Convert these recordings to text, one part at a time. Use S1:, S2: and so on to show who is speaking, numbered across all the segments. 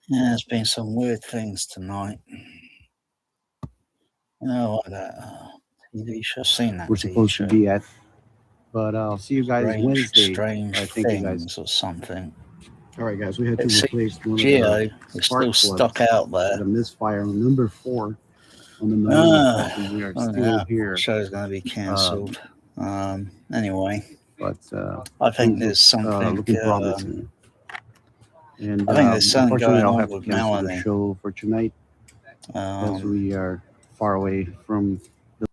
S1: Yeah, there's been some weird things tonight. Like that TV show. I've seen that
S2: we're
S1: TV
S2: supposed to
S1: show.
S2: be at. But I'll see you guys
S1: Strange,
S2: Wednesday.
S1: strange
S2: Thank you guys.
S1: things or something.
S2: All right, guys, we had to
S1: It seems
S2: replace one of the
S1: Geo is still
S2: spark
S1: stuck
S2: plugs.
S1: out
S2: Had
S1: there.
S2: a misfire on number 4 on the Millennium Falcon. We are
S1: Oh
S2: still
S1: yeah,
S2: here.
S1: show's going to be cancelled. Anyway,
S2: But
S1: I think
S2: things look
S1: there's something.
S2: looking promising. And
S1: I think there's something
S2: unfortunately,
S1: going
S2: I'll
S1: on
S2: have to
S1: with
S2: cancel the
S1: Melanie.
S2: show for tonight as we are far away from the.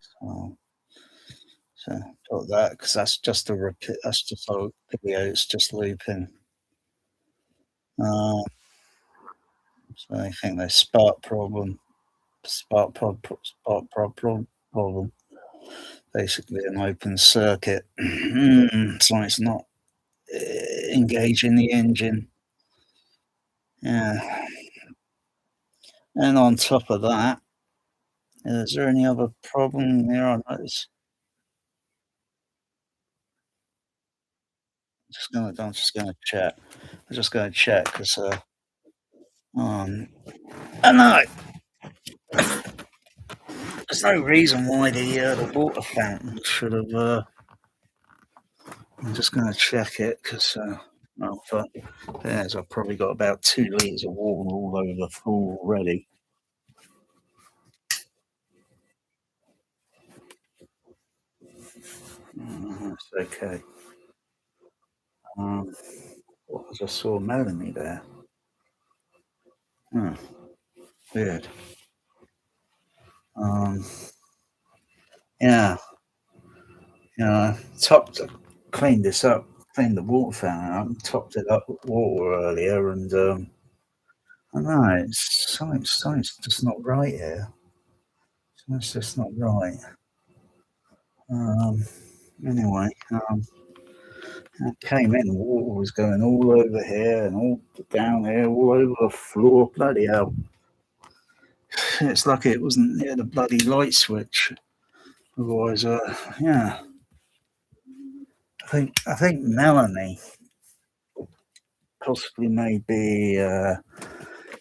S1: So got that because that's just a repeat. That's just a video. It's just looping. So I think there's spark problem. Problem. Basically, an open circuit. So it's not engaging the engine. Yeah. And on top of that, is there any other problem there? I notice. I'm just gonna check. I'm just gonna check because I know there's no reason why the water fountain should have. I'm just gonna check it because I've probably got about 2 litres of water all over the floor already. That's okay. I just saw Melanie there. Weird. Yeah. Cleaned this up, cleaned the water fountain up, topped it up with water earlier, and I know something's just not right here. Something's just not right. Anyway, I came in, water was going all over here and all down here, all over the floor. Bloody hell! It's lucky it wasn't near the bloody light switch. Otherwise, yeah. I think Melanie possibly maybe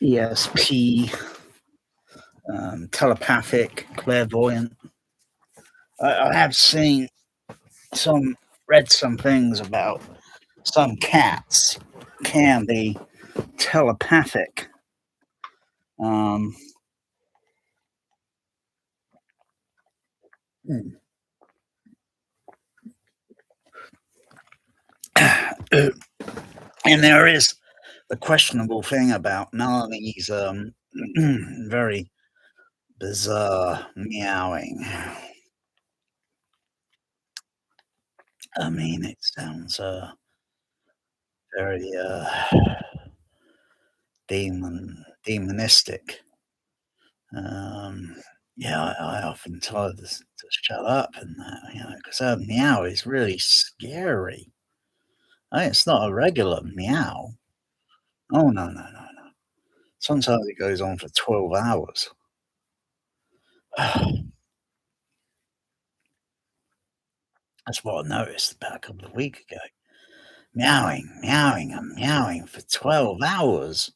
S1: ESP, telepathic, clairvoyant. I have read some things about some cats can be telepathic. And there is the questionable thing about Melanie's very bizarre meowing. I mean, it sounds very demonistic. I often tell her to shut up and that, because her meow is really scary. It's not a regular meow. Oh, no. Sometimes it goes on for 12 hours. That's what I noticed about a couple of weeks ago. Meowing and meowing for 12 hours.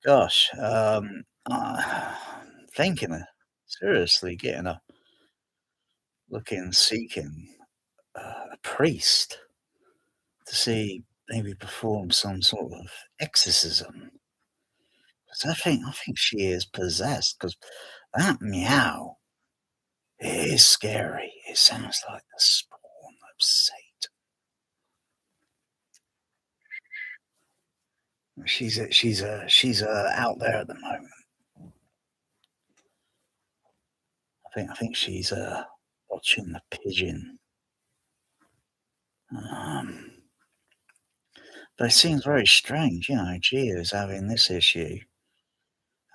S1: Gosh, thinking of seriously seeking a priest to see maybe perform some sort of exorcism. Because I think she is possessed. Because that meow is scary. It sounds like the spawn of Satan. She's out there at the moment. I think she's watching the pigeon. But it seems very strange, Gio is having this issue.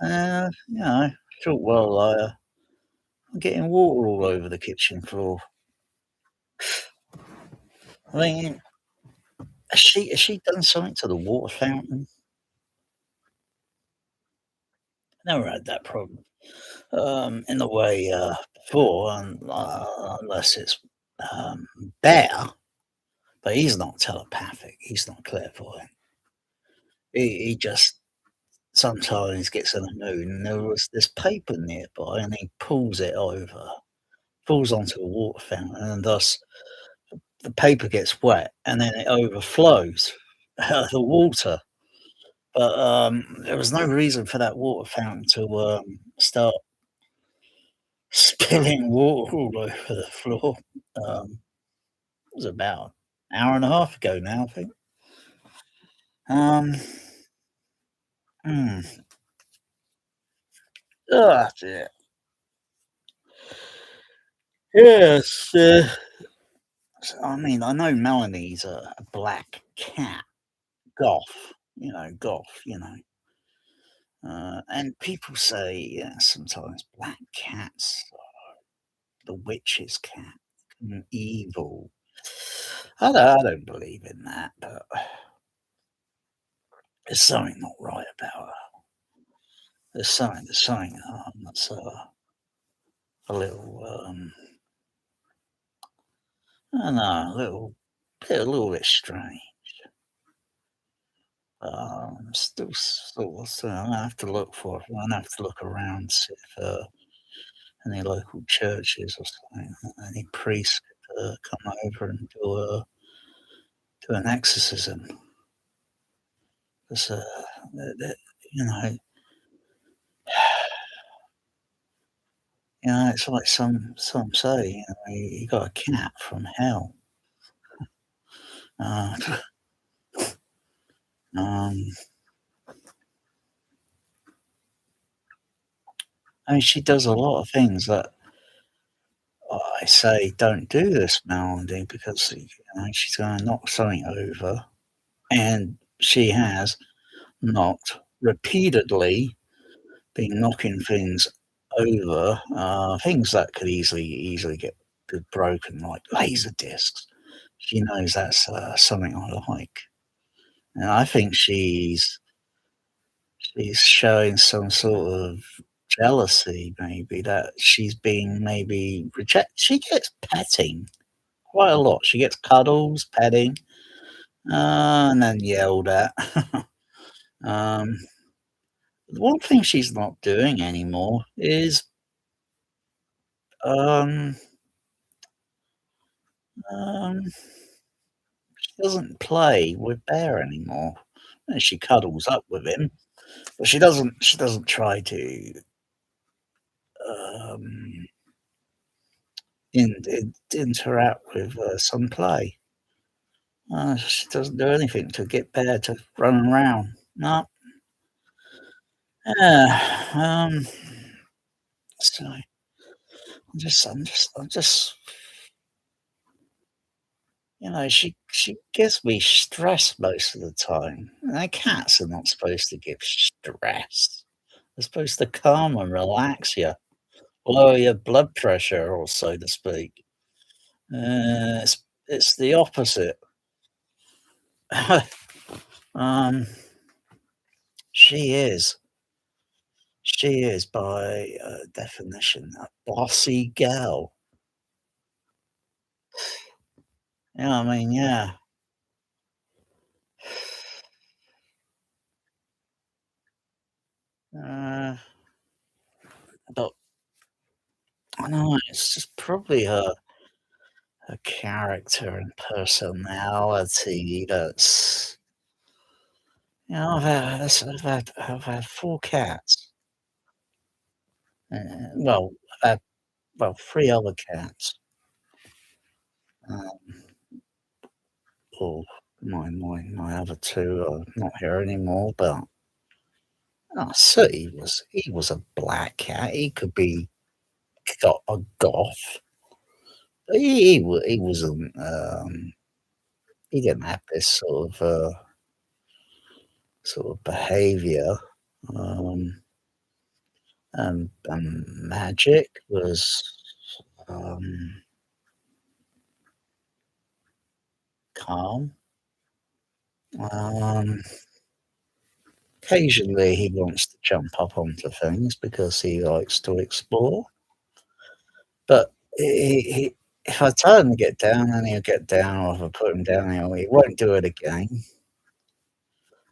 S1: Short while I'm getting water all over the kitchen floor. I mean, has she done something to the water fountain? Never had that problem. In the way before, unless it's Bear, but he's not telepathic. He's not clairvoyant. He just sometimes gets in a mood, and there was this paper nearby, and he pulls onto a water fountain, and thus the paper gets wet, and then it overflows out of the water. But, there was no reason for that water fountain to, start spilling water all over the floor. It was about an hour and a half ago now, I think. Um, hmm, dear. Yes, I mean, I know Melanie's a black cat, Goth, and people say, yeah, sometimes black cats are the witch's cat, evil. I don't believe in that, but there's something not right about her. There's something, that's, a little, I don't know, a little bit strange. Still, I'm gonna have to look for it. I'm gonna have to look around, see if, any local churches or something, any priest could, come over and do an exorcism. 'Cause, the you know it's like some say, you got a cat from hell. Uh, um, I mean, she does a lot of things that I say, "Don't do this, Melody," because, she's gonna knock something over, and she has knocked repeatedly, been knocking things over, things that could easily get broken, like laser discs. She knows that's, something I like, and I think she's showing some sort of jealousy maybe that she's being maybe reject she gets petting quite a lot. She gets cuddles, petting, and then yelled at. Um, one thing she's not doing anymore is, um, she doesn't play with Bear anymore. She cuddles up with him, but she doesn't try to, um interact with, some play. She doesn't do anything to get Bear to run around. No. Yeah, so I'm just she gives me stress most of the time. Cats are not supposed to give stress. They're supposed to calm and relax you, lower your blood pressure, or so to speak. It's the opposite. Um, she is. She is by, definition a bossy gal. Yeah, I mean, yeah. Uh, but I know it's just probably her character and personality that's I've had 4 cats. Well, I've had, 3 other cats. Um, oh, my other 2 are not here anymore, but he was a black cat. He could be got a goth. He wasn't, he didn't have this sort of behavior. Um, and Magic was, um, calm. Um, occasionally he wants to jump up onto things because he likes to explore, but he if I tell him to get down, then he'll get down, or if I put him down, he won't do it again.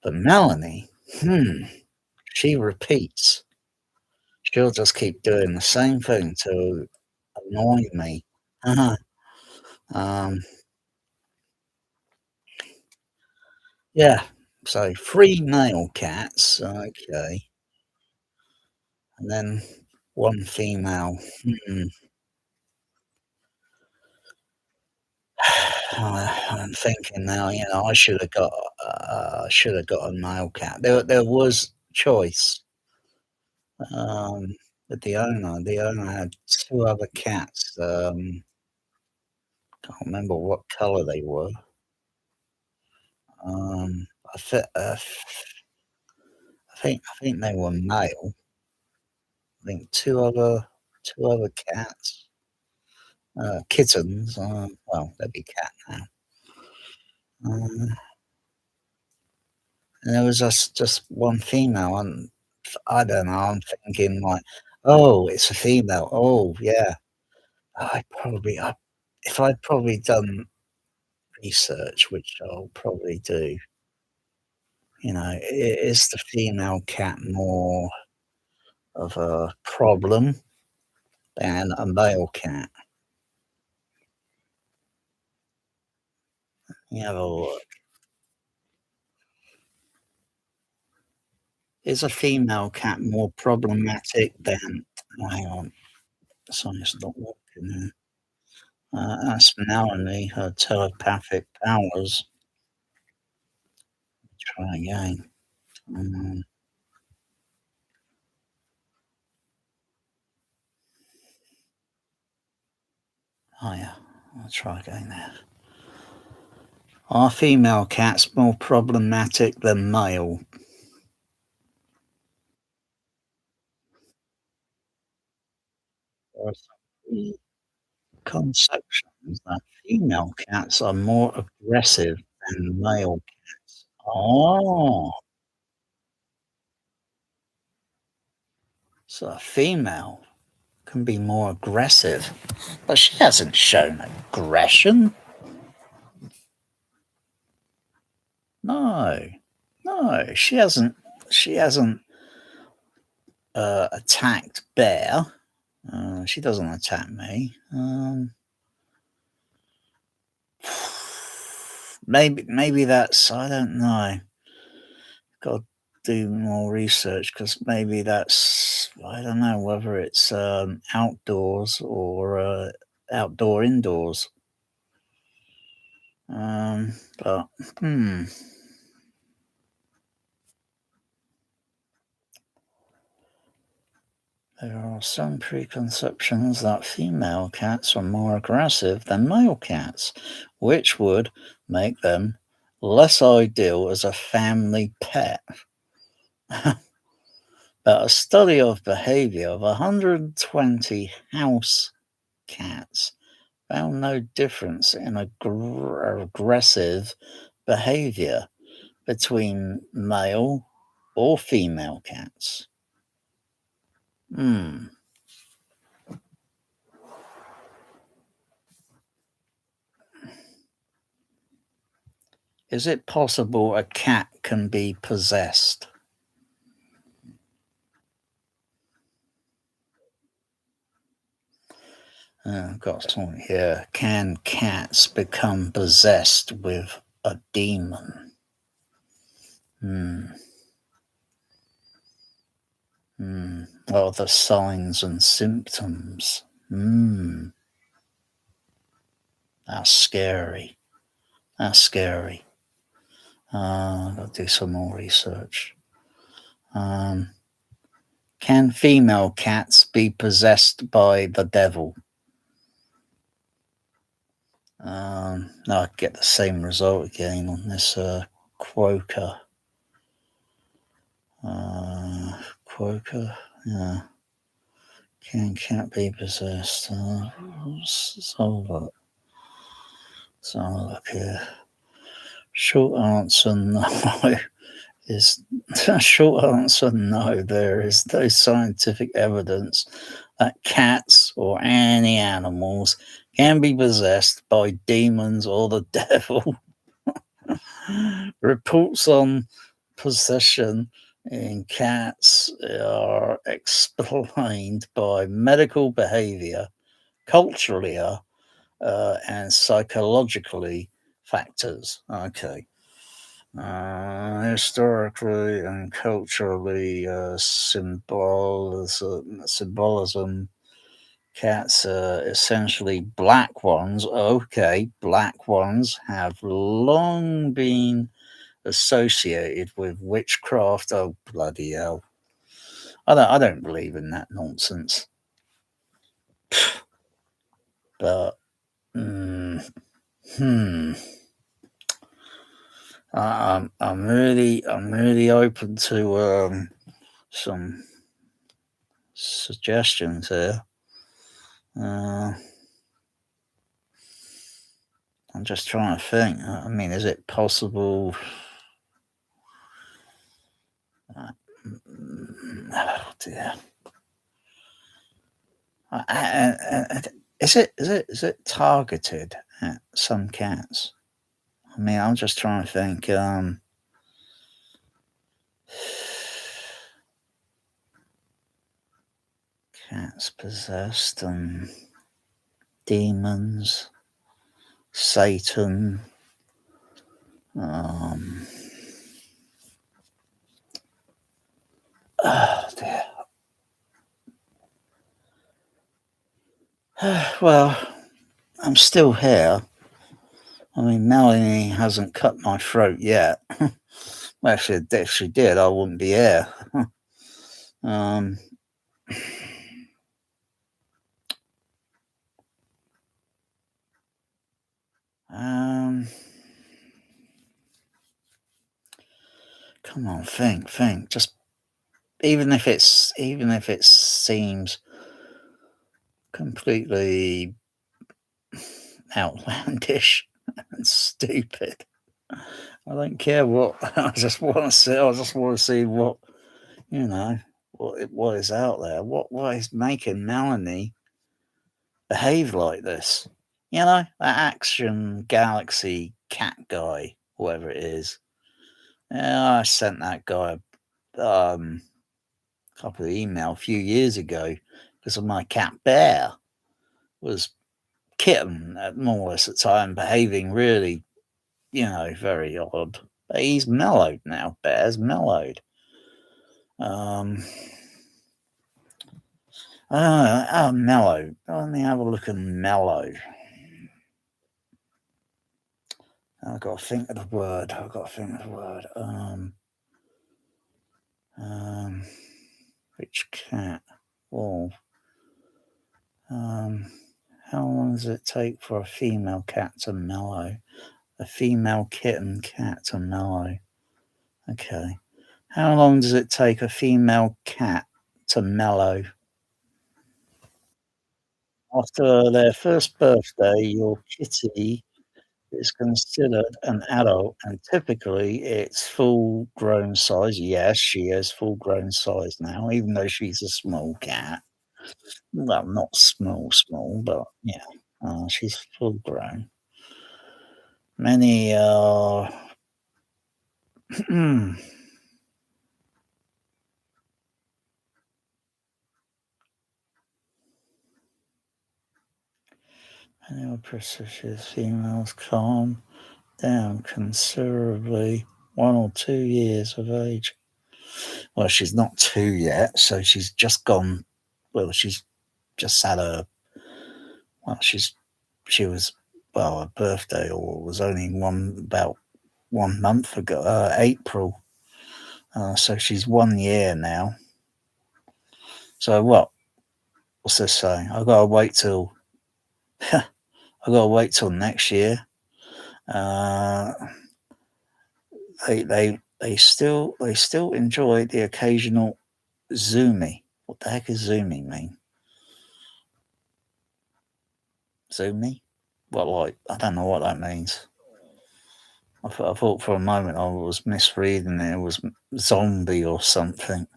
S1: But Melanie, she repeats. She'll just keep doing the same thing to annoy me. Uh-huh. Um, yeah, so 3 male cats, okay, and then 1 female. Hmm. I'm thinking now, I should have got a male cat. There was choice, um, with the owner. The owner had 2 other cats, can't remember what colour they were. I thi I think they were male. I think 2 other cats, kittens, well, they'd be cat now. Um, and there was just 1 female, and I don't know, I'm thinking like, "Oh, it's a female. Oh, yeah." I if I'd probably done research, which I'll probably do, is the female cat more of a problem than a male cat? Let me have a look. Is a female cat more problematic than oh, hang on, something's not working here. That's Melanie, her telepathic powers. Try again. Um, oh, yeah, I'll try again there. Are female cats more problematic than male? There are some preconceptions that female cats are more aggressive than male cats. Oh, so a female can be more aggressive, but she hasn't shown aggression. No, no, she hasn't attacked Bear. She doesn't attack me. Maybe that's I don't know. Got to do more research because maybe that's I don't know whether it's outdoors or outdoor indoors. But hmm. There are some preconceptions that female cats are more aggressive than male cats, which would make them less ideal as a family pet. But a study of behavior of 120 house cats found no difference in aggressive behavior between male or female cats. Hmm. Is it possible a cat can be possessed? I've got something here. Can cats become possessed with a demon? Hmm. Hmm. What are the signs and symptoms? Hmm. That's scary. That's scary. I've got to do some more research. Um, can female cats be possessed by the devil? No, I get the same result again on this Quokka. Quokka, yeah. Can cat be possessed? So look. So look here. Short answer no is short answer no. There is no scientific evidence that cats or any animals can be possessed by demons or the devil. Reports on possession in cats are explained by medical behavior, culturally, and psychologically factors. Okay. Historically and culturally, symbolism. Cats are essentially black ones. Okay, black ones have long been associated with witchcraft. Oh bloody hell! I don't believe in that nonsense. But hmm, I'm really open to some suggestions here. I'm just trying to think. I mean, is it possible? Oh dear. Is it targeted at some cats? I mean, I'm just trying to think. Cats possessed and demons, Satan. Oh dear. Well, I'm still here. I mean, Melanie hasn't cut my throat yet. Well, if she did, I wouldn't be here. um, um, come on, think. Just even if it seems completely outlandish and stupid. I don't care what. I just want to see. I just want to see what what is out there. What is making Melanie behave like this? That Action Galaxy cat guy, whoever it is. Yeah, I sent that guy couple of email a few years ago because of my cat Bear was kitten at more or less at the time, behaving really, very odd. But he's mellowed now. Bear's mellowed. Mellow. Let me have a look at mellow. I've got to think of the word. Which cat? Oh. How long does it take for a female cat to mellow? A female kitten cat to mellow. Okay. How long does it take a female cat to mellow? After their first birthday, your kitty is considered an adult and typically it's full grown size. Yes, she is full grown size now, even though she's a small cat. Well, not small, but yeah, she's full grown. Many many precious females calm down considerably 1 or 2 years of age. Well, she's not 2 yet, so she's just gone. Well, she's just had she was, well, her birthday or was only about 1 month ago, April. So she's 1 year now. So what's this saying? I've got to wait till next year. They still enjoy the occasional zoomy. What the heck does zoomy mean? Zoomy? What, like, I don't know what that means. I thought for a moment I was misreading it. It was zombie or something.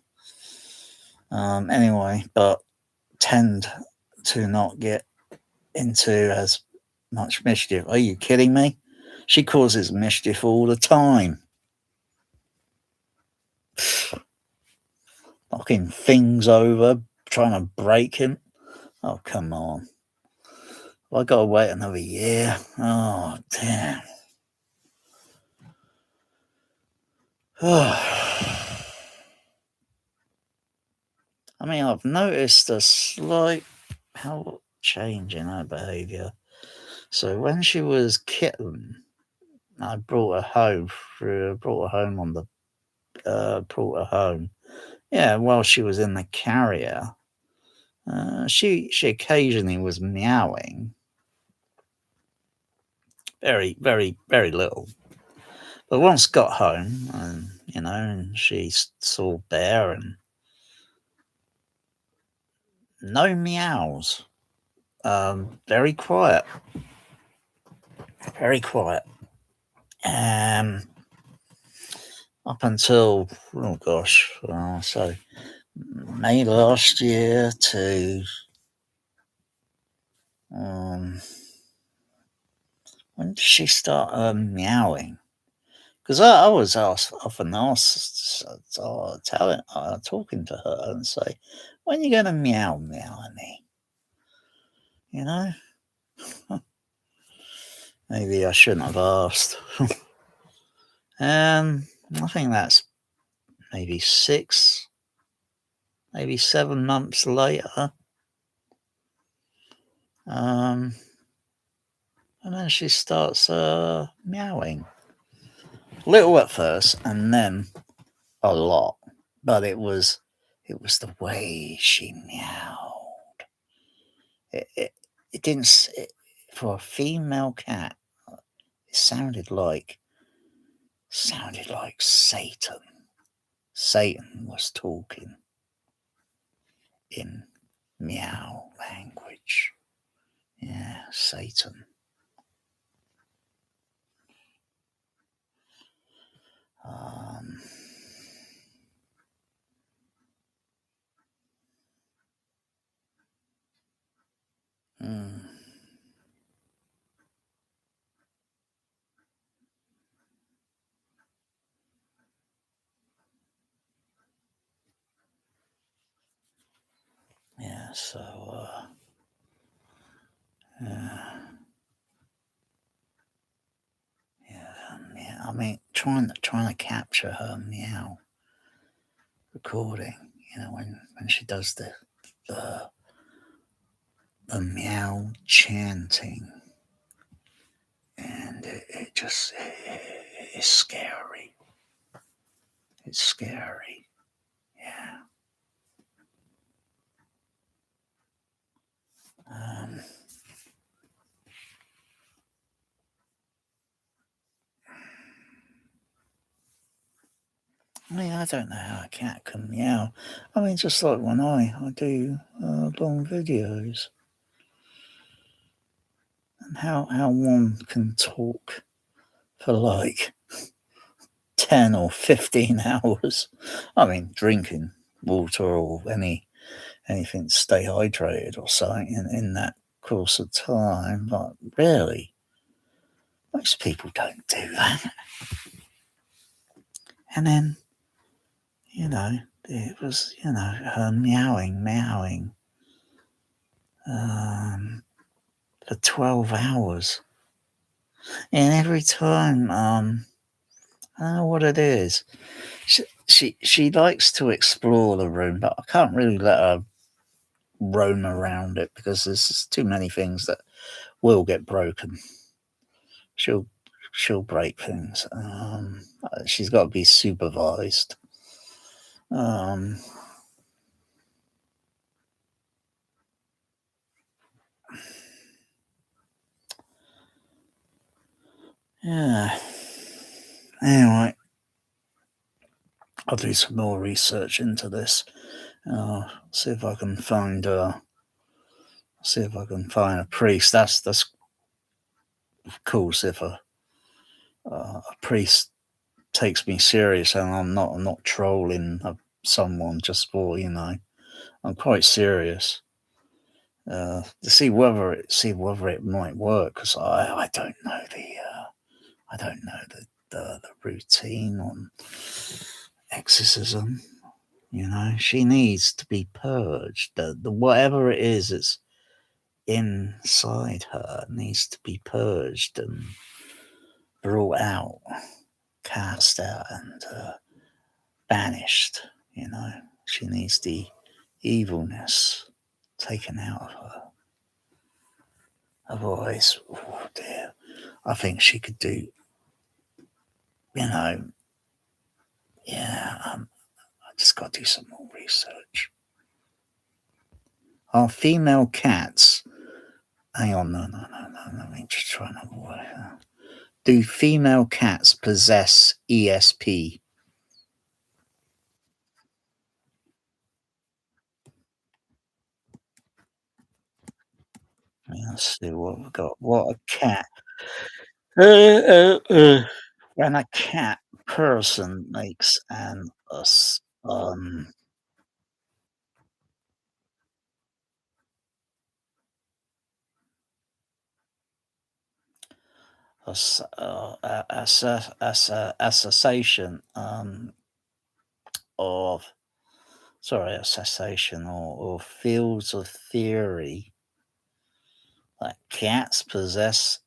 S1: Anyway, but tend to not get into as much mischief. Are you kidding me? She causes mischief all the time. knocking things over, trying to break him. Oh, come on. I got to wait another year. Oh, damn. I mean, I've noticed a slight change in her behaviour. So when she was kitten, I brought her home brought her home. Yeah, while she was in the carrier, she occasionally was meowing, very, very, very little. But once got home, and she saw Bear, and no meows. Very quiet, very quiet. Up until so May last year to when did she start meowing? Because I was often asked, talking to her and say, when are you going to meow at me? You know? Maybe I shouldn't have asked. I think that's maybe 7 months later. And then she starts meowing. Little at first, and then a lot. But it was the way she meowed. It didn't. For a female cat, it sounded like Satan. Satan was talking in meow language. Yeah, Satan. Mm. Yeah, so yeah, I mean, trying to capture her meow recording, when she does the meow chanting, and it's scary. It's scary. Yeah. I mean, I don't know how a cat can meow. I mean, just like when I do long videos, and how one can talk for like 10 or 15 hours. I mean, drinking water or anything to stay hydrated or something in that course of time, but really, most people don't do that. And then, it was, her meowing for 12 hours. And every time, I don't know what it is. She likes to explore the room, but I can't really let her roam around it because there's just too many things that will get broken. She'll break things. She's got to be supervised. Yeah. Anyway, I'll do some more research into this. See if I can find a priest. That's of course if a priest takes me serious and I'm not trolling someone just for I'm quite serious. To see whether it might work, because I don't know the routine on exorcism. You know, she needs to be purged. The whatever it is that's inside her needs to be purged and brought out, cast out, and banished. You know, she needs the evilness taken out of her. Otherwise, oh dear, I think she could do. You know, yeah. I just got to do some more research. Are female cats? Hang on, no. Let me just try another way. Do female cats possess ESP? Let's see what we've got. What a cat. When a cat person makes an association of association or fields of theory that cats possess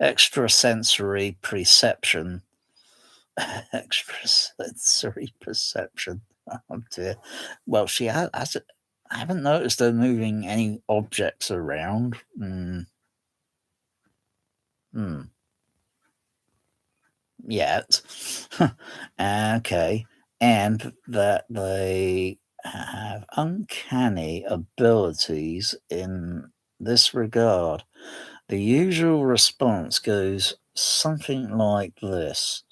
S1: extrasensory perception. Extrasensory perception. Oh dear. Well, she has. I haven't noticed her moving any objects around. Yet. Okay. And that they have uncanny abilities in this regard. The usual response goes something like this: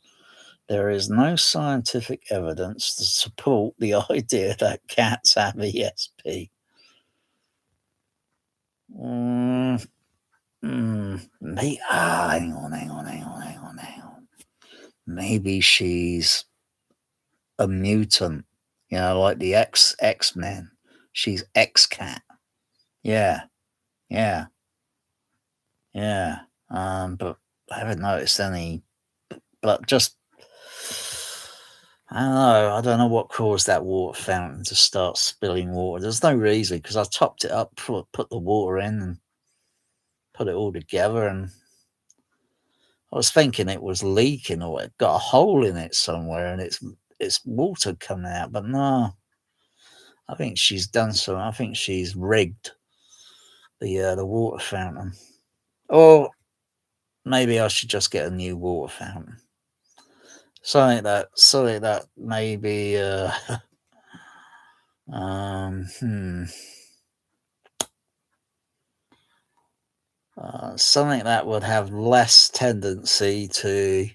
S1: there is no scientific evidence to support the idea that cats have ESP. Hang on. Maybe she's a mutant, like the X-Men. She's X-Cat. Yeah. But I haven't noticed any. But just, I don't know what caused that water fountain to start spilling water. There's no reason, because I topped it up, put the water in, and put it all together, and I was thinking it was leaking or it got a hole in it somewhere, and it's water coming out. But no, I think she's done something. I think she's rigged the water fountain. Or maybe I should just get a new water fountain. Something that maybe something that would have less tendency to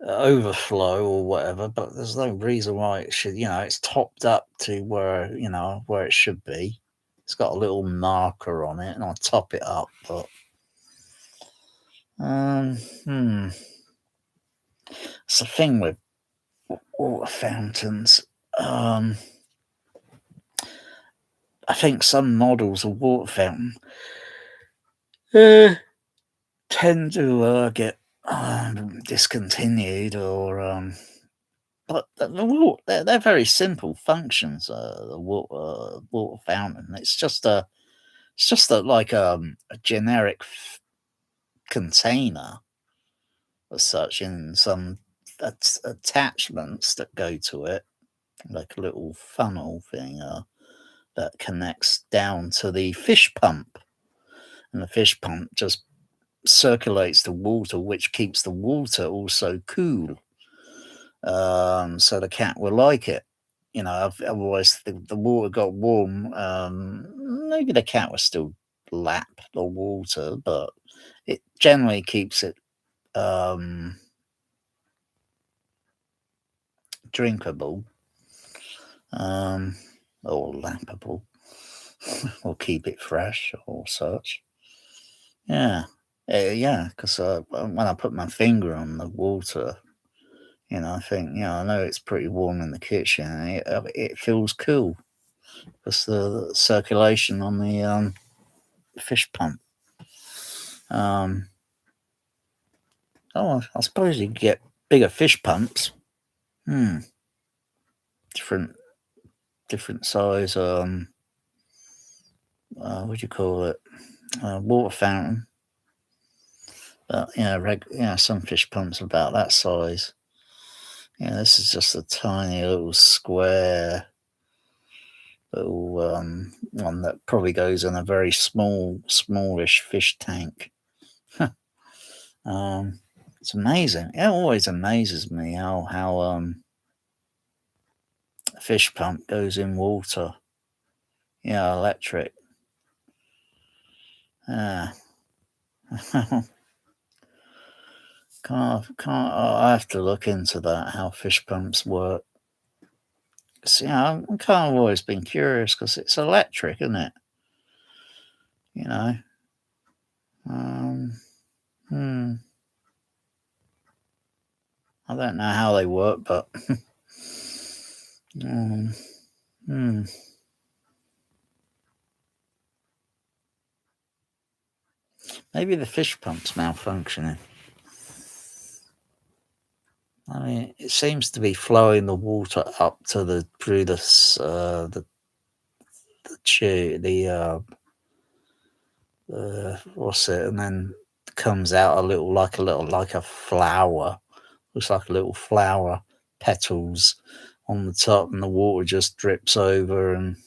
S1: overflow or whatever, but there's no reason why it should. It's topped up to where it should be. It's got a little marker on it, and I'll top it up. But it's the thing with water fountains. I think some models of water fountain tend to get discontinued, or but they're very simple functions. The water fountain. It's just a generic container as such, in some attachments that go to it, like a little funnel thing that connects down to the fish pump, and the fish pump just circulates the water, which keeps the water also cool. So the cat will like it. Otherwise the water got warm. Maybe the cat will still lap the water, but it generally keeps it drinkable, or lappable, or keep it fresh or such. Yeah, because when I put my finger on the water, I think, I know it's pretty warm in the kitchen, and it feels cool because the circulation on the fish pump. I suppose you get bigger fish pumps. Different size. What do you call it? Water fountain. But some fish pumps about that size. This is just a tiny little square little one that probably goes in a very smallish fish tank. It's amazing. It always amazes me how a fish pump goes in water. Electric. I have to look into that, how fish pumps work. I've kind of always been curious because it's electric, isn't it? I don't know how they work, but maybe the fish pump's malfunctioning. I mean, it seems to be flowing the water up to through the what's it, and then comes out like a flower. Looks like a little flower petals on the top, and the water just drips over, and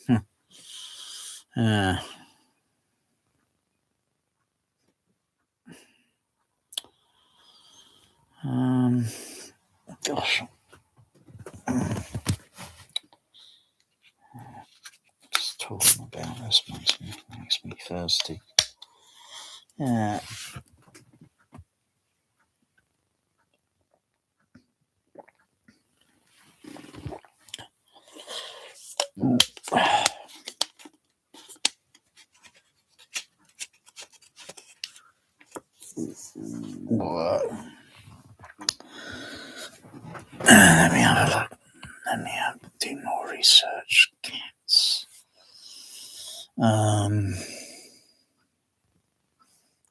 S1: gosh. Just talking about this makes me thirsty. Yeah. What? Let me have a look. Let me do more research. Cats.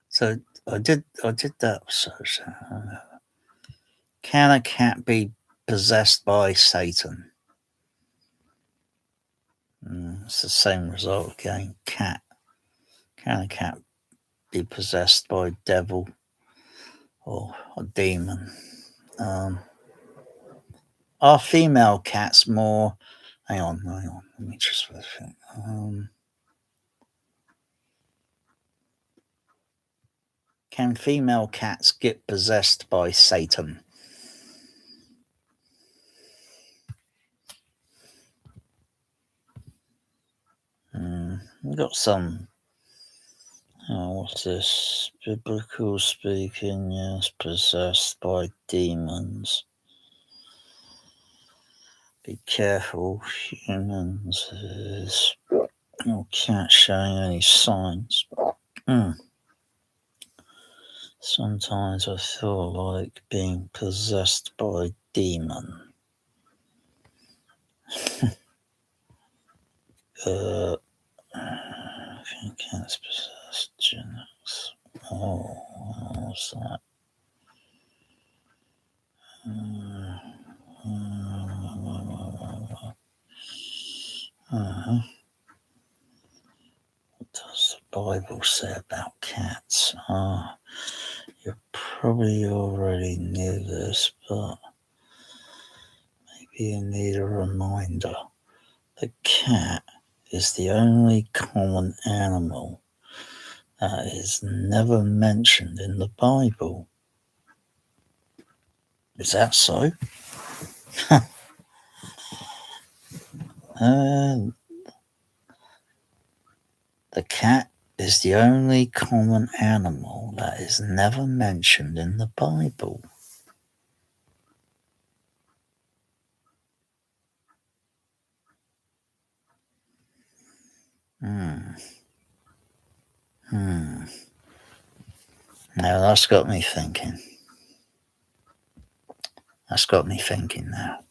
S1: So I did that research. Can a cat be possessed by Satan? It's the same result again. Cat. Can a cat be possessed by a devil or a demon? Are female cats more? Hang on. Let me just think. Can female cats get possessed by Satan? We've got some. What's this? Biblical speaking, yes, possessed by demons. Be careful, humans. No cat showing any signs. Sometimes I feel like being possessed by a demon. Cat's possessed genetics. What's that? What does the Bible say about cats? You probably already knew this, but maybe you need a reminder. The cat is the only common animal that is never mentioned in the Bible. Is that so? The cat is the only common animal that is never mentioned in the Bible. Now that's got me thinking. Now.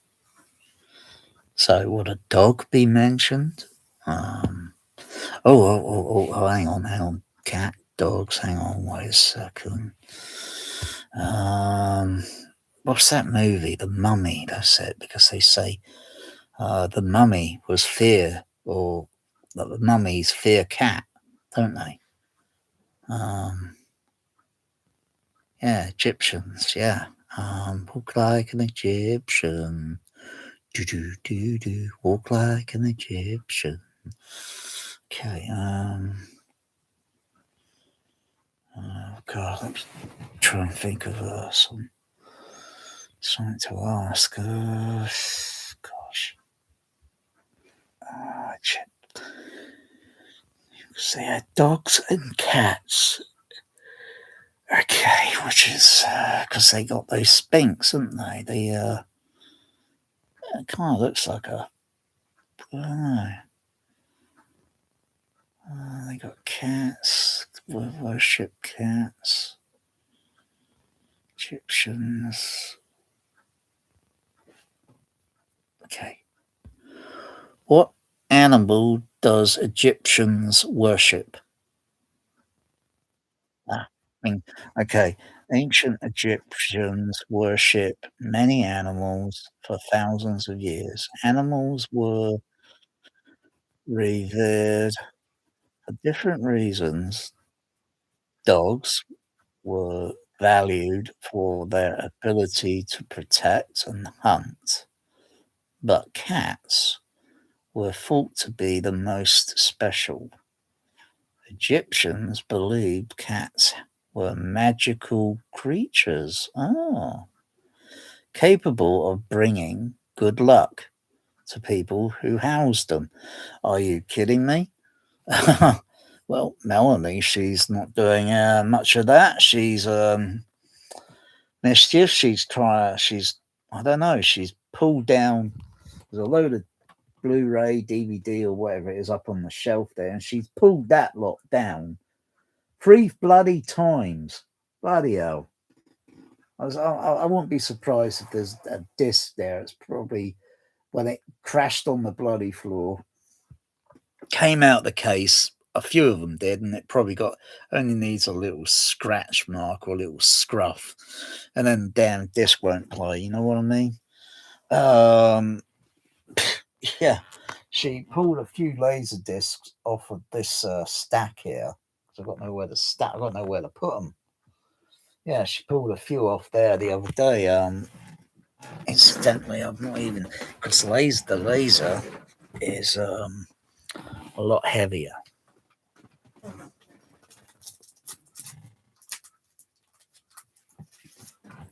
S1: So would a dog be mentioned? Hang on. Cat, dogs, hang on, wait a second. what's that movie? The Mummy. That's it. Because they say the mummy was fear, or the mummies fear cat, don't they? Yeah, Egyptians. Yeah. Walk like an Egyptian. Do do do do. Walk like an Egyptian. Okay. Oh God, let me try and think of something to ask. Gosh. They had dogs and cats. Okay, which is because they got those spinks, haven't they? It kind of looks like a. I don't know. They got cats. We worship cats. Egyptians. Okay. What animal does Egyptians worship? I mean, okay. Ancient Egyptians worship many animals for thousands of years. Animals were revered for different reasons. Dogs were valued for their ability to protect and hunt, but cats were thought to be the most special. Egyptians believed cats were magical creatures, capable of bringing good luck to people who housed them. Are you kidding me? Well, Melanie, she's not doing much of that. She's mischief. I don't know, she's pulled down. There's a load of Blu-ray, DVD, or whatever it is up on the shelf there, and she's pulled that lot down 3 bloody times. Bloody hell. I wouldn't be surprised if there's a disc there. It's probably when it crashed on the bloody floor, came out the case. A few of them did, and it probably only needs a little scratch mark or a little scruff, and then the damn disc won't play. You know what I mean? Yeah, she pulled a few laser discs off of this stack here. So I've got nowhere to stack. I've got nowhere to put them. Yeah, she pulled a few off there the other day. Incidentally, I've not even because the laser is a lot heavier.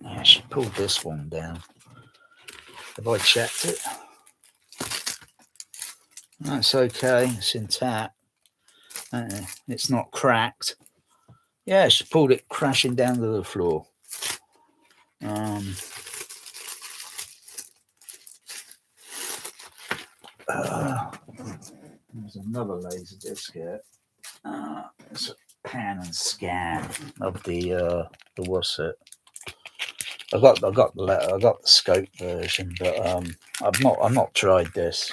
S1: Yeah, she pulled this one down. Have I checked it? That's okay. It's intact. It's not cracked. Yeah, she pulled it crashing down to the floor. There's another laser disc here. It's a pan and scan of the what's it? I got the scope version, but I've not tried this.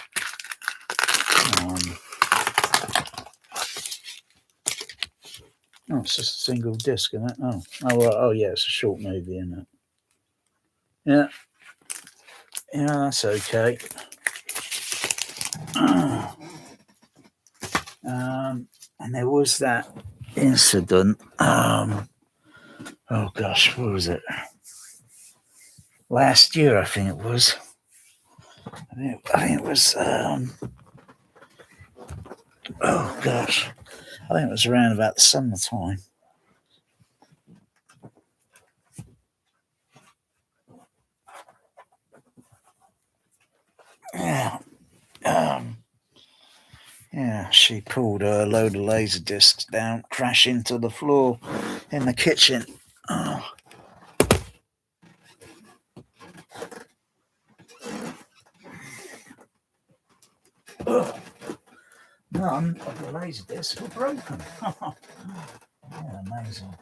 S1: It's just a single disc, isn't it? Oh yeah, it's a short movie, isn't it? Yeah, that's okay. And there was that incident. Oh gosh, what was it? Last year, I think it was. I think it was. Oh gosh, I think it was around about the summertime. Yeah. Yeah, she pulled a load of laser discs down, crash into the floor in the kitchen. Oh. None of the laser discs were broken. Yeah, amazing.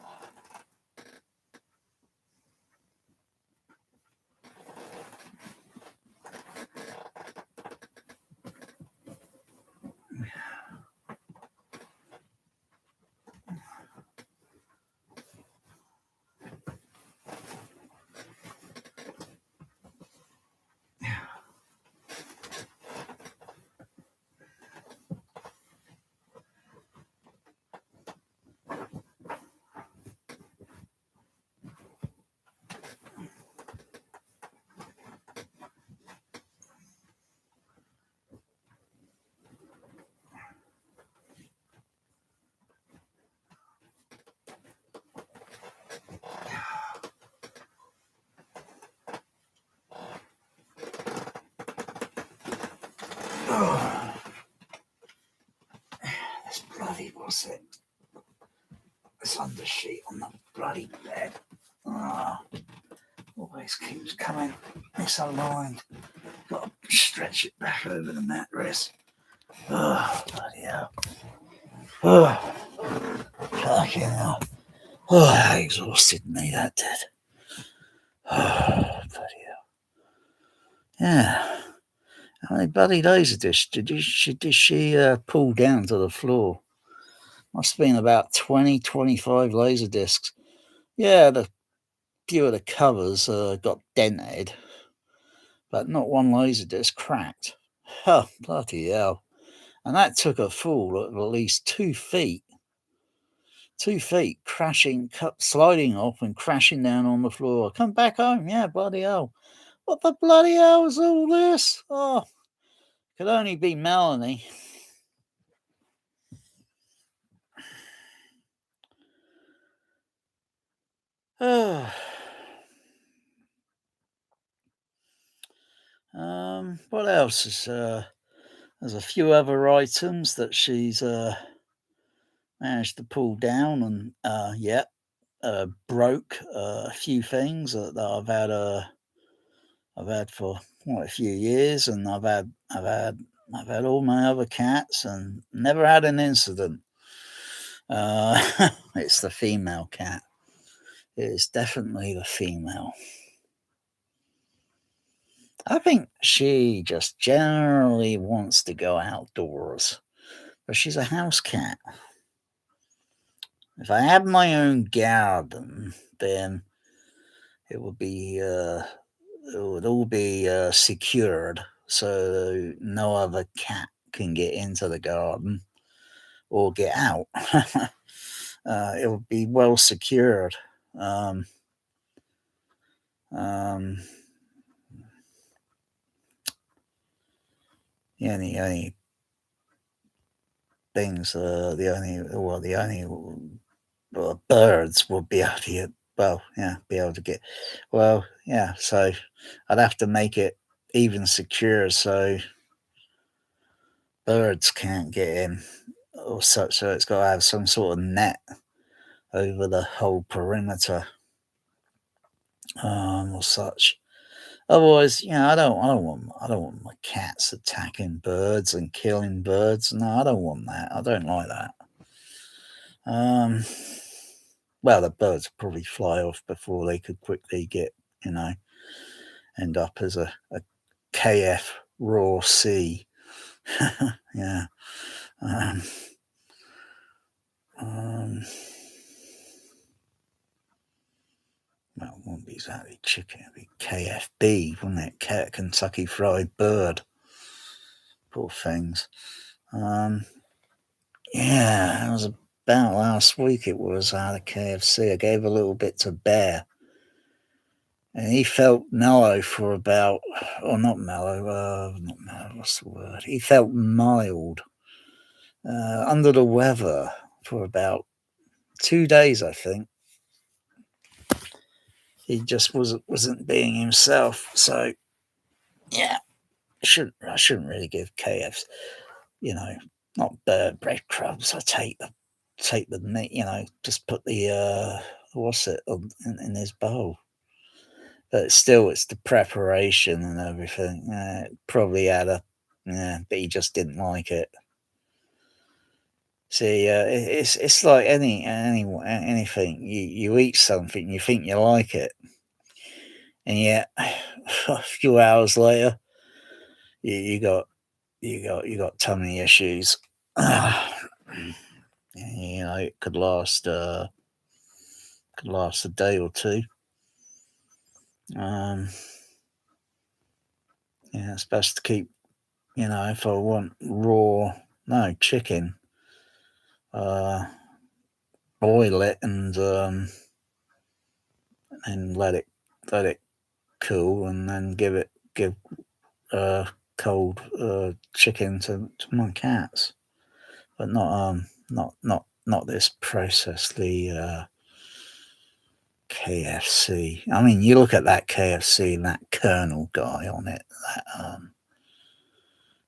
S1: This bloody, what's it? This undersheet on the bloody bed. Always keeps coming misaligned. Got to stretch it back over the mattress. Bloody hell. Fucking hell. That exhausted me, that did. Bloody hell. Yeah. How many bloody Laserdiscs did she pull down to the floor? Must have been about 20, 25 Laserdiscs. Yeah, the few of the covers got dented, but not one Laserdisc cracked. Oh, bloody hell. And that took a fall of at least 2 feet. 2 feet crashing, sliding off and crashing down on the floor. Come back home. Yeah, bloody hell. What the bloody hell is all this? Oh, could only be Melanie. What else is there's a few other items that she's managed to pull down and broke a few things that I've had for quite a few years, and I've had all my other cats and never had an incident. It's the female cat. It is definitely the female. I think she just generally wants to go outdoors, but she's a house cat. If I had my own garden, then it would all be secured, so no other cat can get into the garden or get out. It would be well secured. The only things, the only birds would be able to get, so I'd have to make it even secure so birds can't get in or such, so it's got to have some sort of net over the whole perimeter, or such. Otherwise, I don't want my cats attacking birds and killing birds. No, I don't want that. I don't like that. Well, the birds probably fly off before they could quickly get, end up as a KF raw C. Yeah. Well, it wouldn't be exactly chicken, it'd be KFB, wouldn't it? Kentucky Fried Bird. Poor things. It was about last week it was out of KFC. I gave a little bit to Bear. And he felt mellow for about, not mellow, what's the word? He felt mild, under the weather for about 2 days, I think. He just wasn't being himself. So, yeah, I shouldn't really give KFC, not bird breadcrumbs. I take the meat, just put the in his bowl. But still, it's the preparation and everything. Probably but he just didn't like it. See, it's like anything. You eat something, you think you like it, and yet a few hours later, you got tummy issues. It could last a day or two. It's best to keep, if I want chicken, boil it and let it cool, and then give cold chicken to my cats, but not this processly KFC. I mean, you look at that KFC and that Colonel guy on it.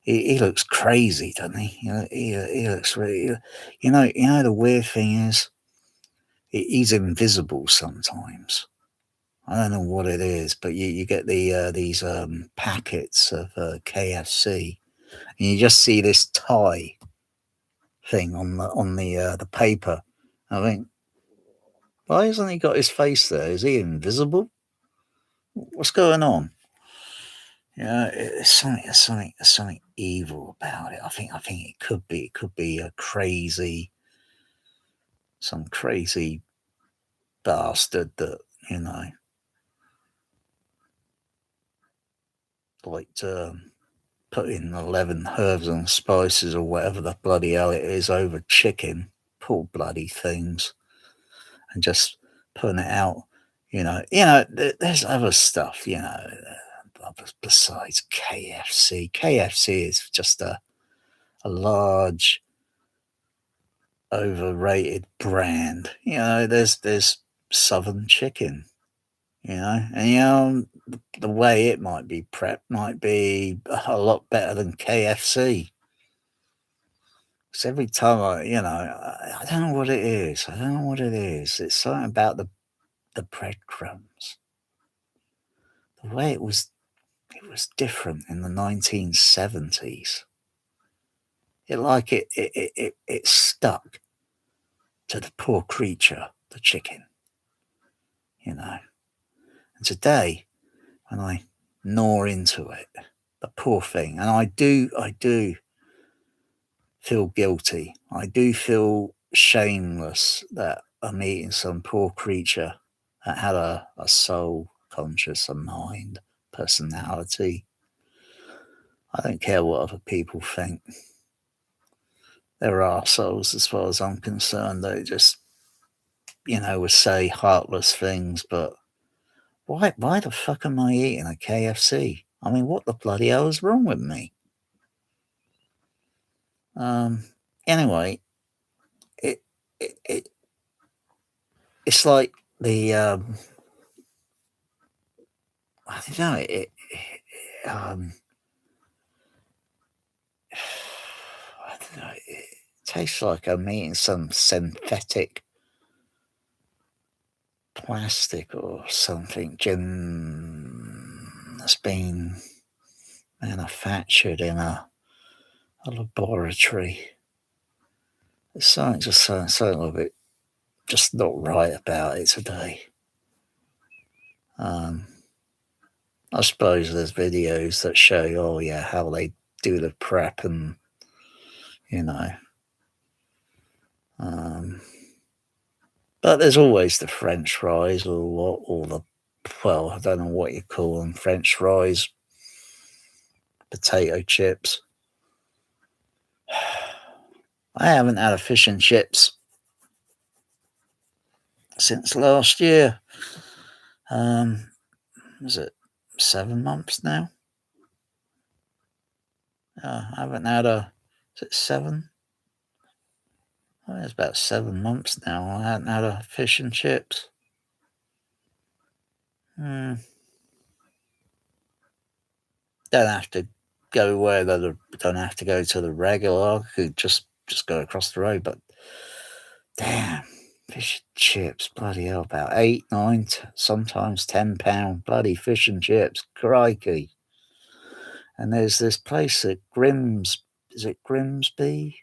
S1: He looks crazy, doesn't he? He looks really. The weird thing is, he's invisible sometimes. I don't know what it is, but you get these packets of KFC, and you just see this tie thing on the paper. I think, why hasn't he got his face there? Is he invisible? What's going on? There's something evil about it. I think it could be some crazy bastard that like put in 11 herbs and spices or whatever the bloody hell it is over chicken, poor bloody things, and just putting it out. There's other stuff. Besides KFC. KFC is just a large, overrated brand. There's Southern chicken. And the way it might be prepped might be a lot better than KFC. Because every time I don't know what it is. I don't know what it is. It's something about the breadcrumbs. The way it was different in the 1970s. It stuck to the poor creature, the chicken. And today, when I gnaw into it, the poor thing, and I do feel guilty. I do feel shameless that I'm eating some poor creature that had a soul, conscious, a mind, personality. I don't care what other people think. They're arseholes as far as I'm concerned. They just, would say heartless things, but why the fuck am I eating a KFC? I mean, what the bloody hell is wrong with me? Anyway, it's like the I don't know. I don't know. It tastes like I'm eating some synthetic plastic or something that's been manufactured in a laboratory. There's something a little bit just not right about it today. I suppose there's videos that show, how they do the prep and, but there's always the French fries or I don't know what you call them, French fries, potato chips. I haven't had a fish and chips since last year. Was it 7 months now? I haven't had is it 7? I think it's about 7 months now. I haven't had a fish and chips. Don't have to go don't have to go to the regular. I could just go across the road, but damn, fish and chips, bloody hell, about 8, 9, sometimes £10 bloody fish and chips, crikey. And there's this place at is it Grimsby?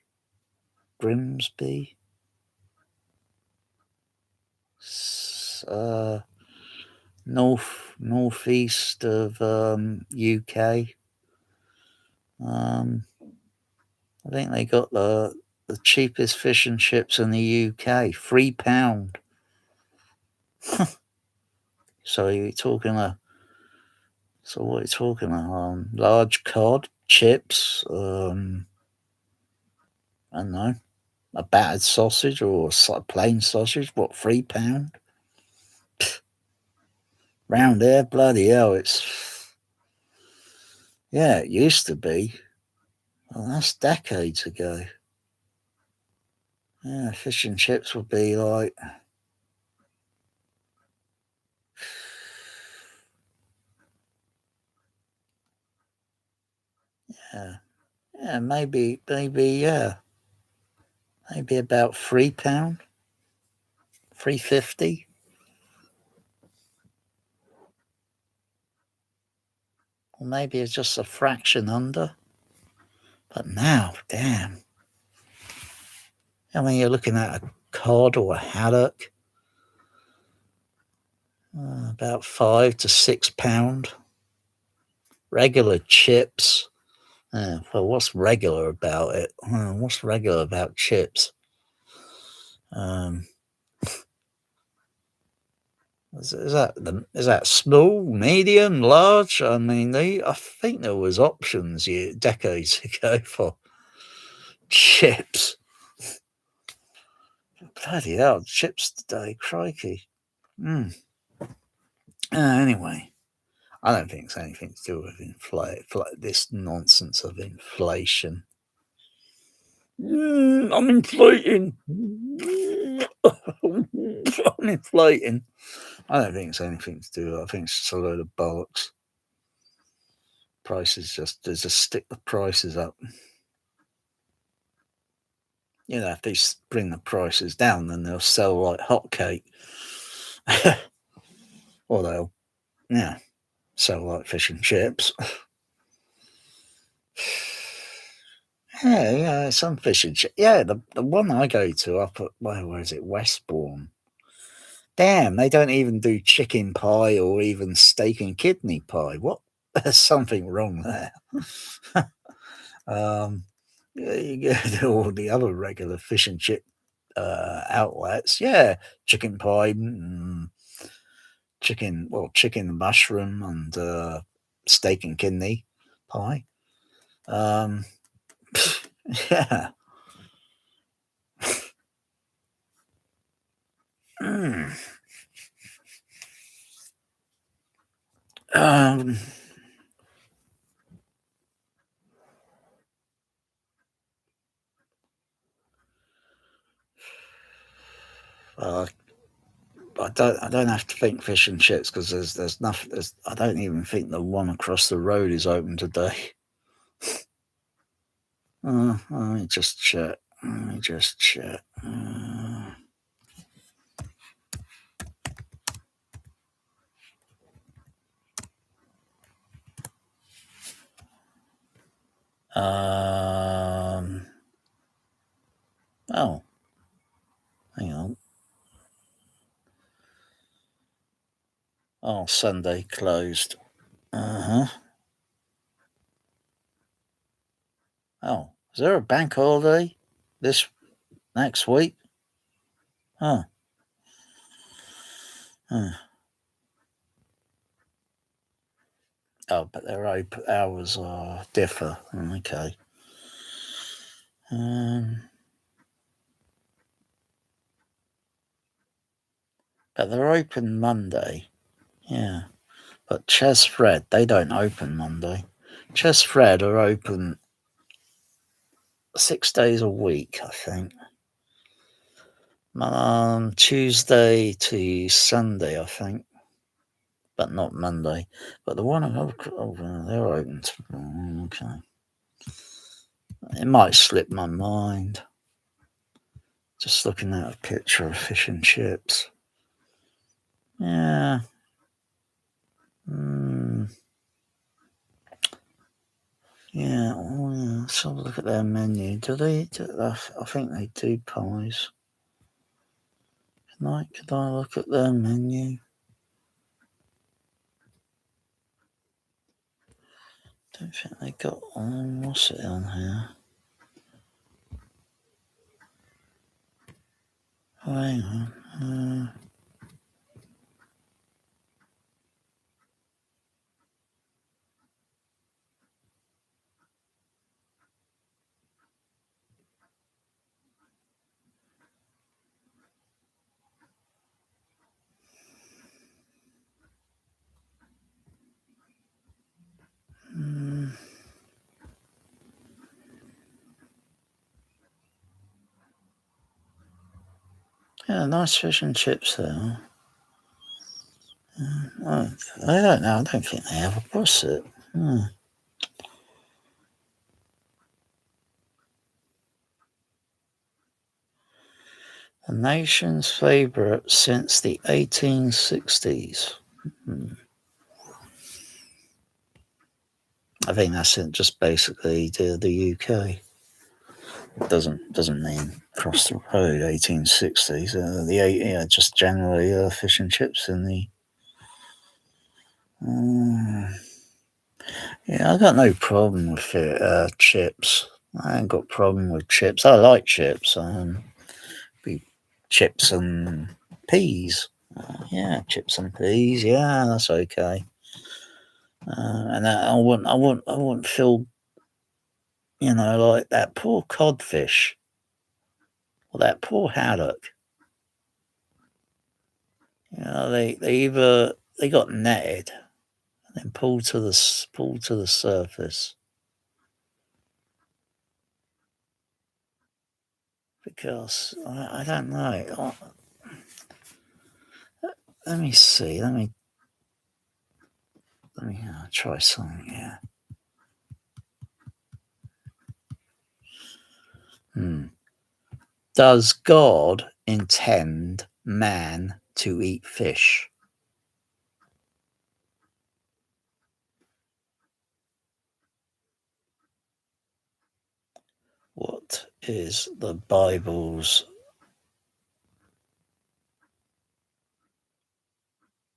S1: Northeast of UK. I think they got the cheapest fish and chips in the UK, £3. So you're talking so what are you talking about? Large cod, chips, I don't know, a battered sausage or a plain sausage, what, £3? Round there, bloody hell, it used to be. Well, that's decades ago. Yeah, fish and chips would be like, yeah, Yeah, maybe, yeah. Maybe about £3, 3.50. Or maybe it's just a fraction under. But now, damn. I mean, you're looking at a cod or a haddock, about £5 to £6. Regular chips. Well, what's regular about it? What's regular about chips? Is that small, medium, large? I mean, I think there was options decades ago for chips. Bloody hell, chips today, crikey. Anyway, I don't think it's anything to do with this nonsense of inflation. I'm inflating. I'm inflating. I don't think it's anything to do with it. I think it's just a load of bollocks. Prices they just stick the prices up. If they bring the prices down, then they'll sell like hotcake. Or they'll, sell like fish and chips. Yeah, some fish and chips. Yeah, the one I go to up at, where is it, Westbourne. Damn, they don't even do chicken pie or even steak and kidney pie. What? There's something wrong there. You go to all the other regular fish and chip outlets. Yeah, chicken pie, chicken mushroom, and steak and kidney pie. Yeah. I don't have to think fish and chips because there's nothing. I don't even think the one across the road is open today. Let me just check. Oh, hang on. Oh, Sunday closed. Oh, is there a bank holiday next week? Oh. Oh, but their open hours differ. Okay. But they're open Monday. Yeah. But Chess Fred, they don't open Monday. Chess Fred are open 6 days a week, I think. Tuesday to Sunday, I think. But not Monday. But the one they're open. Okay. It might slip my mind. Just looking at a picture of fish and chips. Yeah. Yeah, let's have a look at their menu. I think they do pies. Could I look at their menu? Don't think they got what's it on here? Oh, hang on. Yeah, nice fish and chips there. I don't know. I don't think they have a Brusset. A nation's favourite since the 1860s. Hmm. I think that's it, just basically the UK. It doesn't mean across the road 1860s. Just generally fish and chips in the. Uh, yeah, I got no problem with chips. I ain't got problem with chips. I like chips. Be chips and peas. Yeah, chips and peas. Yeah, that's okay. And I wouldn't feel, like that poor codfish or that poor haddock. They either they got netted and then pulled to the surface because I don't know. Let me see. Let me try something here. Hmm. Does God intend man to eat fish? What is the Bible's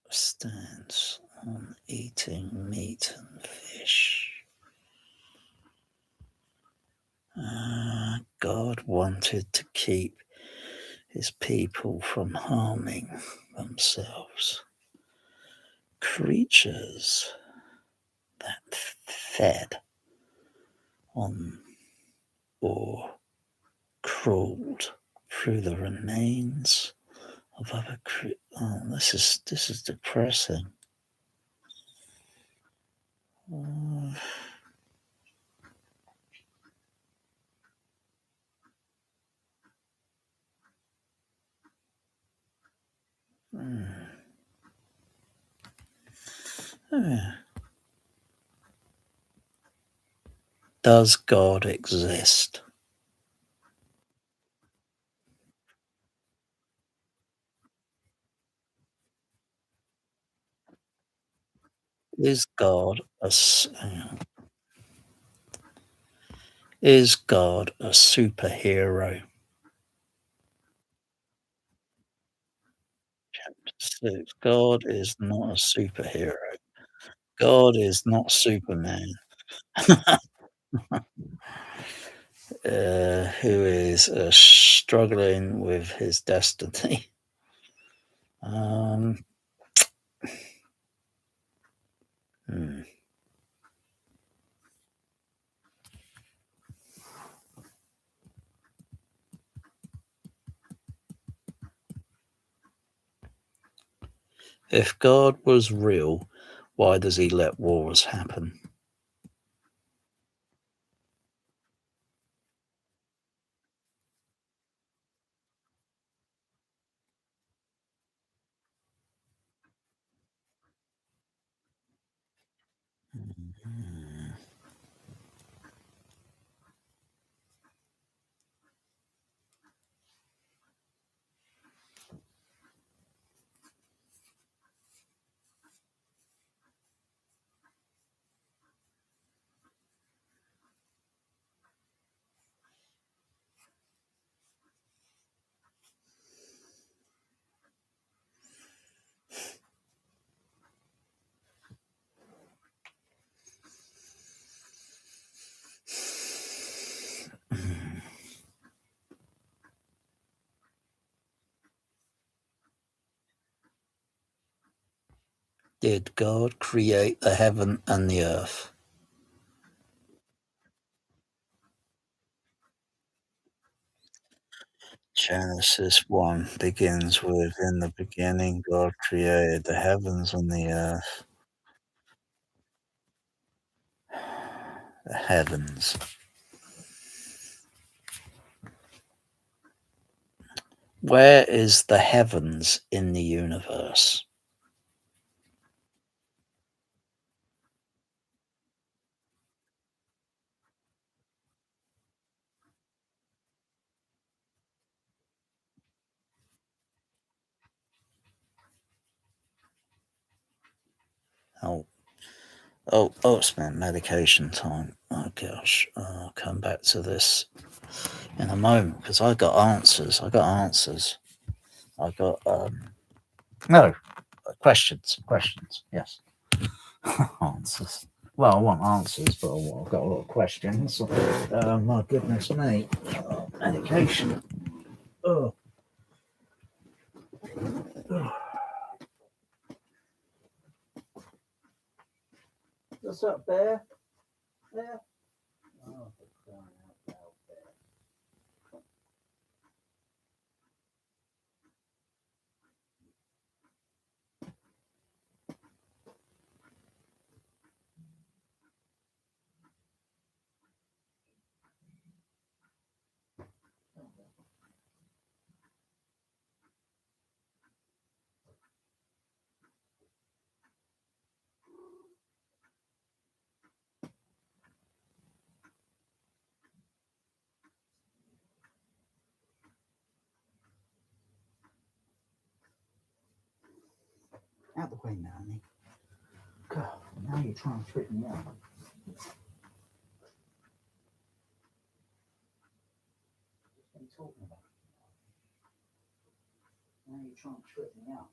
S1: stance on eating meat and fish? God wanted to keep his people from harming themselves. Creatures that fed on or crawled through the remains of other creatures. Oh, this is depressing. Uh, hmm. Uh, Does God exist? Is God a s- hang on. Is God a superhero? Six. God is not a superhero. God is not Superman, who is struggling with his destiny. Um, hmm. If God was real, why does he let wars happen? Hmm. Did God create the heaven and the earth? Genesis 1 begins with, "In the beginning, God created the heavens and the earth." The heavens. Where is the heavens in the universe? It's my medication time. Oh gosh, I'll come back to this in a moment because I got answers. I got no questions. Yes, answers. Well, I want answers, but I've got a lot of questions. My goodness me, medication. Oh. What's up, Bear? Bear? Oh, for crying out loud, Bear. Out the way, Melanie. God, now you're trying to trip me up. What are you talking about? Now you're trying to trip me up.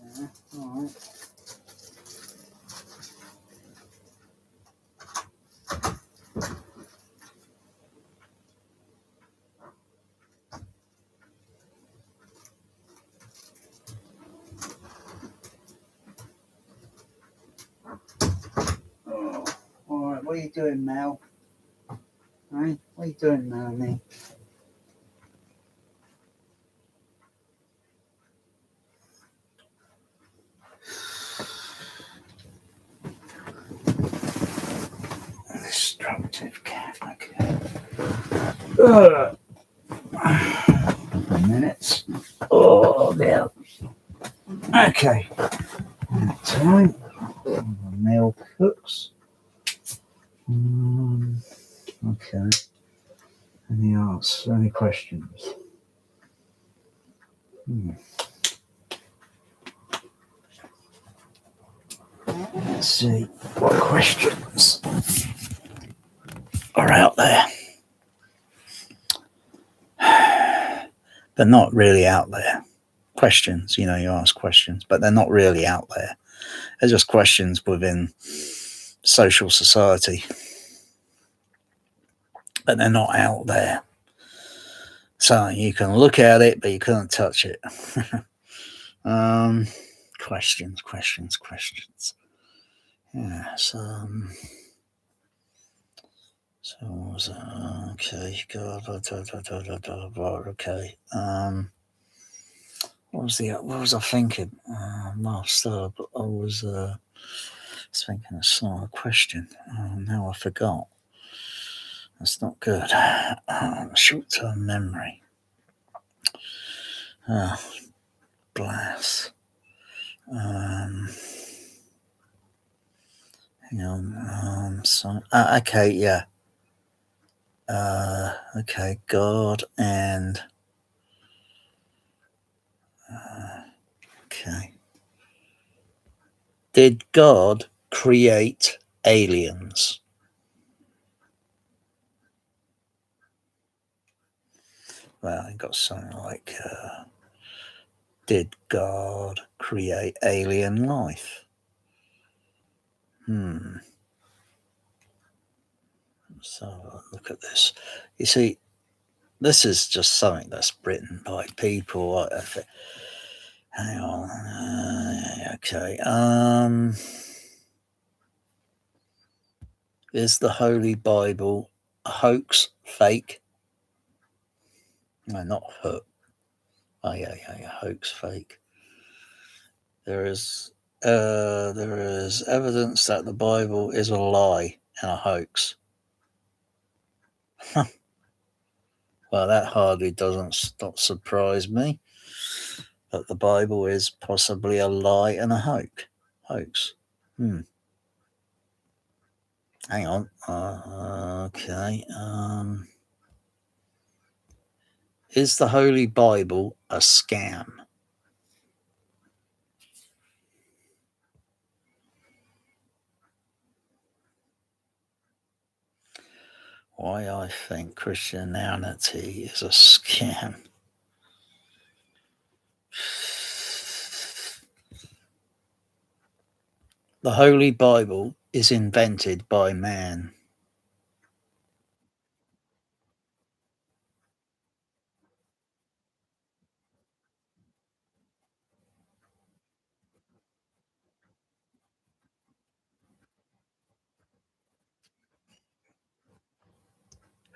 S1: Yeah, all right. Oh, all right. What are you doing, Mel? Hey, what are you doing, Melanie? Destructive cat. Okay. Minutes. Oh, yeah. Okay. Time. Meal cooks. Okay. Any questions? Let's see what questions are out there. They're not really out there. Questions, you ask questions, but they're not really out there. They're just questions within social society, but they're not out there. So you can look at it, but you can't touch it. Questions. Yes. Okay. Okay. What was I thinking? Master, but I was thinking of some question. Now I forgot. That's not good. Short-term memory. Oh, blast. Hang on. Okay, yeah. Okay, God and okay. Did God create aliens? Well, I got something like, did God create alien life? So look at this. You see, this is just something that's written by people. Hang on. Okay. Is the Holy Bible a hoax, fake? No, not hoax. Oh yeah, hoax, fake. There is evidence that the Bible is a lie and a hoax. Well, that hardly doesn't not surprise me. But the Bible is possibly a lie and a hoax. Hang on. Okay. Is the Holy Bible a scam? Why I think Christianity is a scam. The Holy Bible is invented by man.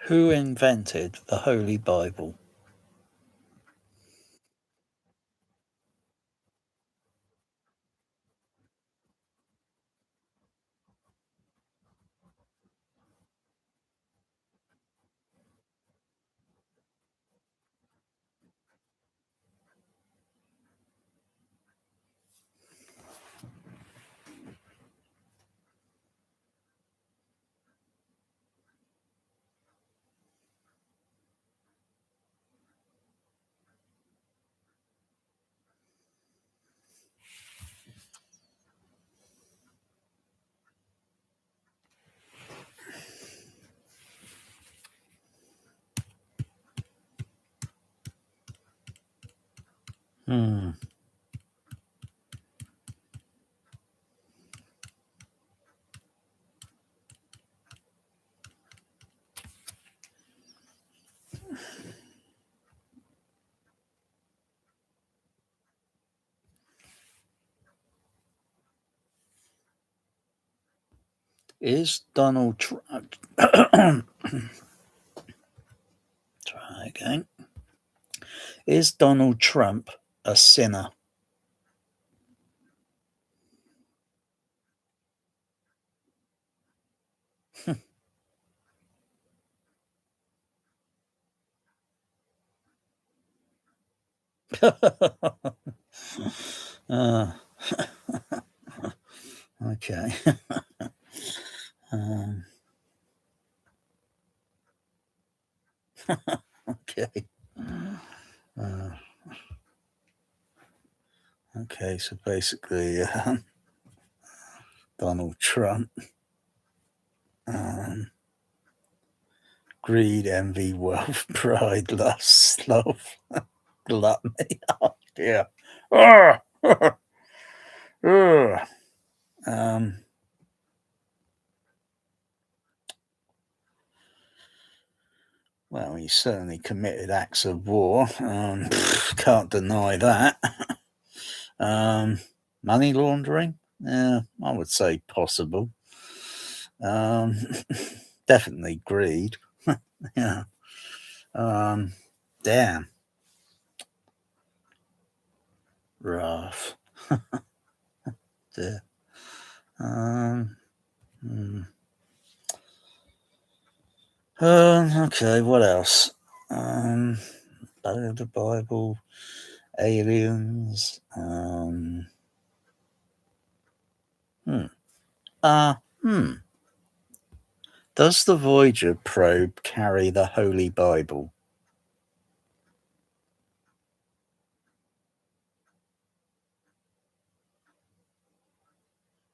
S1: Who invented the Holy Bible? Is Donald Trump... Try again. Is Donald Trump a sinner? Okay. Okay. Okay, so basically, Donald Trump, greed, envy, wealth, pride, lust, sloth, gluttony. Oh, dear. Well, he certainly committed acts of war. Can't deny that. Money laundering? Yeah, I would say possible. Definitely greed. Yeah. Damn. Rough. Yeah. Okay, what else? The Bible, aliens. Does the Voyager probe carry the Holy Bible?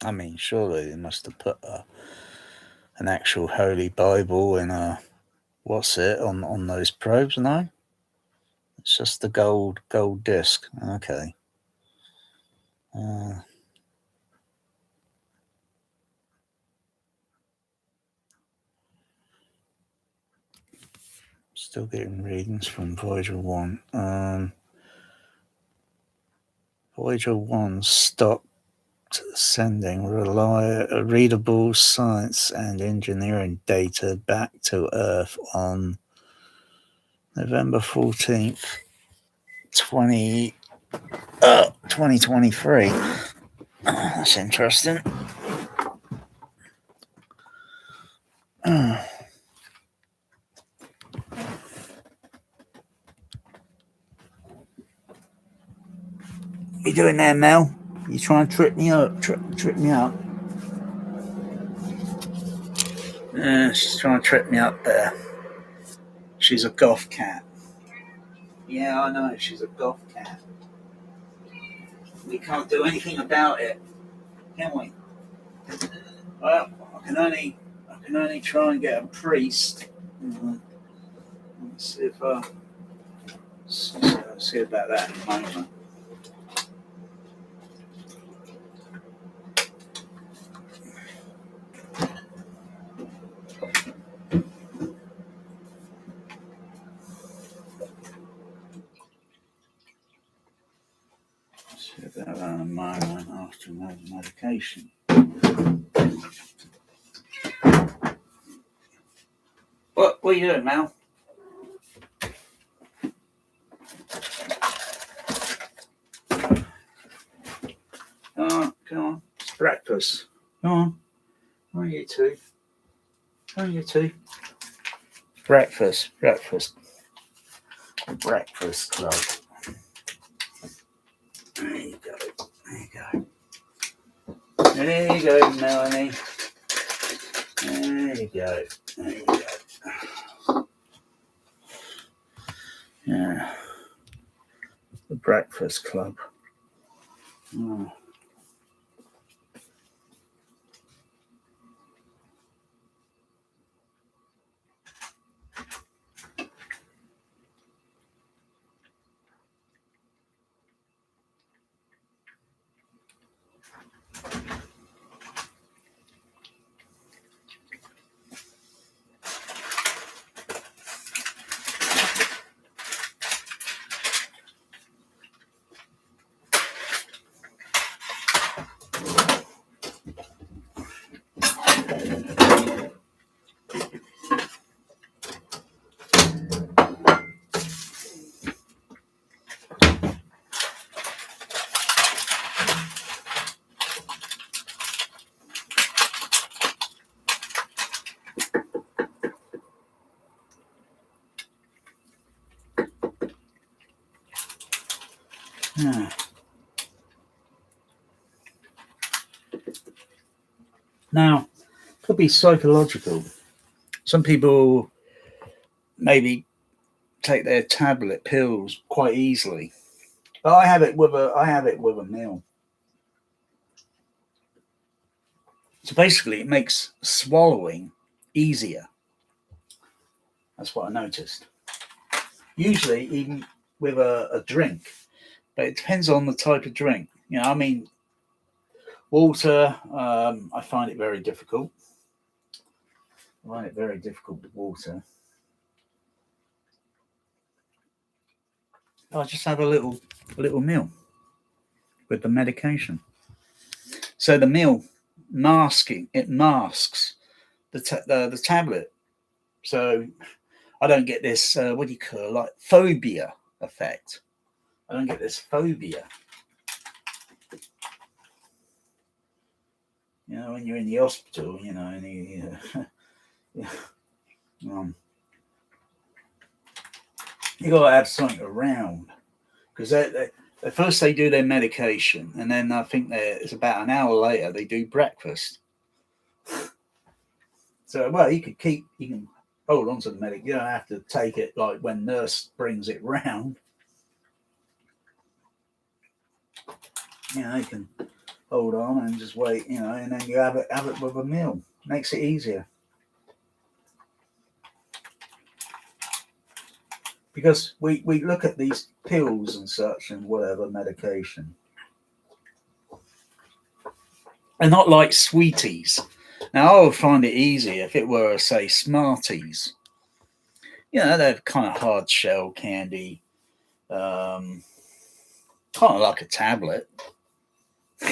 S1: I mean, surely they must have put an actual Holy Bible in a on those probes. No, it's just the gold disc. Okay. Still getting readings from Voyager 1. Voyager 1 stopped sending readable science and engineering data back to Earth on November 14th, 2023. That's interesting. What you doing there, Mel? You trying to trip me up? Trip me up? Yeah, she's trying to trip me up there. She's a goth cat. Yeah, I know. She's a goth cat. We can't do anything about it, can we? Well, I can only try and get a priest. Let's see if see about that in a moment. See about that in a moment after another medication. What are you doing, Mal? Come on. It's breakfast. Come on. Where are you two? Where are you two? Breakfast club. There you go. There you go, Melanie. There you go. Yeah. The Breakfast Club. Oh. Yeah. Now, could be psychological. Some people maybe take their tablet pills quite easily. But I have it with a meal. So basically it makes swallowing easier. That's what I noticed. Usually even with a drink. But it depends on the type of drink. You know, I mean, water, I find it very difficult. I find it very difficult with water. I just have a little meal with the medication. So the meal masks the tablet. So I don't get this what do you call it, like phobia effect. I don't get this phobia. You know, when you're in the hospital, you know, and You got to have something around because at first they do their medication, and then I think it's about an hour later they do breakfast. So, well, you can hold on to the medic. You don't have to take it like when nurse brings it round. You know, you can hold on and just wait. You know, and then you have it with a meal. Makes it easier. Because we look at these pills and such and whatever medication. They're not like sweeties. Now, I would find it easier if it were, say, Smarties. You know, they're kind of hard shell candy. Kind of like a tablet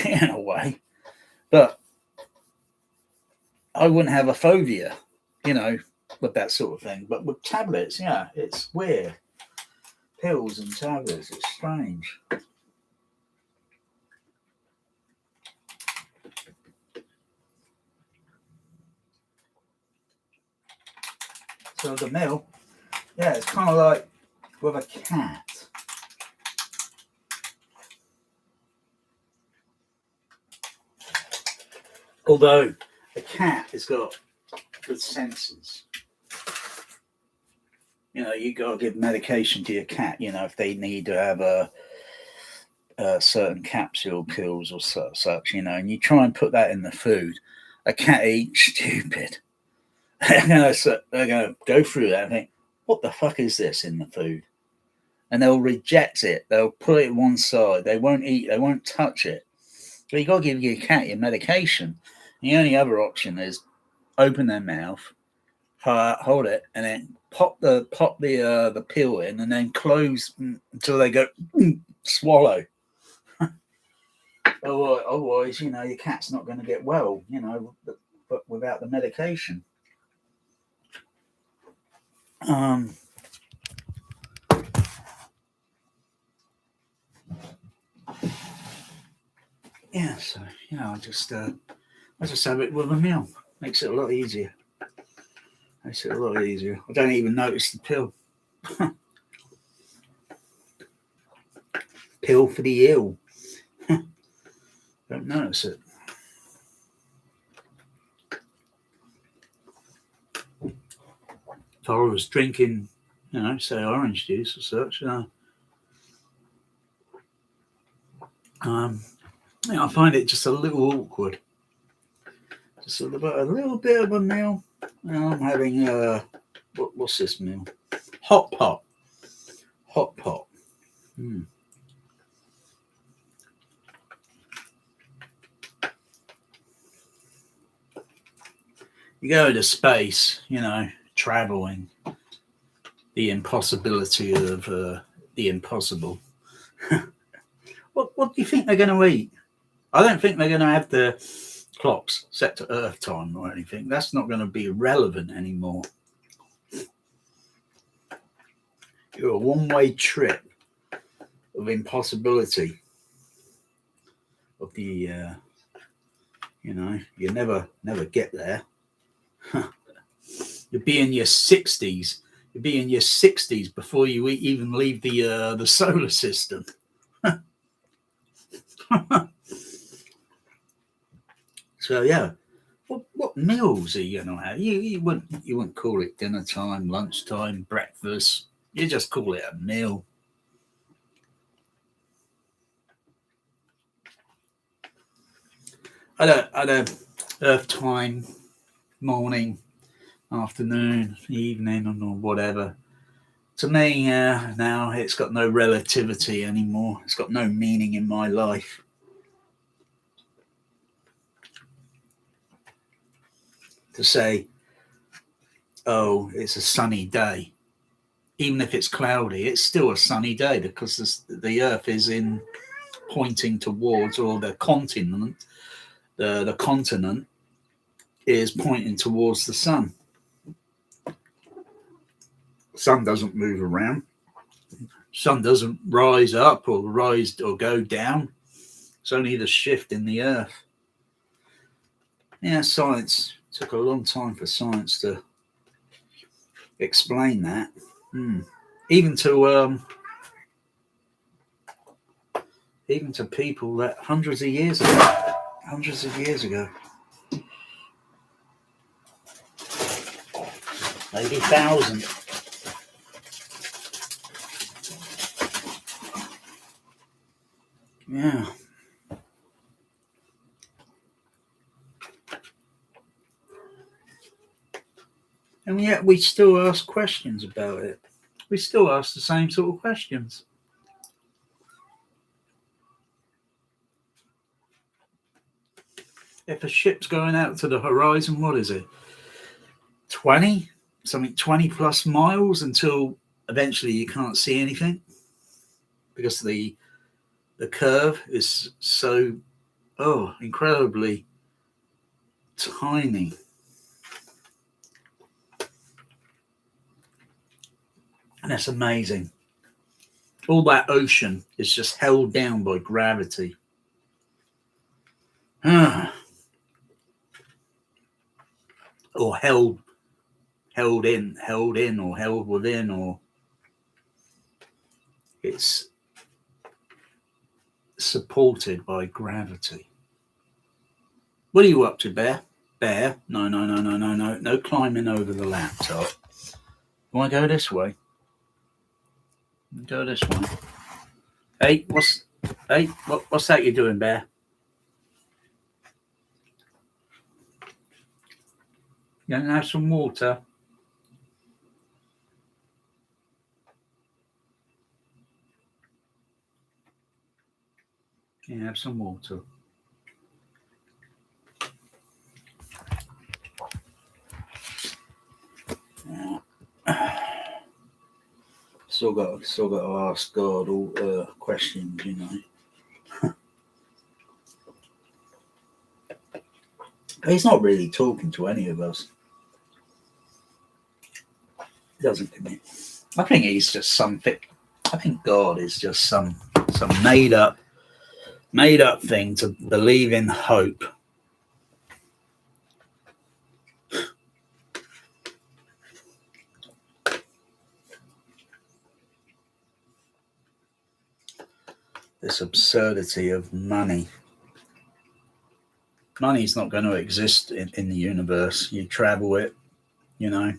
S1: in a way. But I wouldn't have a phobia, you know, with that sort of thing. But with tablets, yeah, it's weird. Pills and tablets, it's strange. So the meal, yeah, it's kind of like with a cat. Although a cat has got good senses. You know, you got to give medication to your cat, you know, if they need to have a certain capsule pills or such, you know, and you try and put that in the food. A cat ain't stupid. They're going to go through that and think, what the fuck is this in the food? And they'll reject it. They'll put it one side. They won't eat. They won't touch it. So you got to give your cat your medication. The only other option is open their mouth, hold it, and then pop the pill in, and then close until they go swallow. Otherwise, you know, your cat's not going to get well. You know, but without the medication. Yeah, so you know, I just have it with a meal. Makes it a lot easier. Makes it a lot easier. I don't even notice the pill. Pill for the ill. Don't notice it. If I was drinking, you know, say orange juice or such, you know, I find it just a little awkward. Just a little bit of a meal. I'm having what's this meal? Hot pot. Hot pot. You go to space, you know, traveling. The impossibility of the impossible. What do you think they're going to eat? I don't think they're going to have the clocks set to Earth time or anything. That's not going to be relevant anymore. You're a one-way trip of impossibility. Of the, you know, you never get there. You'll be in your 60s. You'll be in your 60s before you even leave the solar system. So yeah, what meals are you gonna have? You wouldn't call it dinner time, lunchtime, breakfast. You just call it a meal. I don't Earth time, morning, afternoon, evening, or whatever. To me, now it's got no relativity anymore. It's got no meaning in my life. To say, oh, it's a sunny day. Even if it's cloudy, it's still a sunny day because the Earth is pointing towards, or the continent, the continent is pointing towards the sun. Sun doesn't move around. Sun doesn't rise up or go down. It's only the shift in the Earth. Yeah, science took a long time for science to explain that. Even to people that hundreds of years ago, maybe 1,000. Yeah. And yet we still ask questions about it. We still ask the same sort of questions. If a ship's going out to the horizon, what is it? 20 plus miles until eventually you can't see anything because the curve is so incredibly tiny. And that's amazing. All that ocean is just held down by gravity. Or held in, or held within, or it's supported by gravity. What are you up to, Bear? Bear? No climbing over the laptop. You want to go this way? Go this way. Hey, what's that you're doing, Bear? You gonna have some water? Yeah, have some water. Yeah. Still got to ask God all questions, you know. He's not really talking to any of us. He doesn't commit. I think he's just something. I think God is just some made up thing to believe in hope. This absurdity of money. Money's not going to exist in the universe. You travel it, you know,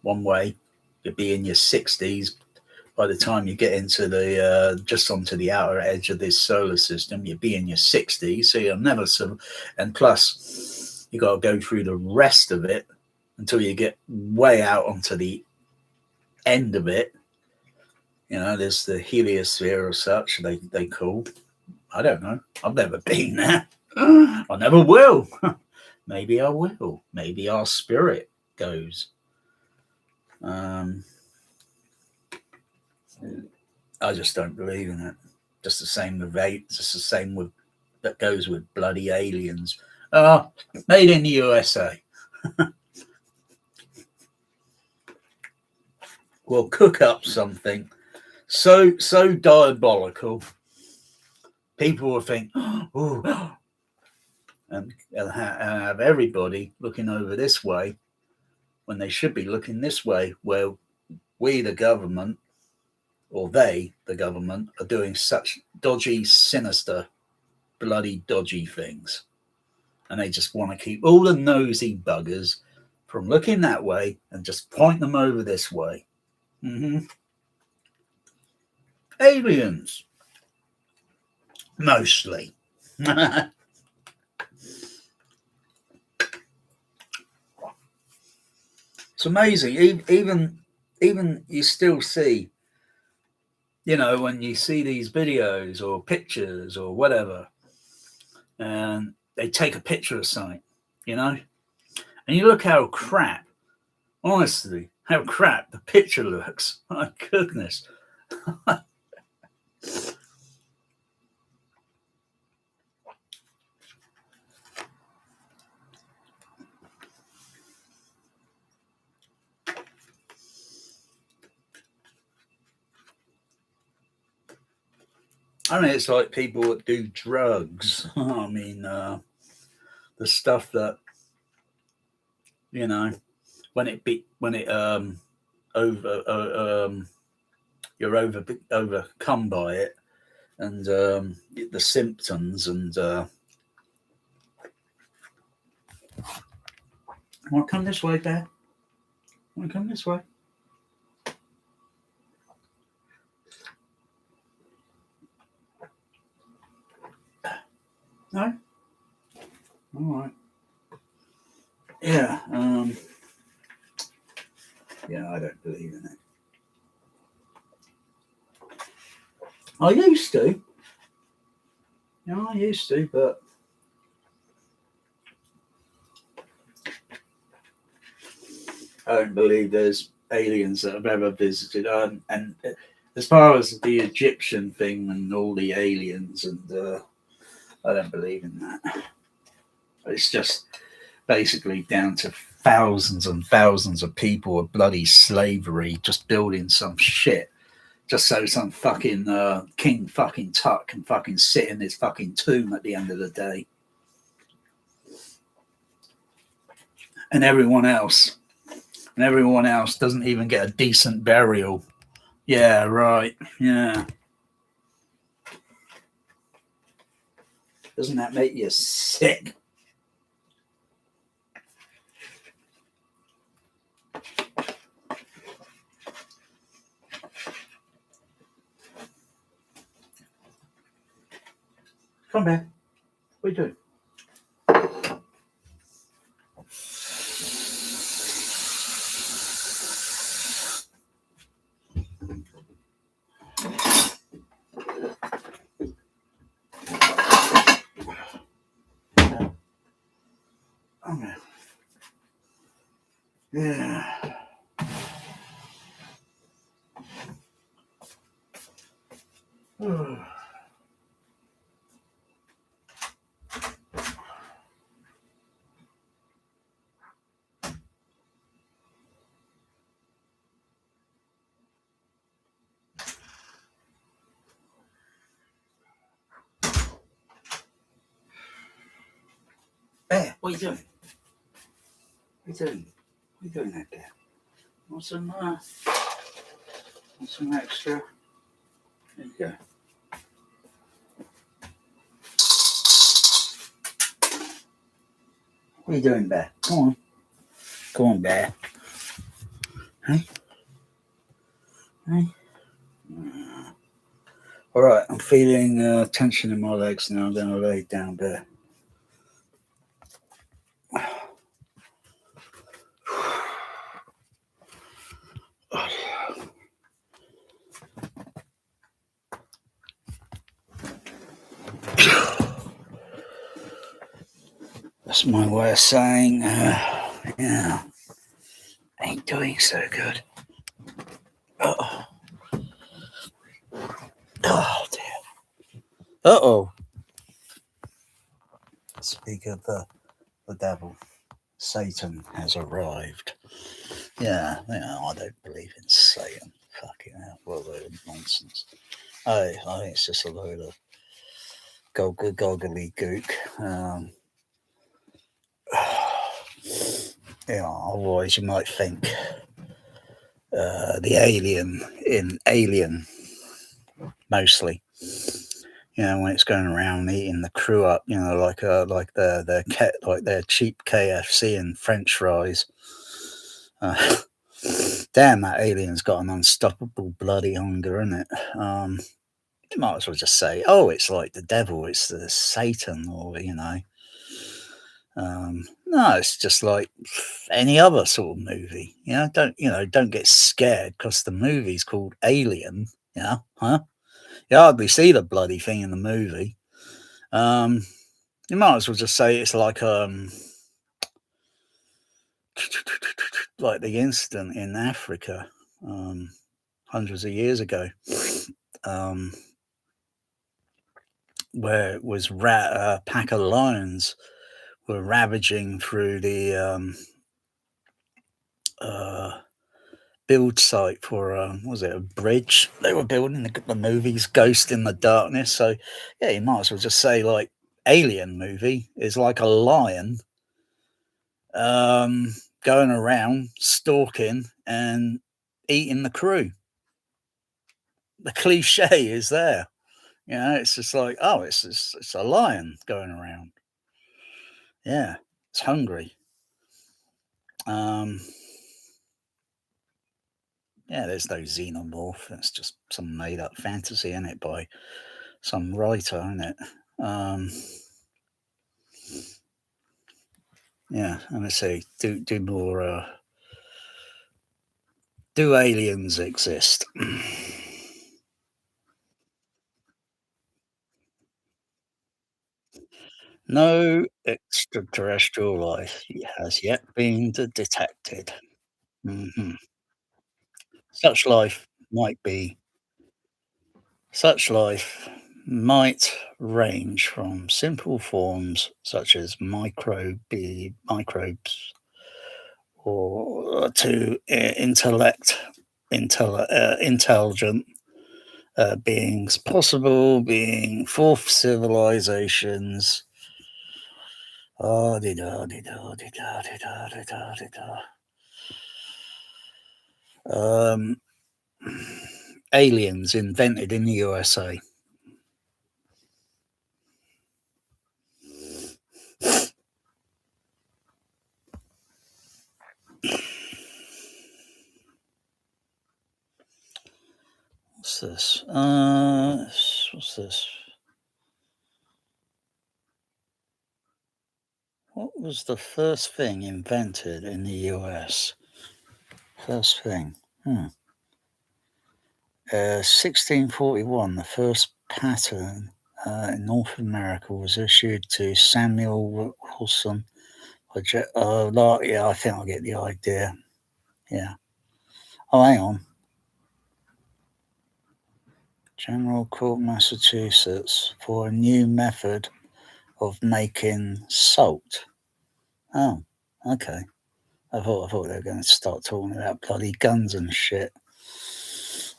S1: one way. You'll be in your 60s. By the time you get into the just onto the outer edge of this solar system, you'll be in your 60s, so you'll never and plus you got to go through the rest of it until you get way out onto the end of it. You know, there's the heliosphere or such they call. I don't know. I've never been there. I never will. Maybe I will. Maybe our spirit goes. I just don't believe in it. Just the same with just the same with that goes with bloody aliens. Made in the USA. We'll cook up something so diabolical. People will think, oh, and have everybody looking over this way when they should be looking this way, where we, the government, or they, the government, are doing such dodgy, sinister, bloody dodgy things. And they just want to keep all the nosy buggers from looking that way and just point them over this way. Aliens. Mostly. It's amazing. Even you still see, you know, when you see these videos or pictures or whatever, and they take a picture of something, you know, and you look how crap, honestly, how crap the picture looks. My goodness. I mean, it's like people that do drugs. I mean, the stuff that, you know, when it you're overcome by it, and the symptoms, and want to come this way, Bear? Want to come this way? No? All right. Yeah. Yeah, I don't believe in it. I used to. Yeah, I used to, but I don't believe there's aliens that have ever visited. And as far as the Egyptian thing and all the aliens, and I don't believe in that. It's just basically down to thousands and thousands of people of bloody slavery just building some shit just so some fucking King fucking Tut can fucking sit in his fucking tomb at the end of the day. And everyone else doesn't even get a decent burial. Yeah, right. Yeah. Doesn't that make you sick? Come back. What are you doing? Okay. Yeah. Hey, what are you doing? What are you doing? What are you doing out there? Want some extra? There you go. What are you doing, Bear? Come on. Come on, Bear. Hey? Hey? All right, I'm feeling tension in my legs now. I'm going to lay down, Bear. That's my way of saying, yeah, ain't doing so good. Uh-oh. Oh, dear. Uh-oh. Speak of the devil. Satan has arrived. Yeah, I don't believe in Satan. Fucking hell, what a load of nonsense. I think it's just a load of goggly gook. Otherwise you might think the alien in Alien, mostly. When it's going around eating the crew up, like their cheap KFC and French fries. Damn, that alien's got an unstoppable bloody hunger, isn't it? You might as well just say, oh, it's like the devil, it's the Satan, or no, it's just like any other sort of movie. Don't get scared because the movie's called Alien. Huh? You hardly see the bloody thing in the movie. You might as well just say it's like like the incident in Africa hundreds of years ago, where it was a pack of lions were ravaging through the build site for was it a bridge they were building, the movie's Ghost in the Darkness. So yeah, you might as well just say like Alien movie is like a lion going around stalking and eating the crew. The cliche is there. It's just like, oh, it's a lion going around. Yeah, it's hungry. Um, yeah, there's no xenomorph. It's just some made up fantasy in it by some writer, isn't it? Yeah, and I say, do more. Do aliens exist? No extraterrestrial life has yet been detected. Mhm. Such life might be Such life might range from simple forms such as microbes or to intelligent beings, possible being fourth civilizations. Um, aliens invented in the USA. What's this? What's this? What was the first thing invented in the US? First thing. 1641, the first patent in North America was issued to Samuel Wilson. Yeah, I think I get the idea. Yeah. Oh, hang on. General Court, Massachusetts, for a new method of making salt. Oh, okay. I thought they were going to start talking about bloody guns and shit.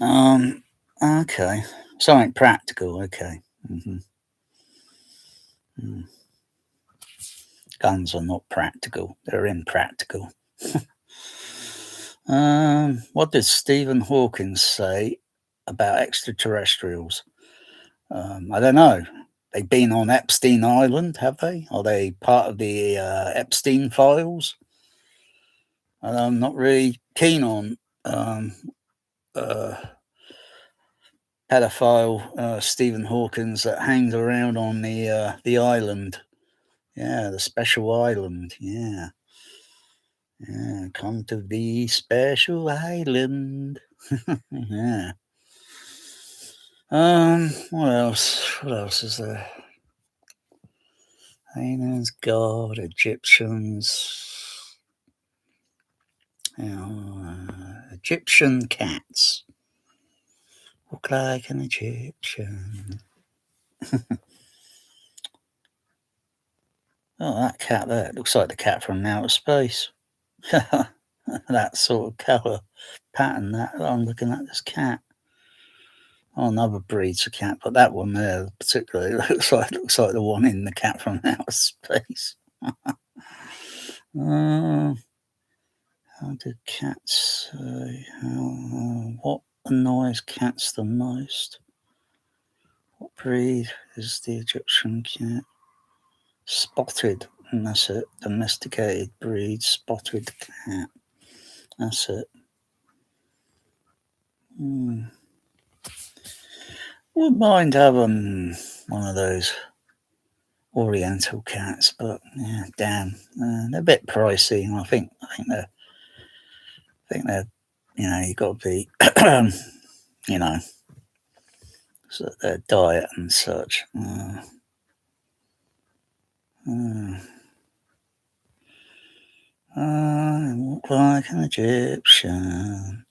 S1: Okay. Something practical. Okay. Mm-hmm. Mm. Guns are not practical. They're impractical. What did Stephen Hawking say about extraterrestrials? I don't know. They've been on Epstein Island, have they? Are they part of the Epstein files? I'm not really keen on uh, pedophile Stephen Hawkins that hangs around on the island. Yeah, the special island. Yeah, come to the special island. Yeah. What else? What else is there? Aliens, God, Egyptians. Egyptian cats. Look like an Egyptian. Oh, that cat there looks like the cat from outer space. That sort of colour pattern that I'm looking at this cat. Oh, another breed's of cat, but that one there particularly looks like the one in the cat from outer space. How do cats say? What annoys cats the most? What breed is the Egyptian cat? Spotted, and that's it. Domesticated breed, spotted cat. That's it. Wouldn't mind having one of those Oriental cats, but yeah, damn, they're a bit pricey, and I think they're, you got to be, you know, so their diet and such. I look like an Egyptian.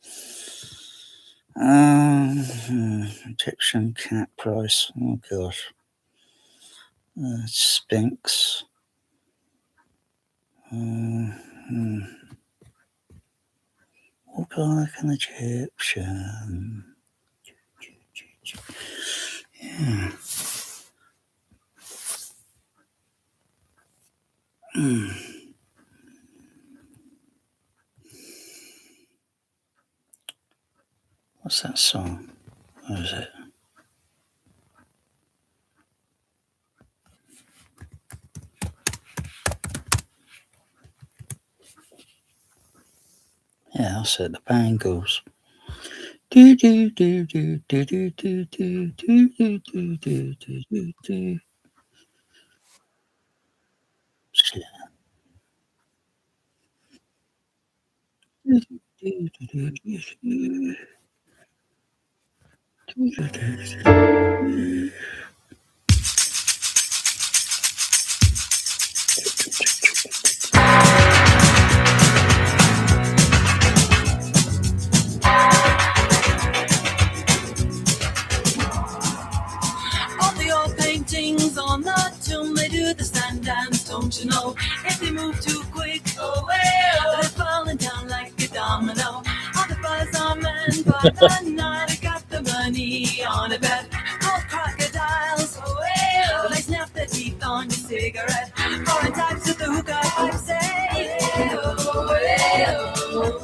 S1: Egyptian cat price. Oh gosh. Sphinx. Look like an Egyptian. Yeah. What's that song? What is it? Yeah, that's it. The Bangles. Do do do do do do do do do do do do do do. Shit.
S3: All the old paintings on the tomb, they do the stand dance, don't you know? If they move too quick, oh well, they're falling down like a domino. All the buzz on men, but the night I got the money on a bet. Called crocodiles, oh well, they snap their teeth on your cigarette. Foreign types with the hookah pipe say, oh well, oh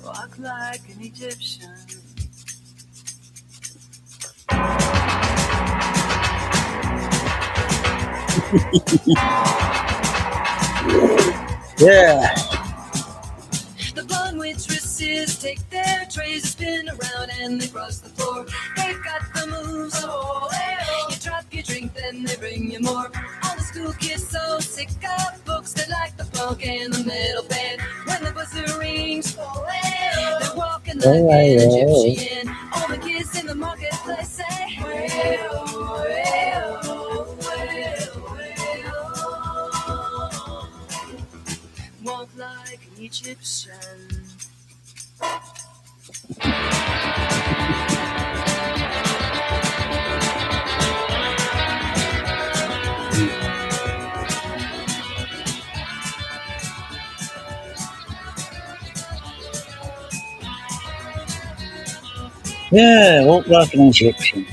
S3: well, walk like an Egyptian.
S1: Yeah.
S3: The blonde waitresses take their trays, spin around and they cross the floor. They've got the moves, oh well. You drop your drink, then they bring you more. All the school kids so sick of books, they like the punk and the metal band. When the buzzer rings, oh well, they're walking like an Egyptian. All the kids in the marketplace say, well, well, well, well. Walk like an Egyptian.
S1: Yeah, walk like an Egyptian.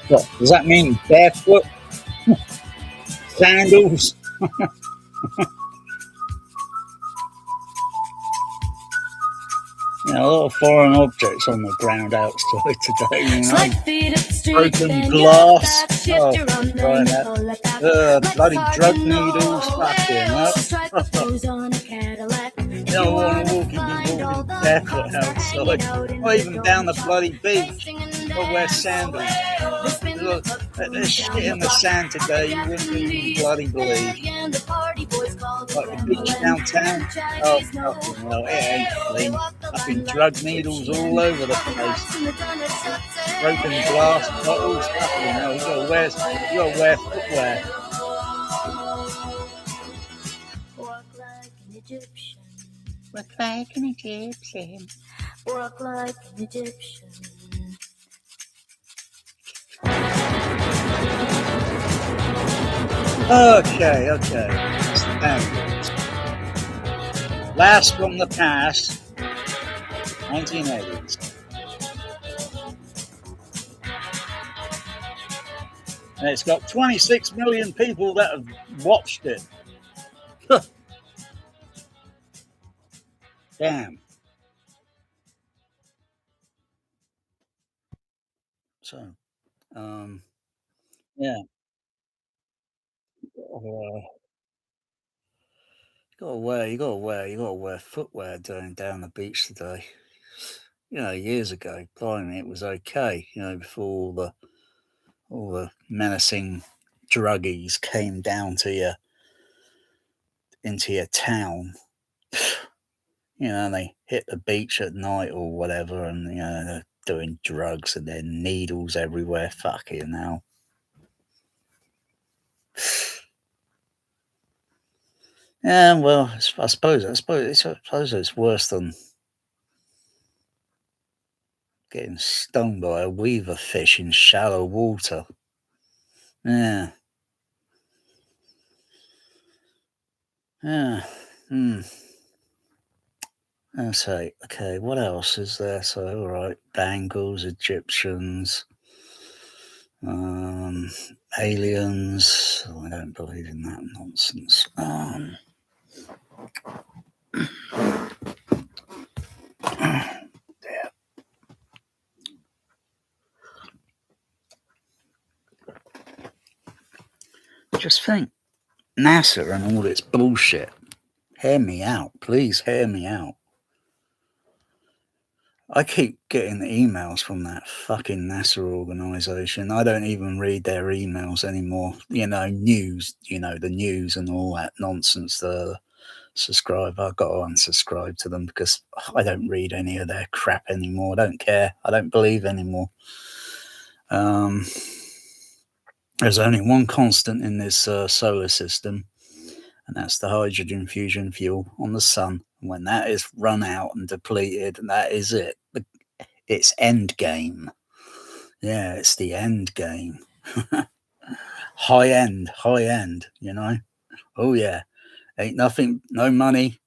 S1: What, does that mean barefoot? Sandals? A lot of foreign objects on the ground outside today, you know. Broken glass. Oh, right that. Bloody drug needles. Fucking hell. You don't want to be walking barefoot outside. Or even down the bloody beach. Or wear sandals. Look, there's shit in the sand today you wouldn't even bloody believe. Like the beach downtown. Oh, fucking hell, it ain't clean. Fucking drug needles all over the place. Broken glass bottles. Fucking hell, you gotta wear footwear.
S3: Walk like an Egyptian.
S1: Walk like an Egyptian.
S3: Walk like an Egyptian.
S1: Okay. Last from the past, 1980s. And it's got 26 million people that have watched it. Damn. So, yeah. You gotta wear footwear down the beach today. Years ago, blimey, it was okay. Before all the menacing druggies came down to you into your town. They hit the beach at night or whatever, and they're doing drugs and there are needles everywhere. Fucking hell. Yeah, well, I suppose it's worse than getting stung by a weaver fish in shallow water. Yeah. Yeah. I'll say, okay, what else is there? So, all right, Bangles, Egyptians. Aliens. I don't believe in that nonsense. Just think, NASA and all its bullshit. Hear me out, please hear me out. I keep getting emails from that fucking NASA organisation. I don't even read their emails anymore. News, the news and all that nonsense. The subscribe, I've got to unsubscribe to them because I don't read any of their crap anymore. I don't care. I don't believe anymore. There's only one constant in this solar system, and that's the hydrogen fusion fuel on the sun. When that is run out and depleted, that is it. It's end game. Yeah, it's the end game. High end, Oh yeah, ain't nothing, no money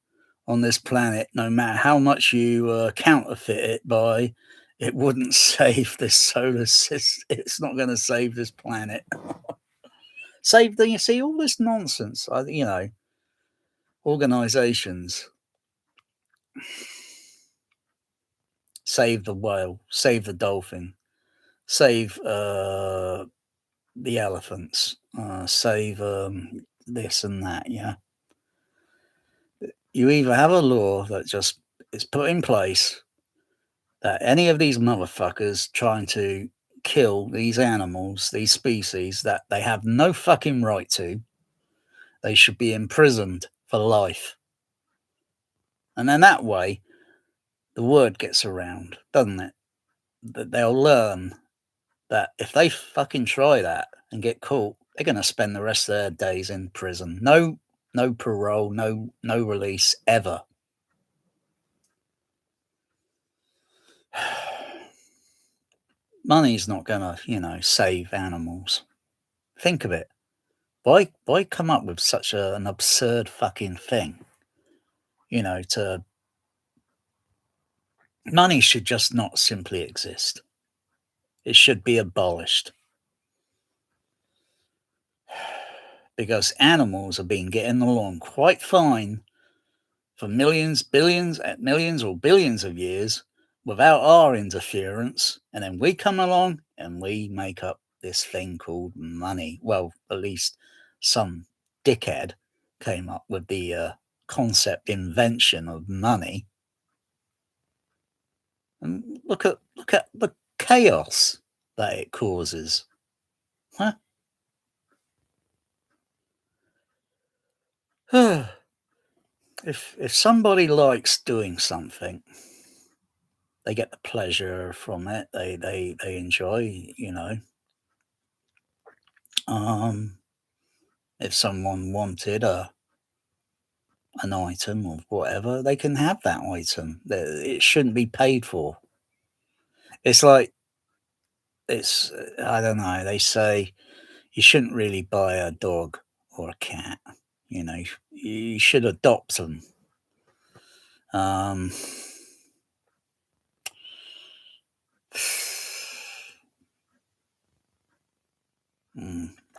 S1: on this planet, no matter how much you counterfeit it by, it wouldn't save this solar system. It's not going to save this planet. You see, all this nonsense, organizations. Save the whale, save the dolphin, save the elephants, save this and that, yeah. You either have a law that just is put in place that any of these motherfuckers trying to kill these animals, these species that they have no fucking right to, they should be imprisoned for life. And then that way, the word gets around, doesn't it? That they'll learn that if they fucking try that and get caught, they're going to spend the rest of their days in prison. No parole, no release ever. Money's not going to, save animals. Think of it. Why come up with such an absurd fucking thing? Money should just not simply exist. It should be abolished. Because animals have been getting along quite fine for millions, billions, or billions of years without our interference, and then we come along and we make up this thing called money. Well, at least some dickhead came up with the concept invention of money. And look at the chaos that it causes. Huh? If somebody likes doing something, they get the pleasure from it. They enjoy, If someone wanted an item or whatever, they can have that item. It shouldn't be paid for. It's like, I don't know, they say you shouldn't really buy a dog or a cat. You should adopt them.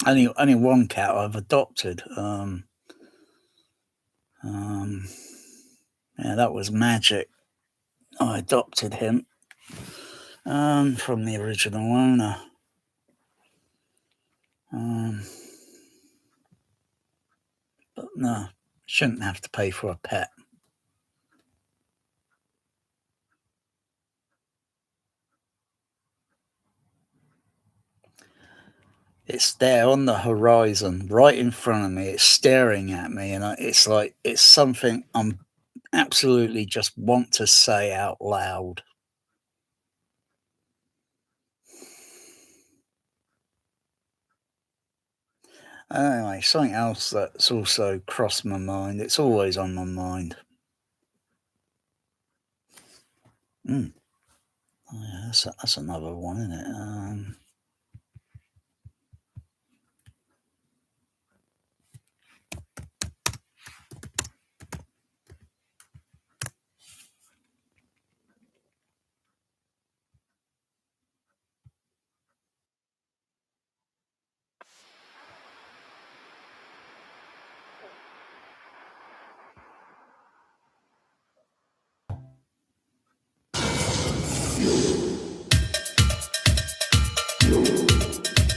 S1: Only one cat I've adopted. Yeah, that was Magic. I adopted him from the original owner. But no, shouldn't have to pay for a pet. It's there on the horizon, right in front of me. It's staring at me, and it's like it's something I'm absolutely just want to say out loud. Anyway, something else that's also crossed my mind. It's always on my mind. Oh yeah, that's another one, isn't it?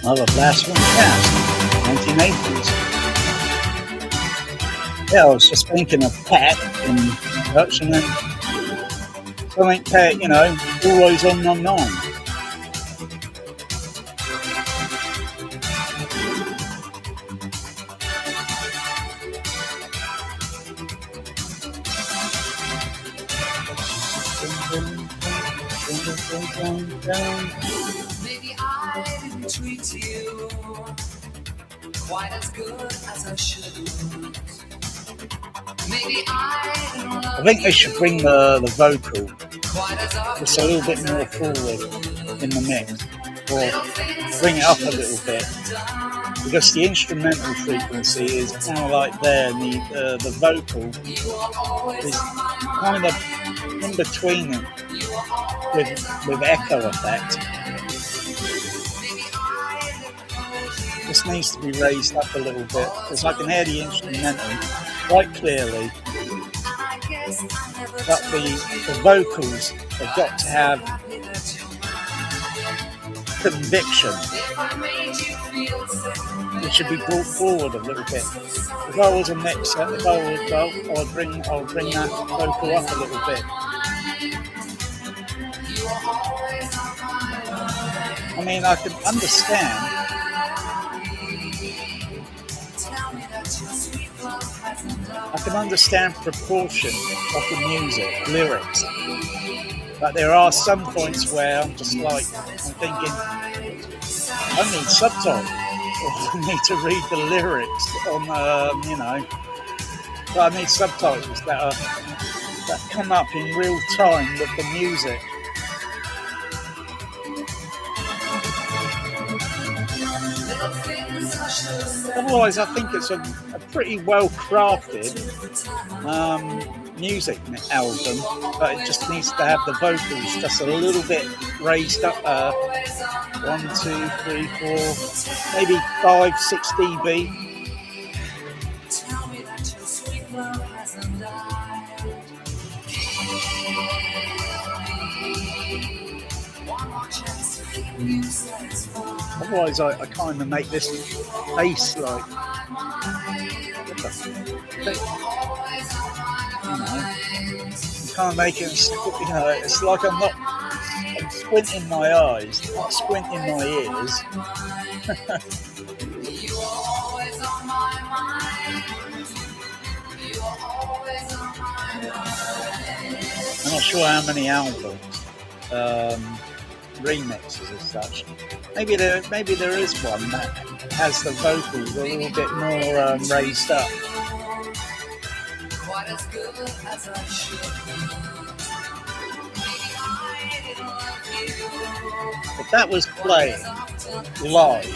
S1: Another blast from the past, 1980s. Yeah, I was just thinking of Pat in production and something Pat, always on my mind.
S3: Maybe I didn't treat you quite as good as I should. Maybe
S1: I think they should bring the vocal just a little bit more forward in the mix, or bring it up a little bit, because the instrumental frequency is kind of like there, and the vocal is kind of in between it with echo effect. This needs to be raised up a little bit, because I can hear the instrumental quite clearly, but the vocals have got to have conviction. It should be brought forward a little bit. If I was a mixer, I'll bring that vocal up a little bit. I mean, I can understand proportion of the music, lyrics, but there are some points where I'm thinking, I need subtitles, or I need to read the lyrics on, but I need subtitles that come up in real time with the music. Otherwise, I think it's a pretty well crafted music album, but it just needs to have the vocals just a little bit raised up. 1, 2, 3, 4, maybe 5, 6 dB. Otherwise, I kind of make this bass like. You can't make it. It's like I'm squinting my eyes, not squinting my ears. I'm not sure how many albums, remixes as such. Maybe there is one that has the vocals a little bit more raised up. If that was playing live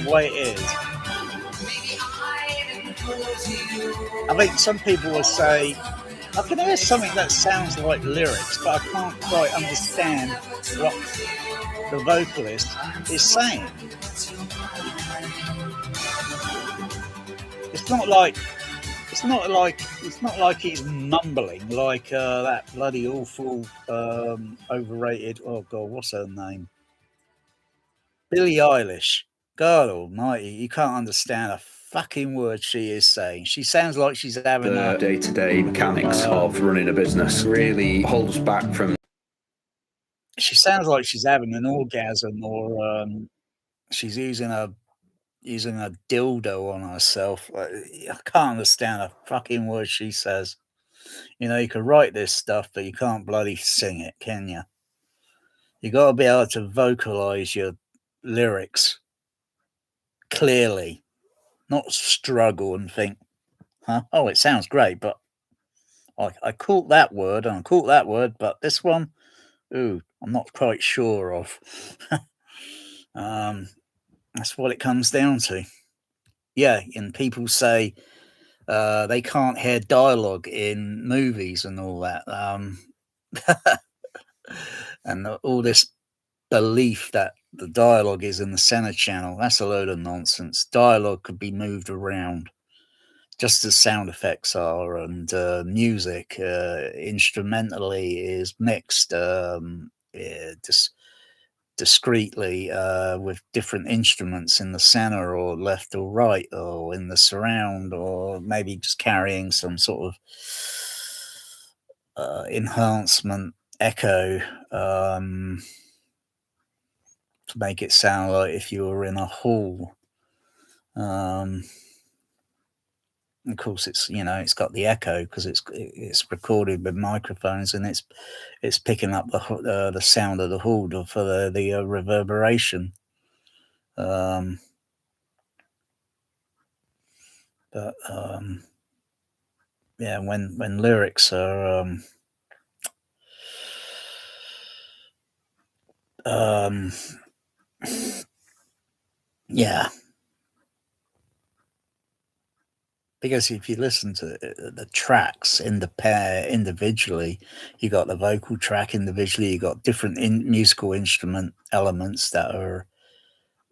S1: the way it is, I think some people will say, I can hear something that sounds like lyrics, but I can't quite understand what the vocalist is saying. It's not like he's mumbling like that bloody awful overrated. Oh God, what's her name? Billie Eilish. God Almighty, you can't understand a fucking word she is saying. She sounds like she's having
S4: the day-to-day mechanics of running a business. Really holds back from.
S1: She sounds like she's having an orgasm, or she's using a dildo on herself. I can't understand a fucking word she says. You can write this stuff, but you can't bloody sing it, can you? You got to be able to vocalize your lyrics clearly, not struggle and think, oh, it sounds great, but I caught that word and I caught that word, but this one, I'm not quite sure of. That's what it comes down to. Yeah, and people say they can't hear dialogue in movies and all that. And all this belief that the dialogue is in the center channel, that's a load of nonsense. Dialogue could be moved around just as sound effects are, and music instrumentally is mixed. Just discreetly with different instruments in the center or left or right or in the surround, or maybe just carrying some sort of enhancement echo to make it sound like if you were in a hall. Of course, it's it's got the echo because it's recorded with microphones, and it's picking up the sound of the hall for the reverberation. But yeah, when lyrics are yeah, because if you listen to the tracks in the pair individually, you got the vocal track individually, you got different musical instrument elements that are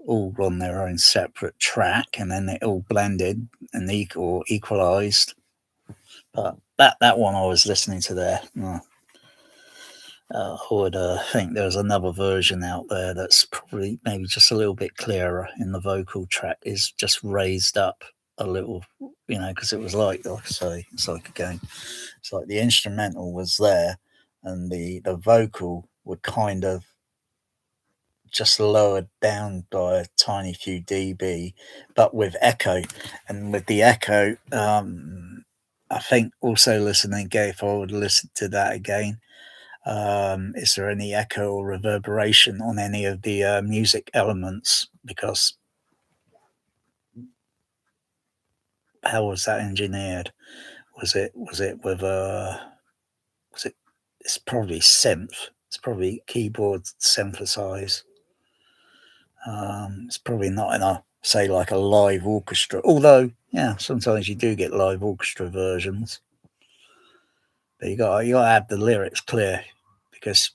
S1: all on their own separate track, and then they're all blended and equalized. But that one I was listening to there, I would think there's another version out there that's probably maybe just a little bit clearer in the vocal track, is just raised up a little, because it was like I say, it's like again, it's like the instrumental was there and the vocal were kind of just lowered down by a tiny few dB, but with echo. And with the echo, I think also listening, if I would listen to that again, is there any echo or reverberation on any of the music elements? Because how was that engineered? Was it with it's probably synth. It's probably keyboard synthesize. It's probably not in say like a live orchestra, although yeah, sometimes you do get live orchestra versions. But you got to have the lyrics clear, because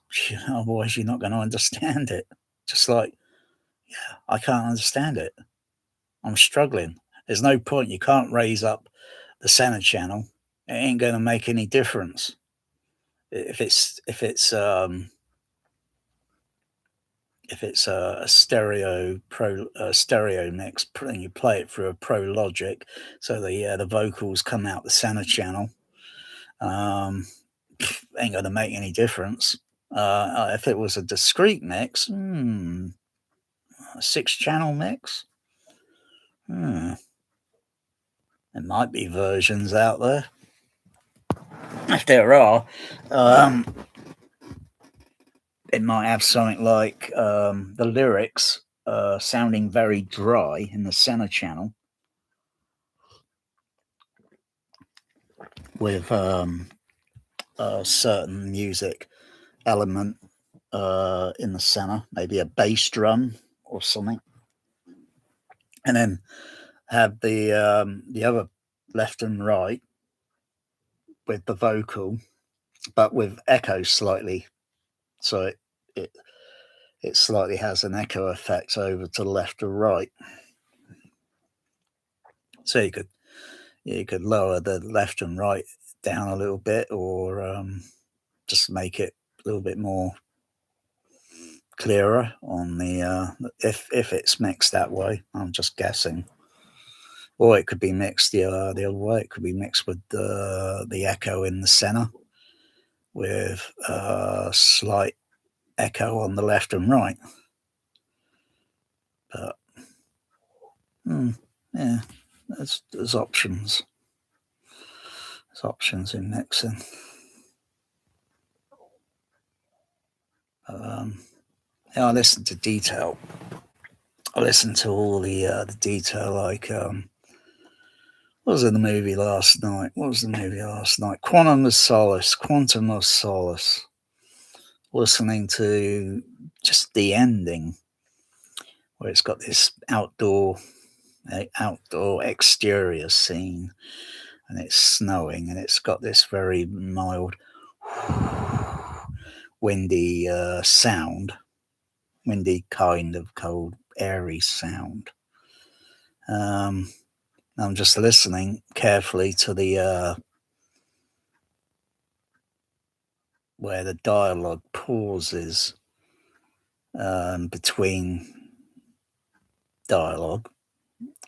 S1: otherwise you're not going to understand it. Just like, yeah, I can't understand it. I'm struggling. There's no point. You can't raise up the center channel. It ain't going to make any difference. If it's a stereo mix, and you play it through a Pro Logic, so the vocals come out the center channel, ain't going to make any difference. If it was a discrete mix, a 6-channel mix, there might be versions out there. If there are, it might have something like the lyrics sounding very dry in the center channel, with a certain music element in the center, maybe a bass drum or something, and then have the other left and right with the vocal, but with echo slightly, so it slightly has an echo effect over to left or right. So you could lower the left and right down a little bit, or just make it a little bit more clearer on the if it's mixed that way. I'm just guessing. Or it could be mixed the other way. It could be mixed with the echo in the center, with a slight echo on the left and right. But yeah, there's options. There's options in mixing. Yeah, I listen to detail. I listen to all the detail, like what was in the movie last night? Quantum of Solace. Listening to just the ending, where it's got this outdoor exterior scene, and it's snowing, and it's got this very mild, windy sound, windy kind of cold, airy sound. I'm just listening carefully to the where the dialogue pauses, between dialogue,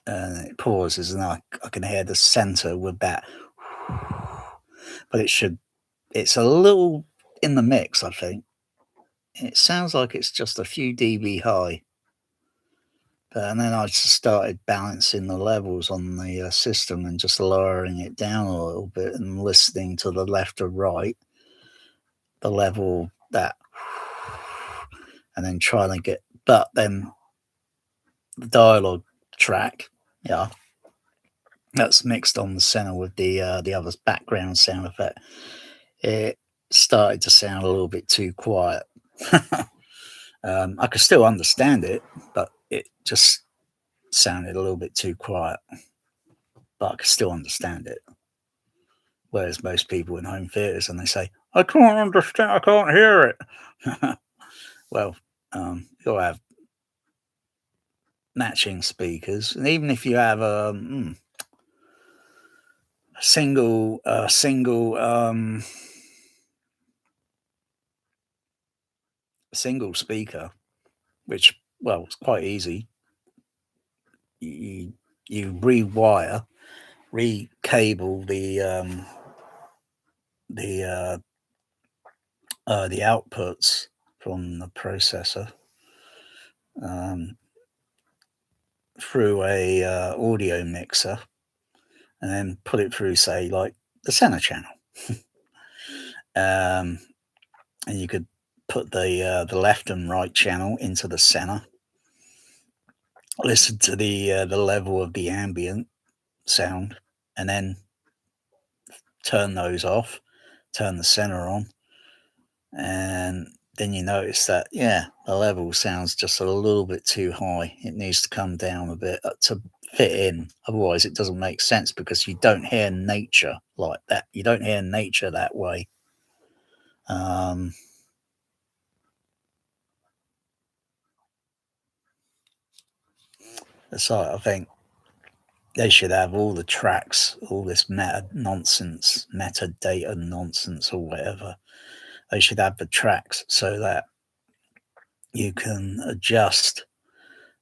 S1: and it pauses, and I can hear the center with that. But it's a little in the mix, I think. It sounds like it's just a few dB high. And then I just started balancing the levels on the system and just lowering it down a little bit and listening to the left or right, the level that, and then trying to get, but then the dialogue track, yeah, that's mixed on the center with the other background sound effect. It started to sound a little bit too quiet. I could still understand it, but it just sounded a little bit too quiet. But I could still understand it. Whereas most people in home theatres, and they say, I can't understand, I can't hear it. Well, you'll have matching speakers, and even if you have a single speaker, which, well, it's quite easy. You recable the outputs from the processor through a audio mixer, and then put it through, say, like the center channel. And you could put the left and right channel into the center, listen to the level of the ambient sound, and then turn those off, turn the center on, and then you notice that, yeah, the level sounds just a little bit too high. It needs to come down a bit to fit in. Otherwise, it doesn't make sense, because you don't hear nature like that. You don't hear nature that way. So I think they should have all the tracks, all this metadata nonsense or whatever. They should have the tracks so that you can adjust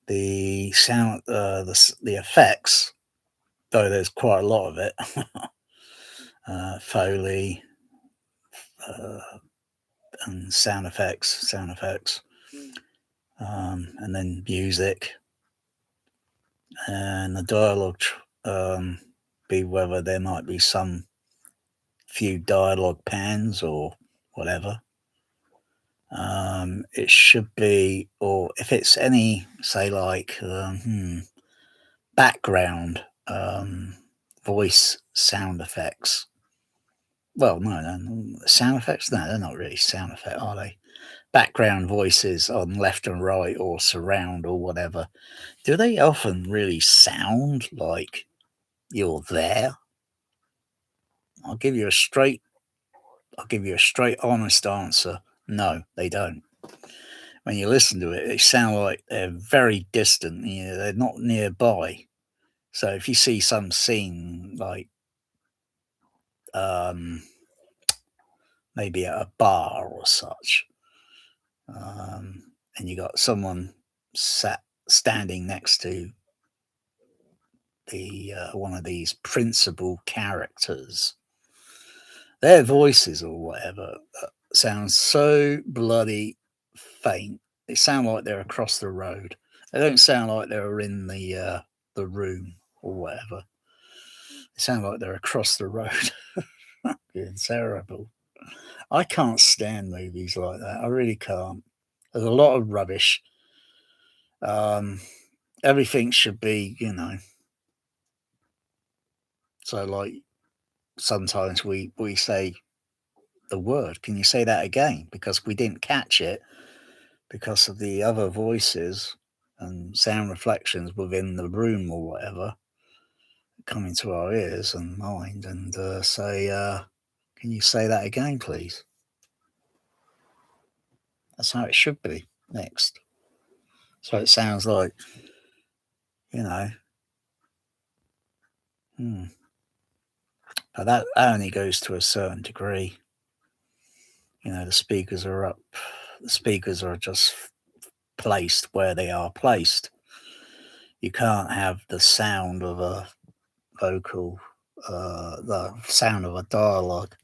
S1: the sound, the effects, though there's quite a lot of it. Foley and sound effects, and then music, and the dialogue be whether there might be some few dialogue pans or whatever. It should be, or if it's any, say, like background voice sound effects. Well, no, sound effects. No, they're not really sound effects, are they? Background voices on left and right, or surround, or whatever. Do they often really sound like you're there? I'll give you a straight, honest answer. No, they don't. When you listen to it, they sound like they're very distant. They're not nearby. So if you see some scene like maybe at a bar or such, and you got someone standing next to the one of these principal characters, their voices or whatever sounds so bloody faint. They sound like they're across the road. They don't sound like they're in the room or whatever. They sound like they're across the road. It's terrible. I can't stand movies like that. I really can't. There's a lot of rubbish. Everything should be, so like sometimes we say the word, can you say that again? Because we didn't catch it because of the other voices and sound reflections within the room or whatever coming to our ears and mind, and say, can you say that again, please? That's how it should be next. So it sounds like, but that only goes to a certain degree. The speakers are up. The speakers are just placed where they are placed. You can't have the sound of a vocal, the sound of a dialogue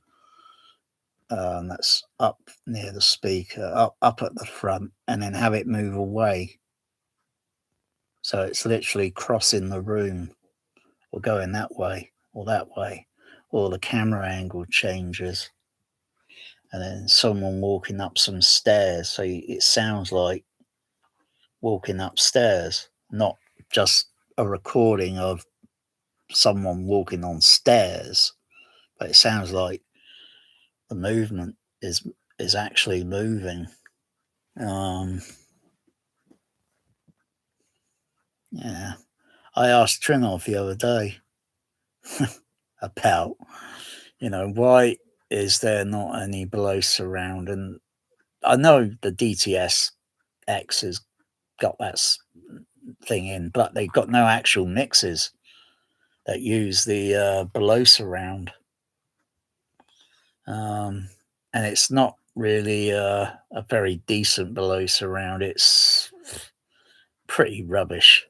S1: that's up near the speaker, up at the front, and then have it move away. So it's literally crossing the room or going that way or that way, or the camera angle changes. And then someone walking up some stairs. So it sounds like walking upstairs, not just a recording of someone walking on stairs, but it sounds like the movement is actually moving. Yeah, I asked Trinov the other day about, why is there not any below surround? And I know the DTS X has got that thing in, but they've got no actual mixes that use the below surround. And it's not really a very decent below surround. It's pretty rubbish.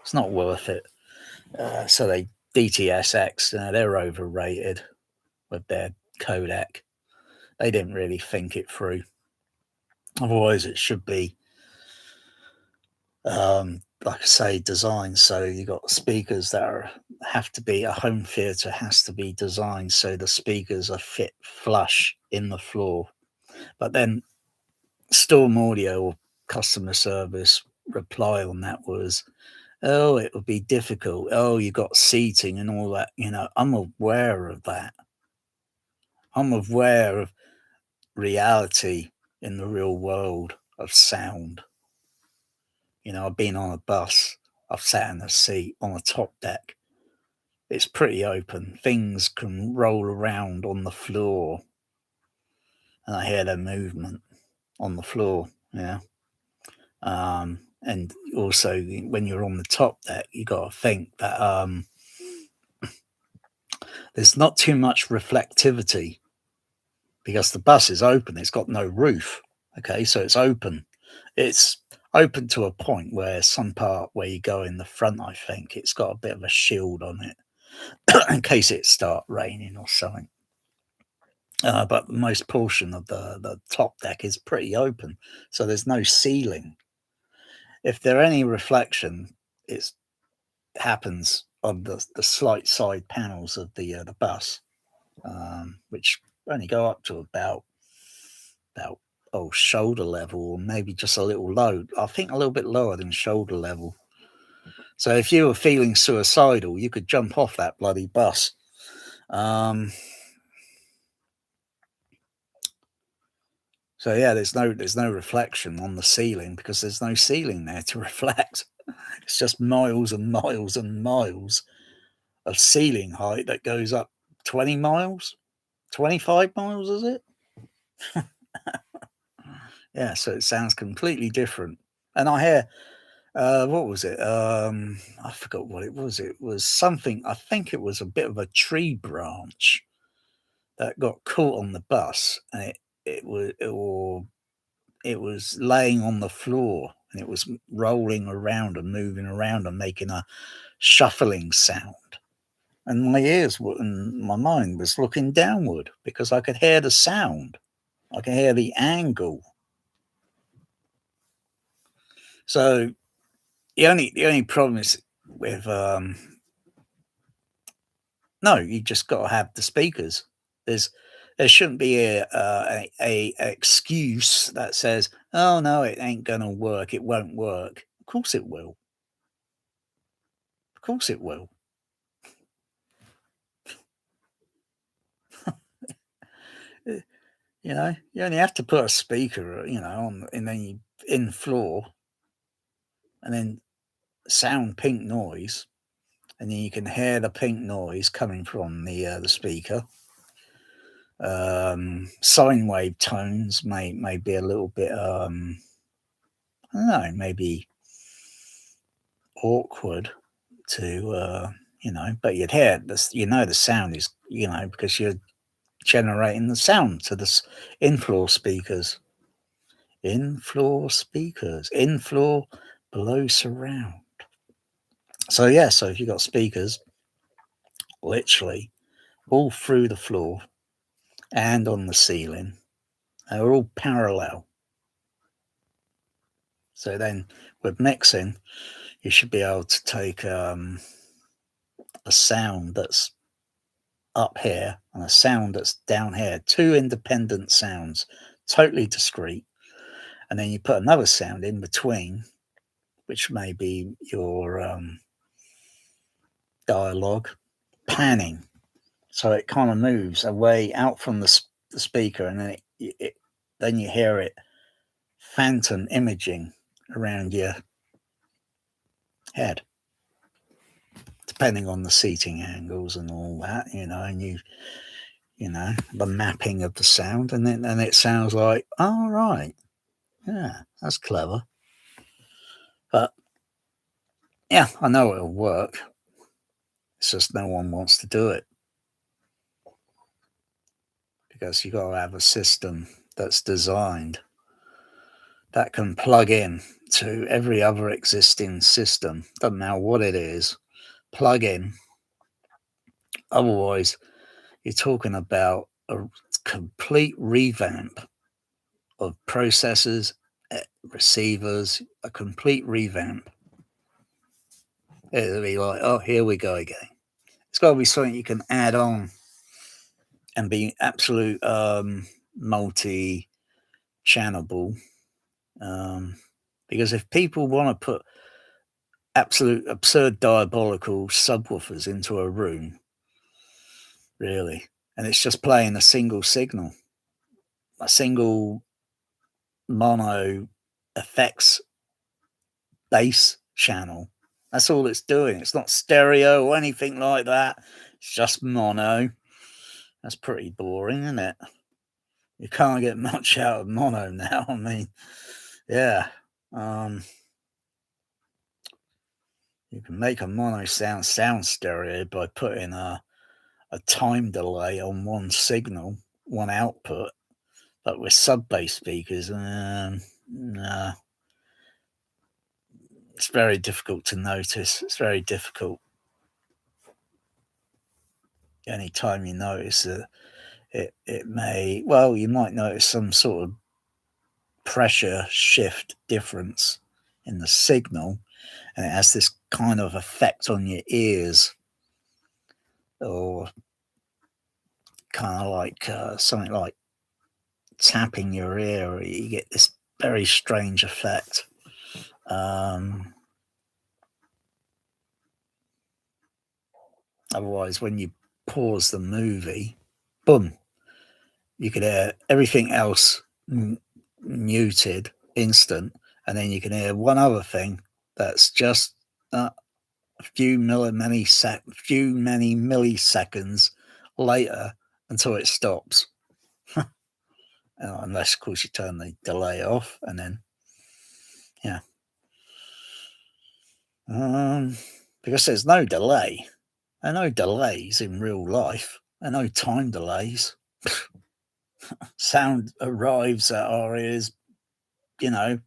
S1: It's not worth it. So they DTSX, they're overrated with their codec. They didn't really think it through. Otherwise, it should be, like I say, designed so you got speakers that have to be, a home theater has to be designed so the speakers are fit flush in the floor. But then Storm Audio or customer service reply on that was, oh, it would be difficult. Oh, you got seating and all that. I'm aware of that. I'm aware of reality in the real world of sound. I've been on a bus. I've sat in a seat on a top deck. It's pretty open. Things can roll around on the floor. And I hear their movement on the floor. Yeah. And also when you're on the top deck, you got to think that there's not too much reflectivity because the bus is open. It's got no roof. Okay, so it's open. It's open to a point where some part where you go in the front, I think it's got a bit of a shield on it in case it start raining or something. But most portion of the top deck is pretty open, so there's no ceiling. If there any reflection, it happens on the slight side panels of the bus, which only go up to about shoulder level, or maybe just a little low. I think a little bit lower than shoulder level. So if you were feeling suicidal, you could jump off that bloody bus. So yeah, there's no reflection on the ceiling because there's no ceiling there to reflect. It's just miles and miles and miles of ceiling height that goes up 20 miles, 25 miles, is it? Yeah, so it sounds completely different. And I hear, what was it? I forgot what it was. It was something, I think it was a bit of a tree branch that got caught on the bus, and it was laying on the floor, and it was rolling around and moving around and making a shuffling sound. And my ears and my mind was looking downward because I could hear the sound. I could hear the angle. So the only problem is with no, you just got to have the speakers. There shouldn't be a excuse that says, oh no, it ain't gonna work, it won't work. Of course it will. Of course it will. You only have to put a speaker, on, and then you in floor, and then sound pink noise, and then you can hear the pink noise coming from the speaker. Sine wave tones may be a little bit I don't know, maybe awkward to but you'd hear this, the sound is, because you're generating the sound to the in-floor speakers. In-floor speakers, in-floor below surround. So yeah, so if you've got speakers literally all through the floor and on the ceiling, they're all parallel. So then with mixing, you should be able to take a sound that's up here and a sound that's down here, two independent sounds, totally discrete. And then you put another sound in between, which may be your dialogue panning. So it kind of moves away out from the speaker, and then then you hear it phantom imaging around your head, depending on the seating angles and all that, and you know the mapping of the sound, and then it sounds like, oh right, yeah, that's clever. But yeah, I know it'll work. It's just no one wants to do it, because you got to have a system that's designed that can plug in to every other existing system. Doesn't matter what it is, plug in. Otherwise, you're talking about a complete revamp of processors, receivers, a complete revamp. It'll be like, oh, here we go again. It's got to be something you can add on and be absolute multi-channelable. Because if people want to put absolute absurd diabolical subwoofers into a room, really, and it's just playing a single signal, a single mono effects bass channel, that's all it's doing. It's not stereo or anything like that. It's just mono. That's pretty boring, isn't it? You can't get much out of mono now. I mean, yeah. You can make a mono sound stereo by putting a time delay on one signal, one output, but with sub-bass speakers, nah, it's very difficult to notice. It's very difficult. Anytime you notice it may, well, you might notice some sort of pressure shift difference in the signal, and it has this kind of effect on your ears, or kind of like something like tapping your ear, or you get this very strange effect. Otherwise, when you pause the movie, boom, you could hear everything else muted, instant, and then you can hear one other thing that's just a few many milliseconds later until it stops. Unless, of course, you turn the delay off, and then, yeah. Because there's no delay. There are no delays in real life. There are no time delays. Sound arrives at our ears, there's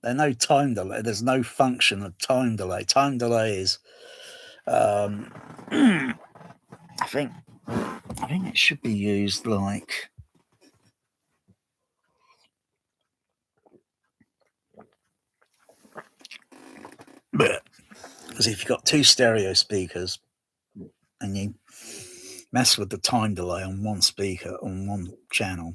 S1: no time delay. There's no function of time delay. Time delay is, I think it should be used like, because if you've got two stereo speakers and you mess with the time delay on one speaker on one channel,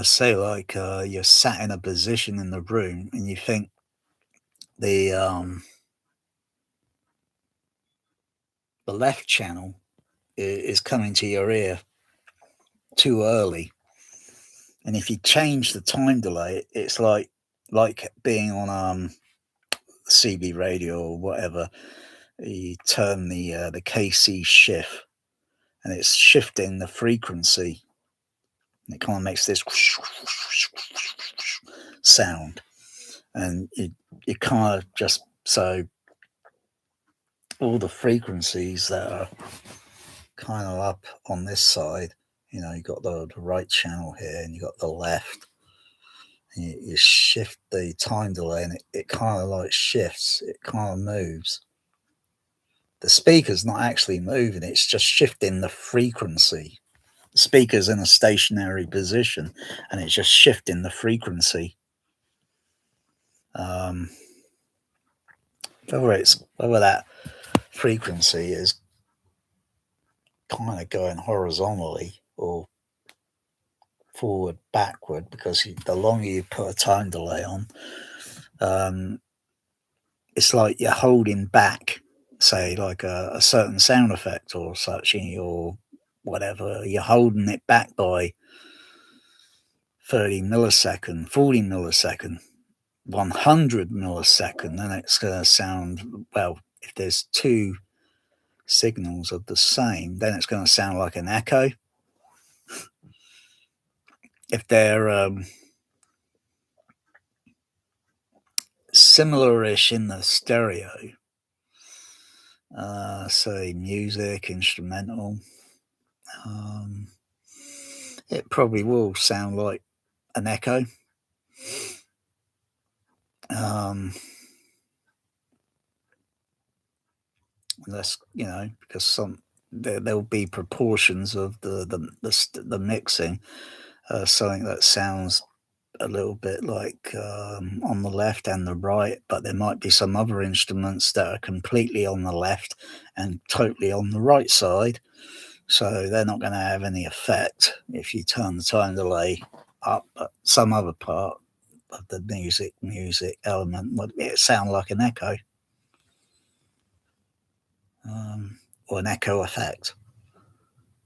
S1: say like you're sat in a position in the room and you think the left channel is coming to your ear too early, and if you change the time delay, it's like being on CB radio or whatever. You turn the KC shift, and it's shifting the frequency, and it kind of makes this sound, and you kind of just, so all the frequencies that are kind of up on this side You know, you got the right channel here, and you got the left. And you shift the time delay, and it kind of like shifts. It kind of moves. The speaker's not actually moving; it's just shifting the frequency. The speaker's in a stationary position, and it's just shifting the frequency. Whether that frequency is kind of going horizontally or forward backward, because the longer you put a time delay on, it's like you're holding back, say, like a certain sound effect or such, or whatever. You're holding it back by 30 millisecond, 40 millisecond, 100 millisecond, then it's going to sound, well, if there's two signals of the same, then it's going to sound like an echo. If they're similar-ish in the stereo, say music, instrumental, it probably will sound like an echo. Unless, because there'll be proportions of the mixing, something that sounds a little bit like on the left and the right, but there might be some other instruments that are completely on the left and totally on the right side, so they're not going to have any effect if you turn the time delay up. But some other part of the music element would sound like an echo, or an echo effect,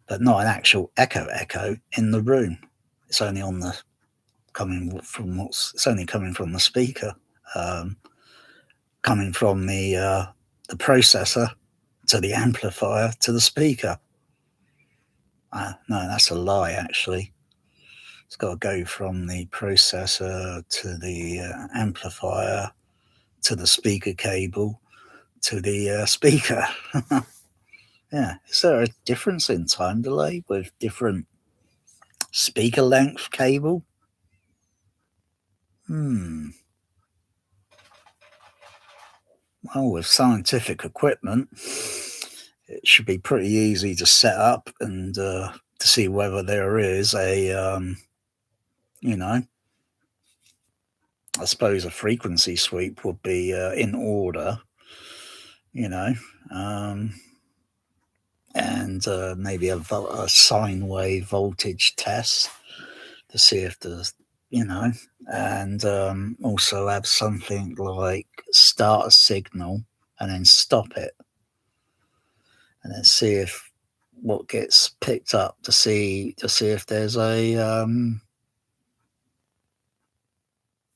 S1: but not an actual echo in the room. It's only it's only coming from the speaker, coming from the processor to the amplifier to the speaker. No, that's a lie, actually. It's got to go from the processor to the amplifier to the speaker cable to the speaker. Yeah. Is there a difference in time delay with different speaker length cable? Well, with scientific equipment, it should be pretty easy to set up and to see whether there is a, I suppose a frequency sweep would be in order, and maybe a sine wave voltage test to see if there's, and also have something like start a signal and then stop it, and then see if what gets picked up, to see if there's a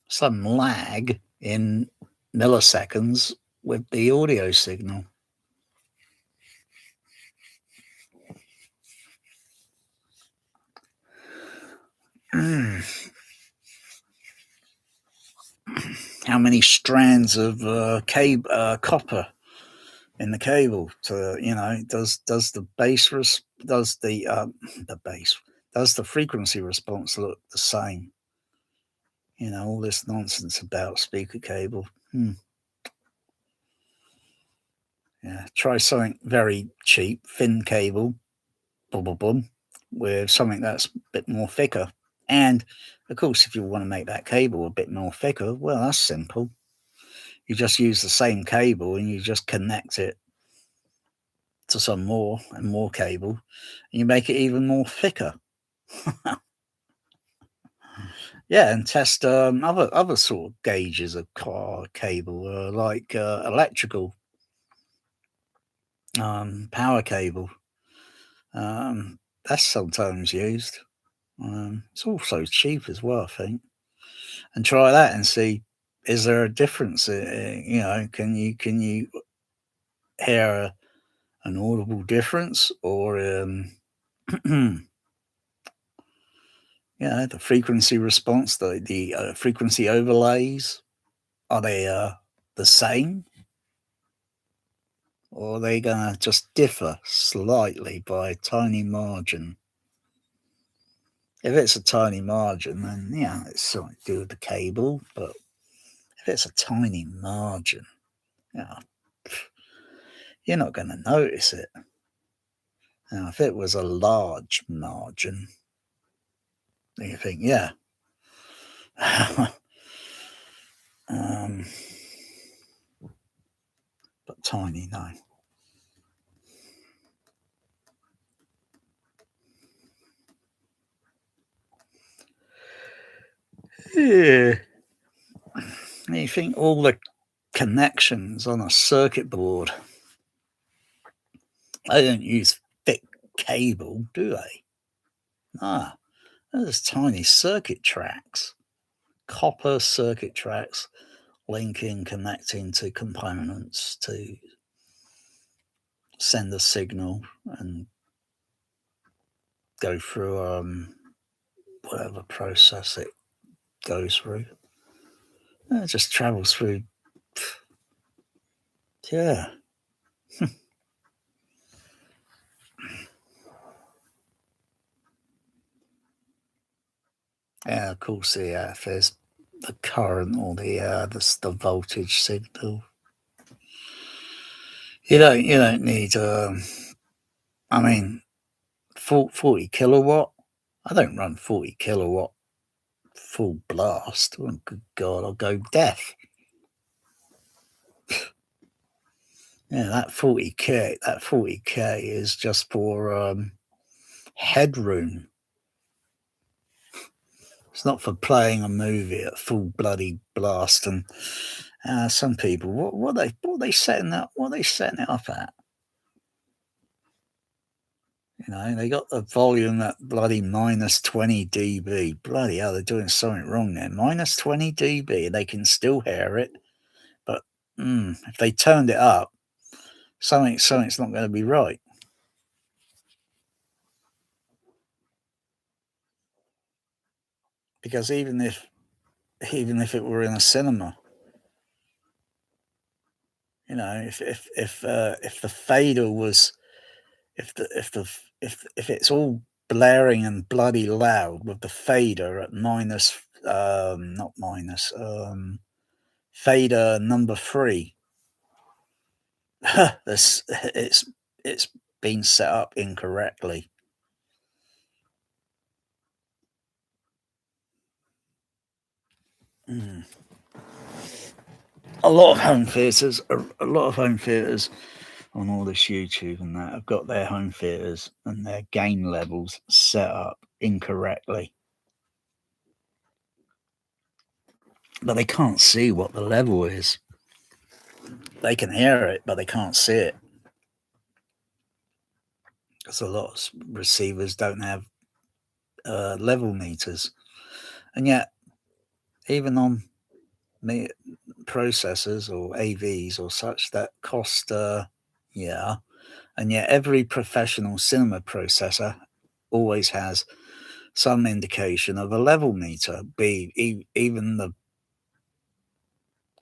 S1: some lag in milliseconds with the audio signal. How many strands of copper in the cable? To does the frequency response look the same? All this nonsense about speaker cable. Yeah, try something very cheap, thin cable, with something that's a bit more thicker. And of course, if you want to make that cable a bit more thicker, well, that's simple. You just use the same cable and you just connect it to some more and more cable, and you make it even more thicker. Yeah, and test other sort of gauges of car cable, like electrical power cable. That's sometimes used. It's also cheap as well, I think. And try that and see, is there a difference? Can you hear an audible difference, or the frequency response, the frequency overlays, are they the same, or are they gonna just differ slightly by a tiny margin? If it's a tiny margin, then yeah, it's something to do with the cable. But if it's a tiny margin, yeah, you're not going to notice it. Now, if it was a large margin, then you think, yeah. But tiny, no. Yeah. You think all the connections on a circuit board, they don't use thick cable, do they? Ah, there's tiny circuit tracks, copper circuit tracks linking, connecting to components to send a signal and go through whatever process it goes through. It just travels through. Yeah. Yeah, of course, if there's the current or the voltage signal, you don't need. I mean, 40 kilowatt. I don't run 40 kilowatt full blast. Oh, good God, I'll go deaf. Yeah, that 40k is just for headroom. It's not for playing a movie at full bloody blast. And some people, what are they setting that? What are they setting it up at? They got the volume at bloody minus 20 dB. Bloody hell, they're doing something wrong there. Minus 20 dB, they can still hear it. But if they turned it up, something's not going to be right. Because even if it were in a cinema, if the fader was, if it's all blaring and bloody loud with the fader at fader number 3, it's been set up incorrectly. A lot of home theaters on all this YouTube and that have got their home theaters and their gain levels set up incorrectly. But they can't see what the level is. They can hear it, but they can't see it. Because a lot of receivers don't have level meters. And yet, even on processors or AVs or such that cost, and yet every professional cinema processor always has some indication of a level meter, even the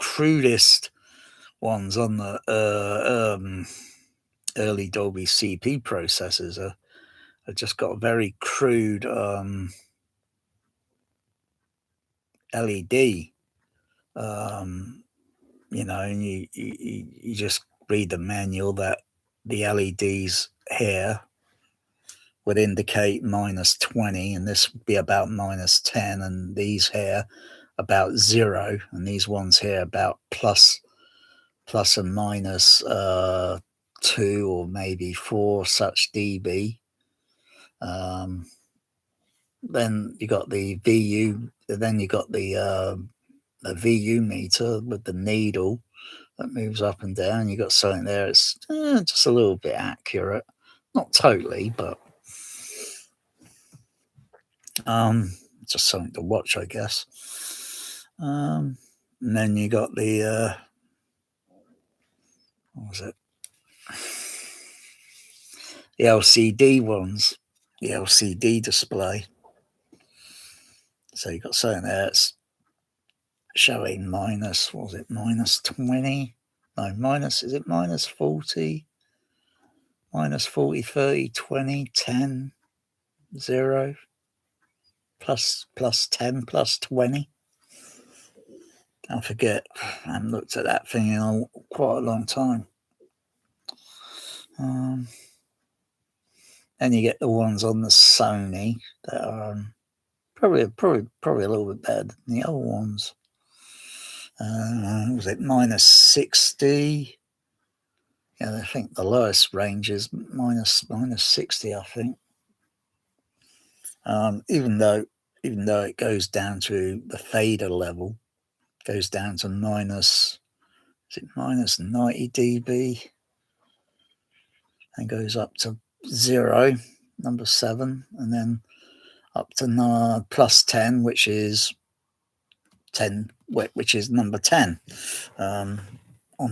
S1: crudest ones on the early Dolby CP processors are just got a very crude LED, and you just read the manual that the LEDs here would indicate minus 20, and this would be about minus 10, and these here about 0, and these ones here about plus and minus 2 or maybe 4 such dB. Then you got the VU. Then you got the VU meter with the needle that moves up and down. You got something there. It's just a little bit accurate, not totally, but just something to watch, I guess. And then you got the what was it? The LCD ones, the LCD display. So you got something there that's showing minus, what was it, minus 20? No, minus, is it minus 40? Minus 40, 30, 20, 10, 0. plus 10, plus 20. I forget. I haven't looked at that thing in quite a long time. And you get the ones on the Sony that are probably a little bit better than the other ones. Was it minus 60? Yeah, I think the lowest range is minus 60, I think. Even though it goes down to the fader level, goes down to minus 90 dB, and goes up to 0, number 7, and then up to plus 10, which is number 10 on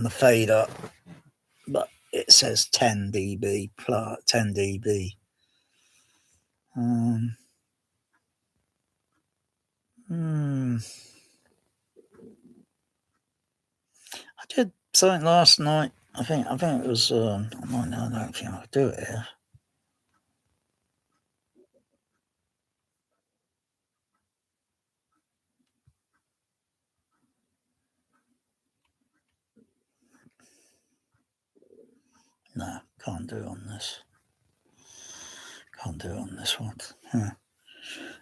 S1: the fader, but it says 10 dB plus 10 dB. I did something last night. I think it was. I don't think I'll do it here. No, can't do it on this. Can't do it on this one.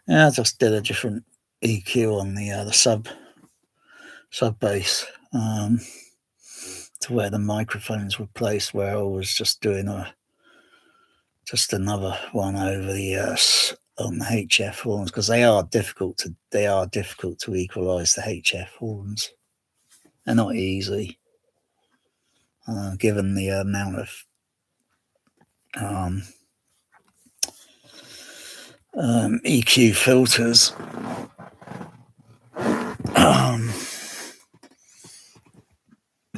S1: Yeah, I just did a different EQ on the sub bass to where the microphones were placed, where I was just doing another one over the on the HF horns, because they are difficult to equalize the HF horns. They're not easy, given the amount of EQ filters.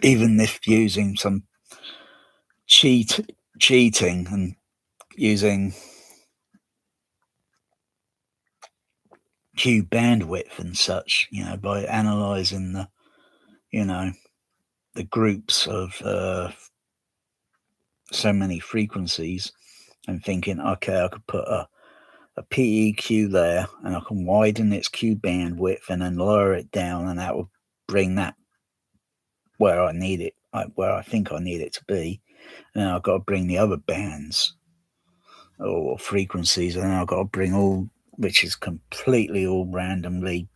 S1: Even if using some cheating and using Q bandwidth and such, by analyzing the groups of so many frequencies and thinking, okay, I could put a PEQ there and I can widen its Q bandwidth and then lower it down, and that will bring that where I need it, where I think I need it to be. And then I've got to bring the other bands or frequencies, and then I've got to bring all, which is completely all randomly.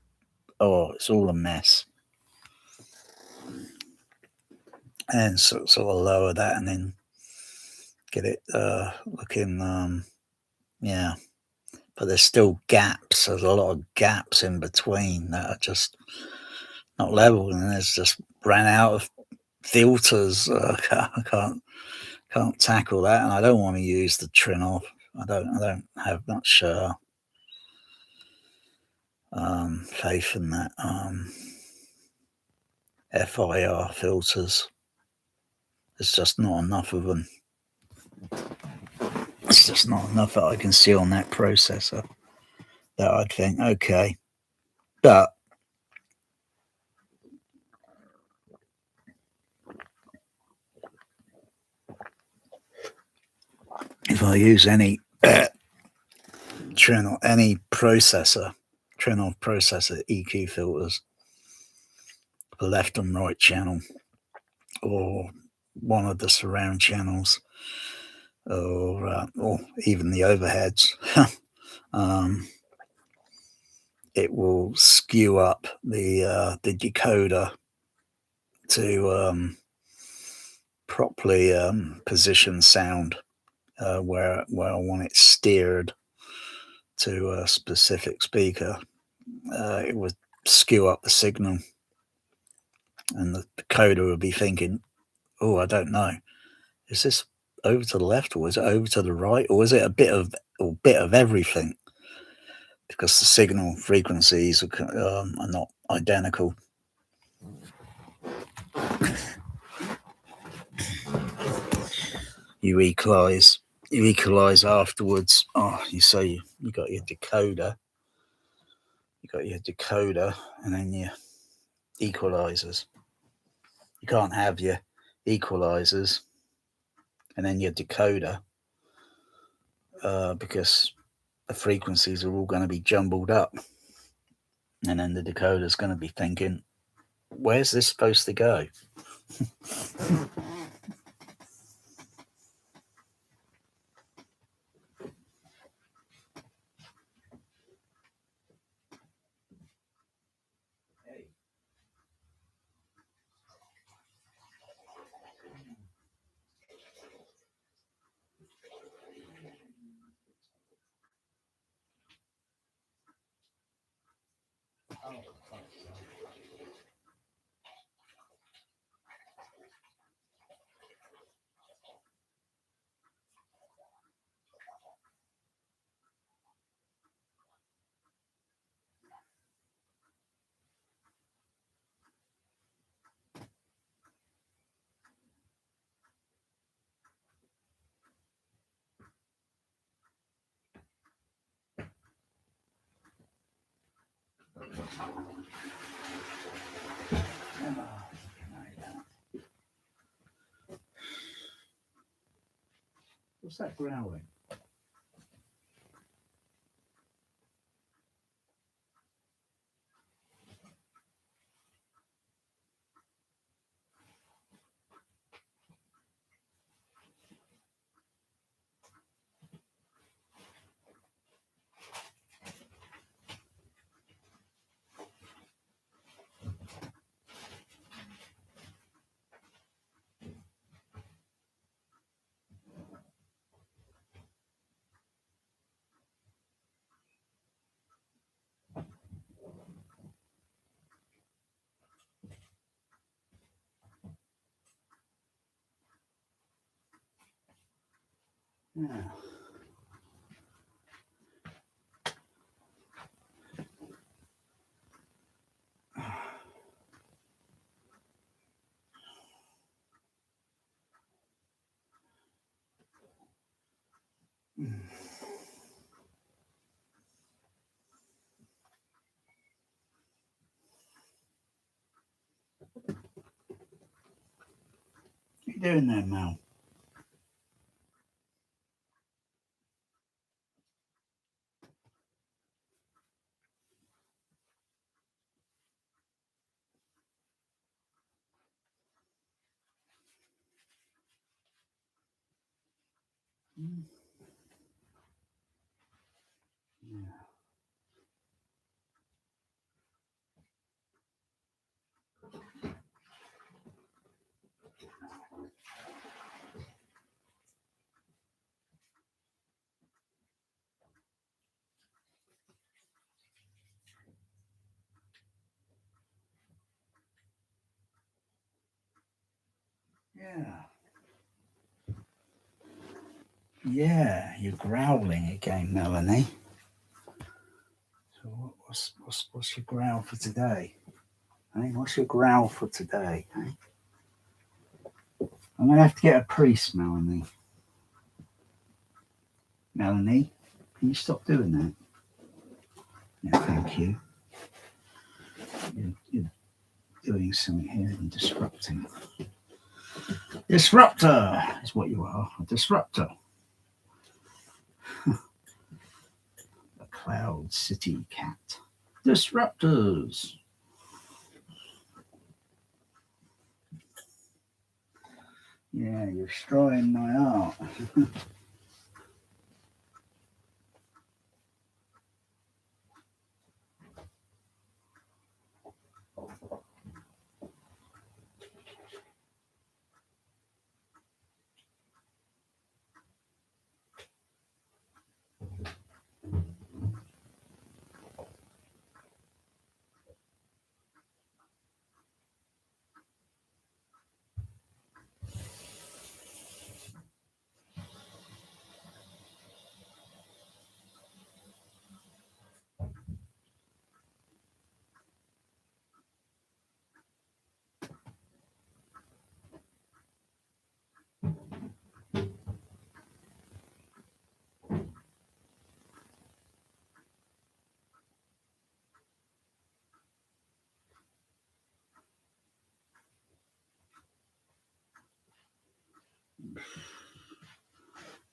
S1: It's all a mess. And sort of lower that and then get it looking, but there's still gaps. There's a lot of gaps in between that are just not level, and there's just ran out of filters. I can't tackle that, and I don't want to use the Trinnov. I don't have much faith in that FIR filters. There's just not enough of them. It's just not enough that I can see on that processor that I'd think, okay. But if I use any Trinnov processor EQ filters, the left and right channel, or one of the surround channels, or even the overheads, it will skew up the decoder to properly position sound where I want it steered to a specific speaker. It would skew up the signal, and the decoder would be thinking, oh, I don't know, is this over to the left, or is it over to the right, or is it a bit of everything? Because the signal frequencies are not identical. You equalize afterwards. You got your decoder. And then your equalizers. You can't have your equalizers and then your decoder, because the frequencies are all going to be jumbled up. And then the decoder's going to be thinking, where's this supposed to go? What's that growling? Yeah. What are you doing there, Mel? Yeah. Yeah, you're growling again, Melanie. So what's your growl for today? Hey, what's your growl for today? Hey? I'm gonna have to get a priest, Melanie. Melanie, can you stop doing that? Yeah, thank you. You're doing something here and disrupting. Disruptor is what you are, a disruptor. A Cloud City cat. Disruptors. Yeah, you're destroying my art.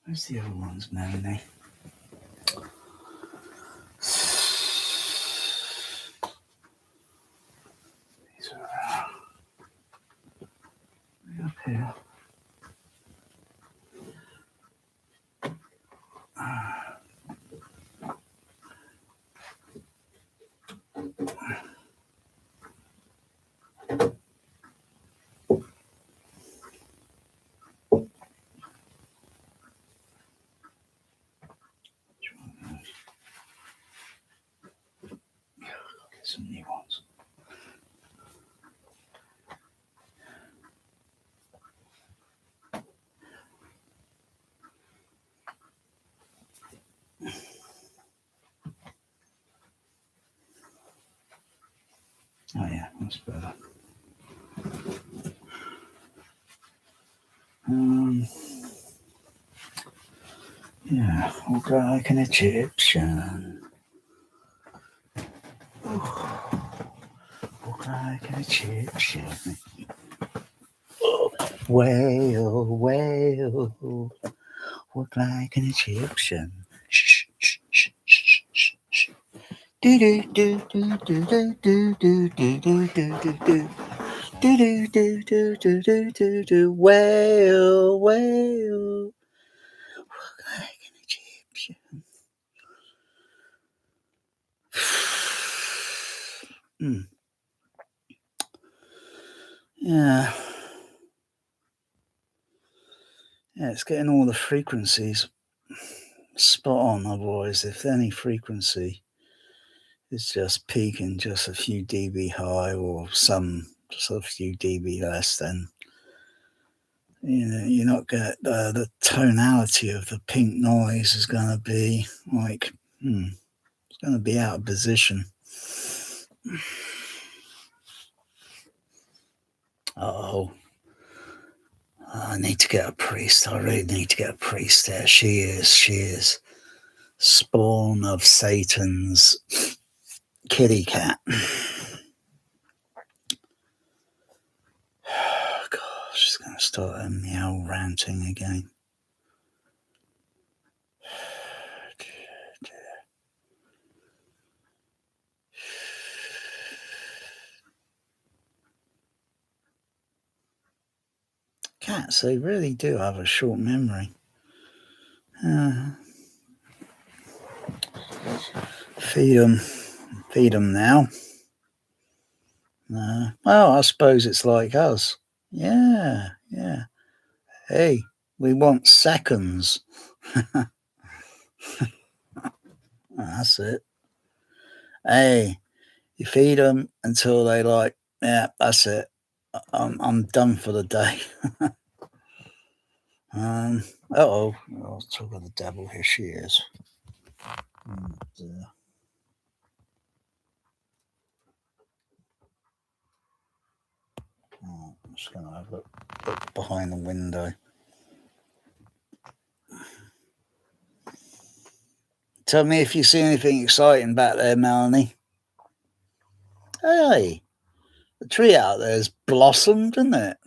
S1: Where's the other ones, Melanie? Yeah. Get some new ones. Oh yeah, that's better. Yeah, look like an Egyptian. Look like an Egyptian. Whale, whale. Look like an Egyptian. Shh, shh, shh, shh, shh, shh. Do do do do do do do do do do do do do. Do do do do do do do do. Whale, whale. Look like an Egyptian. Yeah. Yeah, it's getting all the frequencies spot on. Otherwise, if any frequency is just peaking just a few dB high or some just a few dB less, then you're not get the tonality of the pink noise is going to be like it's going to be out of position. I need to get a priest. I really need to get a priest there. She is spawn of Satan's kitty cat. Gosh, she's going to start meow ranting again. Cats, they really do have a short memory. Feed them now. Well, I suppose it's like us. Yeah. Hey, we want seconds. That's it. Hey, you feed them until they like, yeah, that's it. I'm done for the day. I'll talk of the devil. Here she is. And, I'm just going to have a look behind the window. Tell me if you see anything exciting back there, Melanie. Hey, the tree out there has blossomed, isn't it?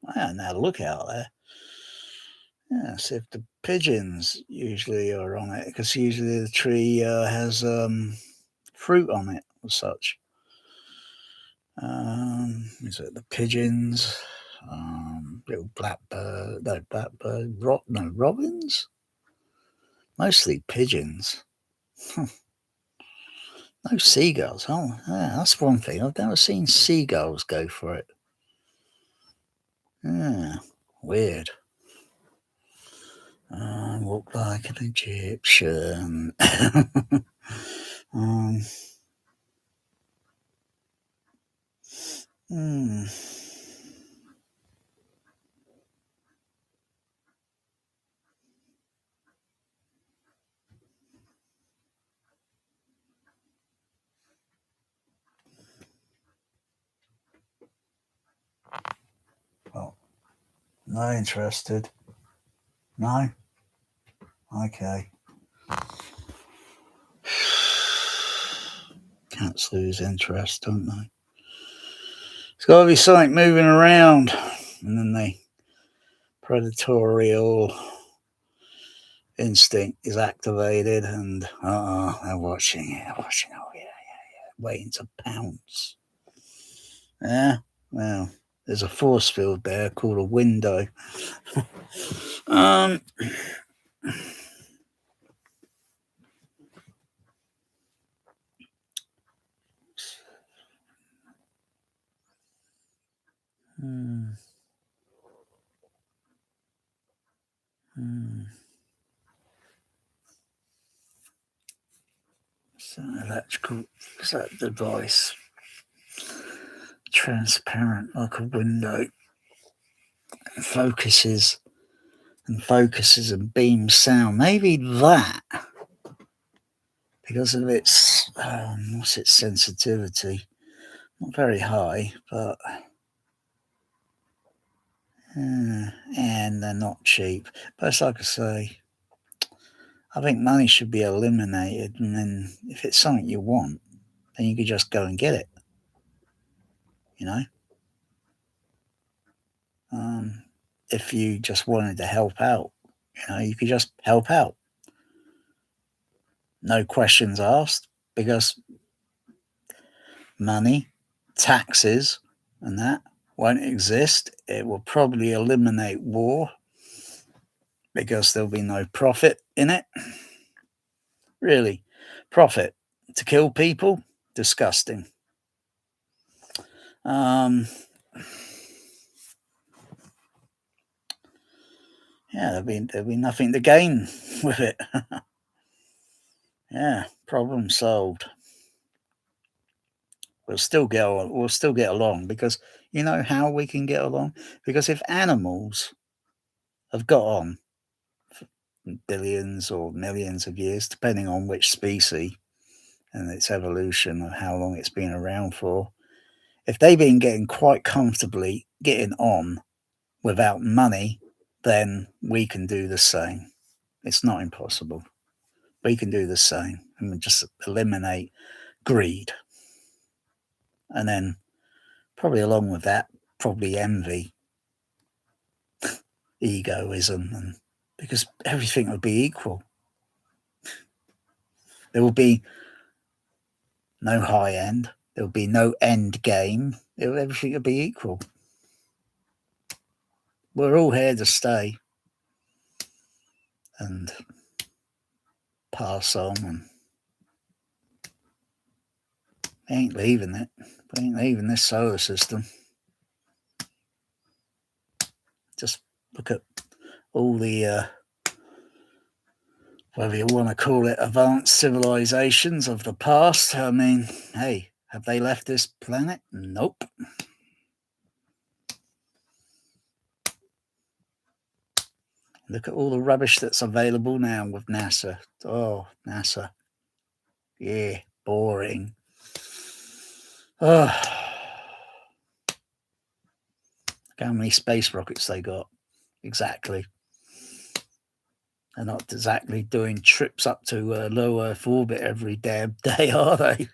S1: Wow, now look out there. Yeah, see if the pigeons usually are on it, because usually the tree has fruit on it or such. Is it the pigeons? Little robins? Mostly pigeons. No seagulls. Oh, yeah, that's one thing. I've never seen seagulls go for it. Yeah, weird. Look like an Egyptian. Well, not interested. No? Okay. Cats lose interest, don't they? It's got to be something moving around, and then the predatorial instinct is activated, and they're watching. Oh yeah, waiting to pounce. Yeah, well, there's a force field there called a window. um, hmm, hmm. So electrical, is that device? Transparent like a window. Focuses and beams sound. Maybe that, because of its what's its sensitivity? Not very high, but and they're not cheap. But it's like I say, I think money should be eliminated, and then if it's something you want, then you could just go and get it. You know, if you just wanted to help out, you could just help out. No questions asked, because money, taxes, and that won't exist. It will probably eliminate war because there'll be no profit in it. Really, profit to kill people? Disgusting. Yeah, there'll be nothing to gain with it. Yeah, problem solved. We'll still get along, because you know how we can get along? Because if animals have got on for billions or millions of years, depending on which species and its evolution of how long it's been around for, if they've been getting quite comfortably getting on without money, then we can do the same. It's not impossible. We can do the same, and we just eliminate greed. And then probably along with that, probably envy, egoism, and because everything would be equal. There will be no high end. There will be no end game. Everything will be equal. We're all here to stay and pass on, and we ain't leaving it. We ain't leaving this solar system. Just look at all the whether you want to call it advanced civilizations of the past. I mean, hey, have they left this planet? Nope. Look at all the rubbish that's available now with NASA. Oh, NASA. Yeah, boring. Oh. How many space rockets they got? Exactly. They're not exactly doing trips up to low Earth orbit every damn day, are they?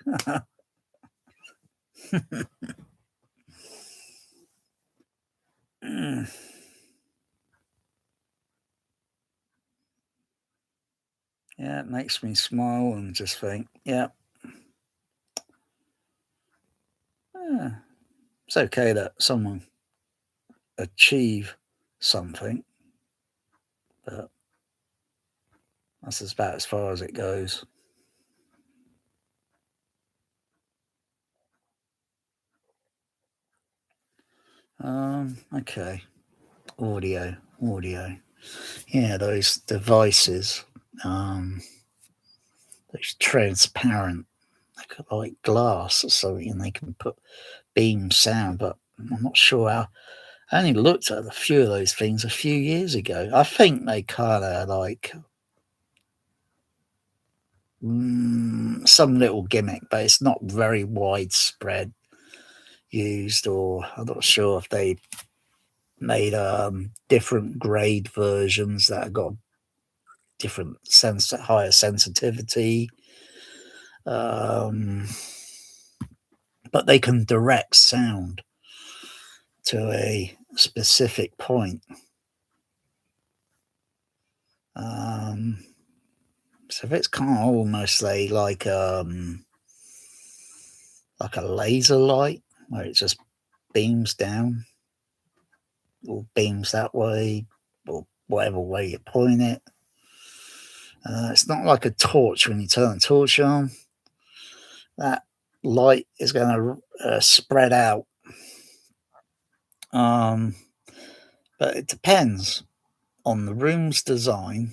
S1: Yeah, it makes me smile and just think, yeah, it's okay that someone achieve something, but that's about as far as it goes. Okay. Audio. Yeah, those devices, those transparent, like glass or something, and they can put beam sound, but I'm not sure how. I only looked at a few of those things a few years ago. I think they kind of like some little gimmick, but it's not very widespread used, or I'm not sure if they made different grade versions that have got different higher sensitivity, but they can direct sound to a specific point. So if it's kind of almost like a laser light where it just beams down, or beams that way, or whatever way you point it. It's not like a torch. When you turn the torch on, that light is going to spread out. But it depends on the room's design,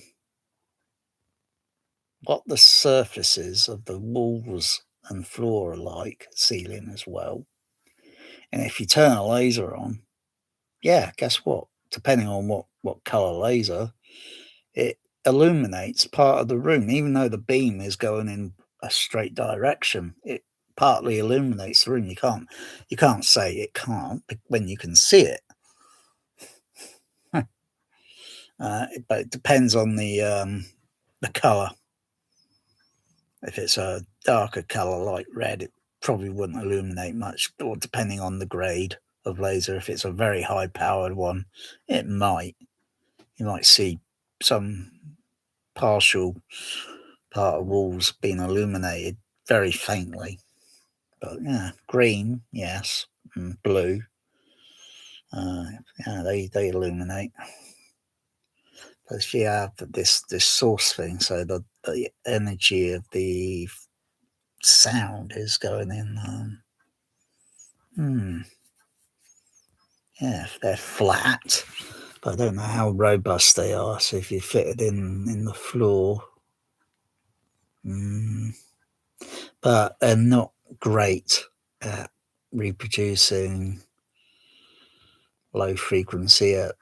S1: what the surfaces of the walls and floor are like, ceiling as well. And if you turn a laser on, yeah, guess what? Depending on what color laser, it illuminates part of the room. Even though the beam is going in a straight direction, it partly illuminates the room. You can't say it can't when you can see it. But it depends on the color. If it's a darker color like red, it probably wouldn't illuminate much, or depending on the grade of laser. If it's a very high powered one, it might. You might see some partial part of walls being illuminated very faintly. But yeah, green, yes, and blue, yeah, they illuminate. But if you have this source thing, so the energy of the sound is going in. Yeah, if they're flat, but I don't know how robust they are. So if you fit it in the floor, but they're not great at reproducing low frequency at,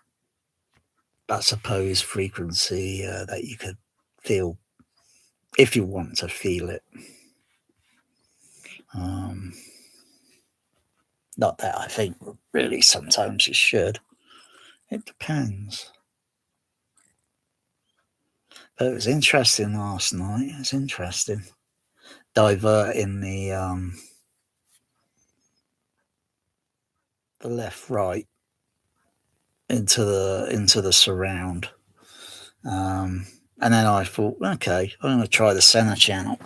S1: I suppose, frequency that you could feel if you want to feel it. Not that I think really sometimes you should. It depends. But it was interesting last night. It was interesting. Diverting the left right into the surround. And then I thought, okay, I'm gonna try the center channel.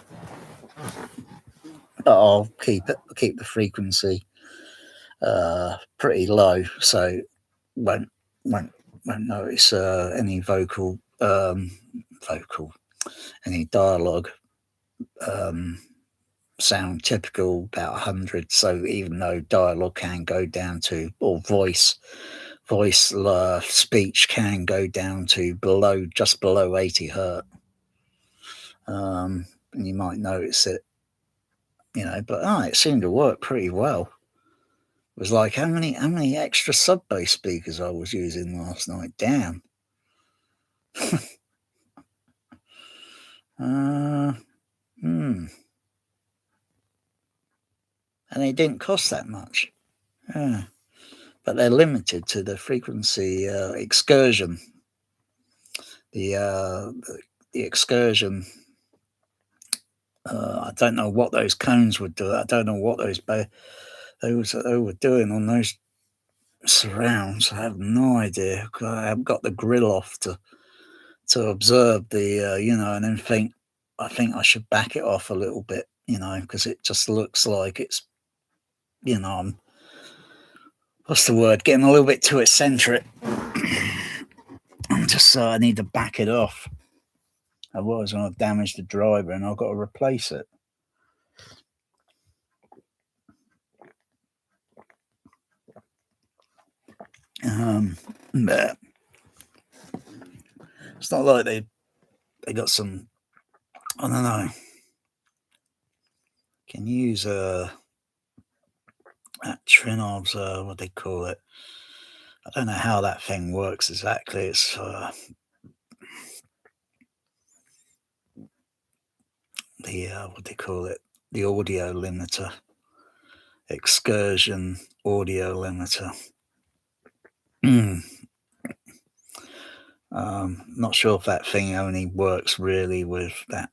S1: But I'll keep the frequency pretty low, so won't notice any any dialogue sound typical about 100. So even though dialogue can go down to, or voice speech can go down to just below 80 hertz, and you might notice it, but it seemed to work pretty well. It was like how many extra sub bass speakers I was using last night. Damn. And they didn't cost that much. Yeah. But they're limited to the frequency excursion. The excursion. I don't know what those cones would do. I don't know what they were doing on those surrounds. I have no idea. I haven't got the grill off to observe the and then think I should back it off a little bit, because it just looks like it's, I'm, what's the word, getting a little bit too eccentric. I need to back it off. Otherwise I'll damage the driver and I've got to replace it. But it's not like they got some, I don't know, can use that Trinov's what they call it. I don't know how that thing works exactly. It's what they call it, the audio limiter, excursion audio limiter. Not sure if that thing only works really with that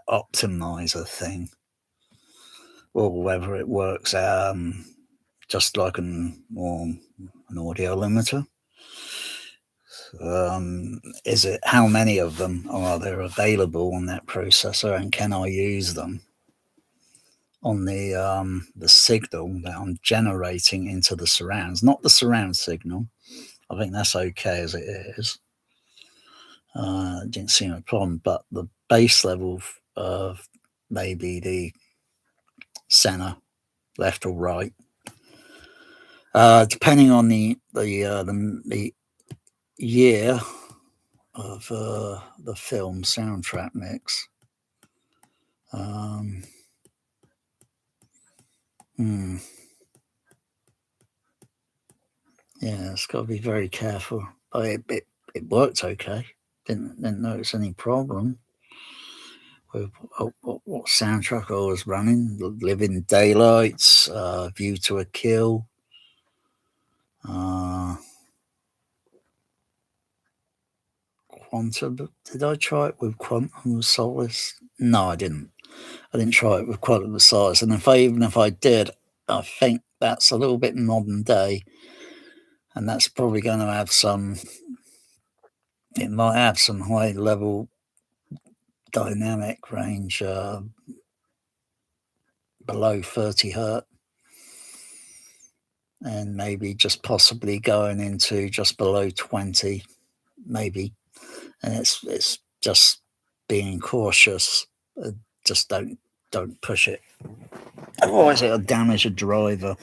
S1: optimizer thing, or whether it works just like an audio limiter. Is it, how many of them are there available on that processor, and can I use them? on the signal that I'm generating into the surrounds, not the surround signal. I think that's okay as it is. Didn't seem a problem, but the bass level of maybe the center, left or right, depending on the year of the film soundtrack mix. Yeah, it's got to be very careful. But it worked okay. Didn't notice any problem with what soundtrack I was running. Living Daylights, View to a Kill. Quantum. Did I try it with Quantum of Solace? No, I didn't. I didn't try it with Quantum of Solace. And even if I did, I think that's a little bit modern day, and that's probably going to have some. It might have some high level dynamic range below 30 hertz, and maybe just possibly going into just below 20, maybe. And it's just being cautious. Just don't push it, otherwise it'll damage a driver.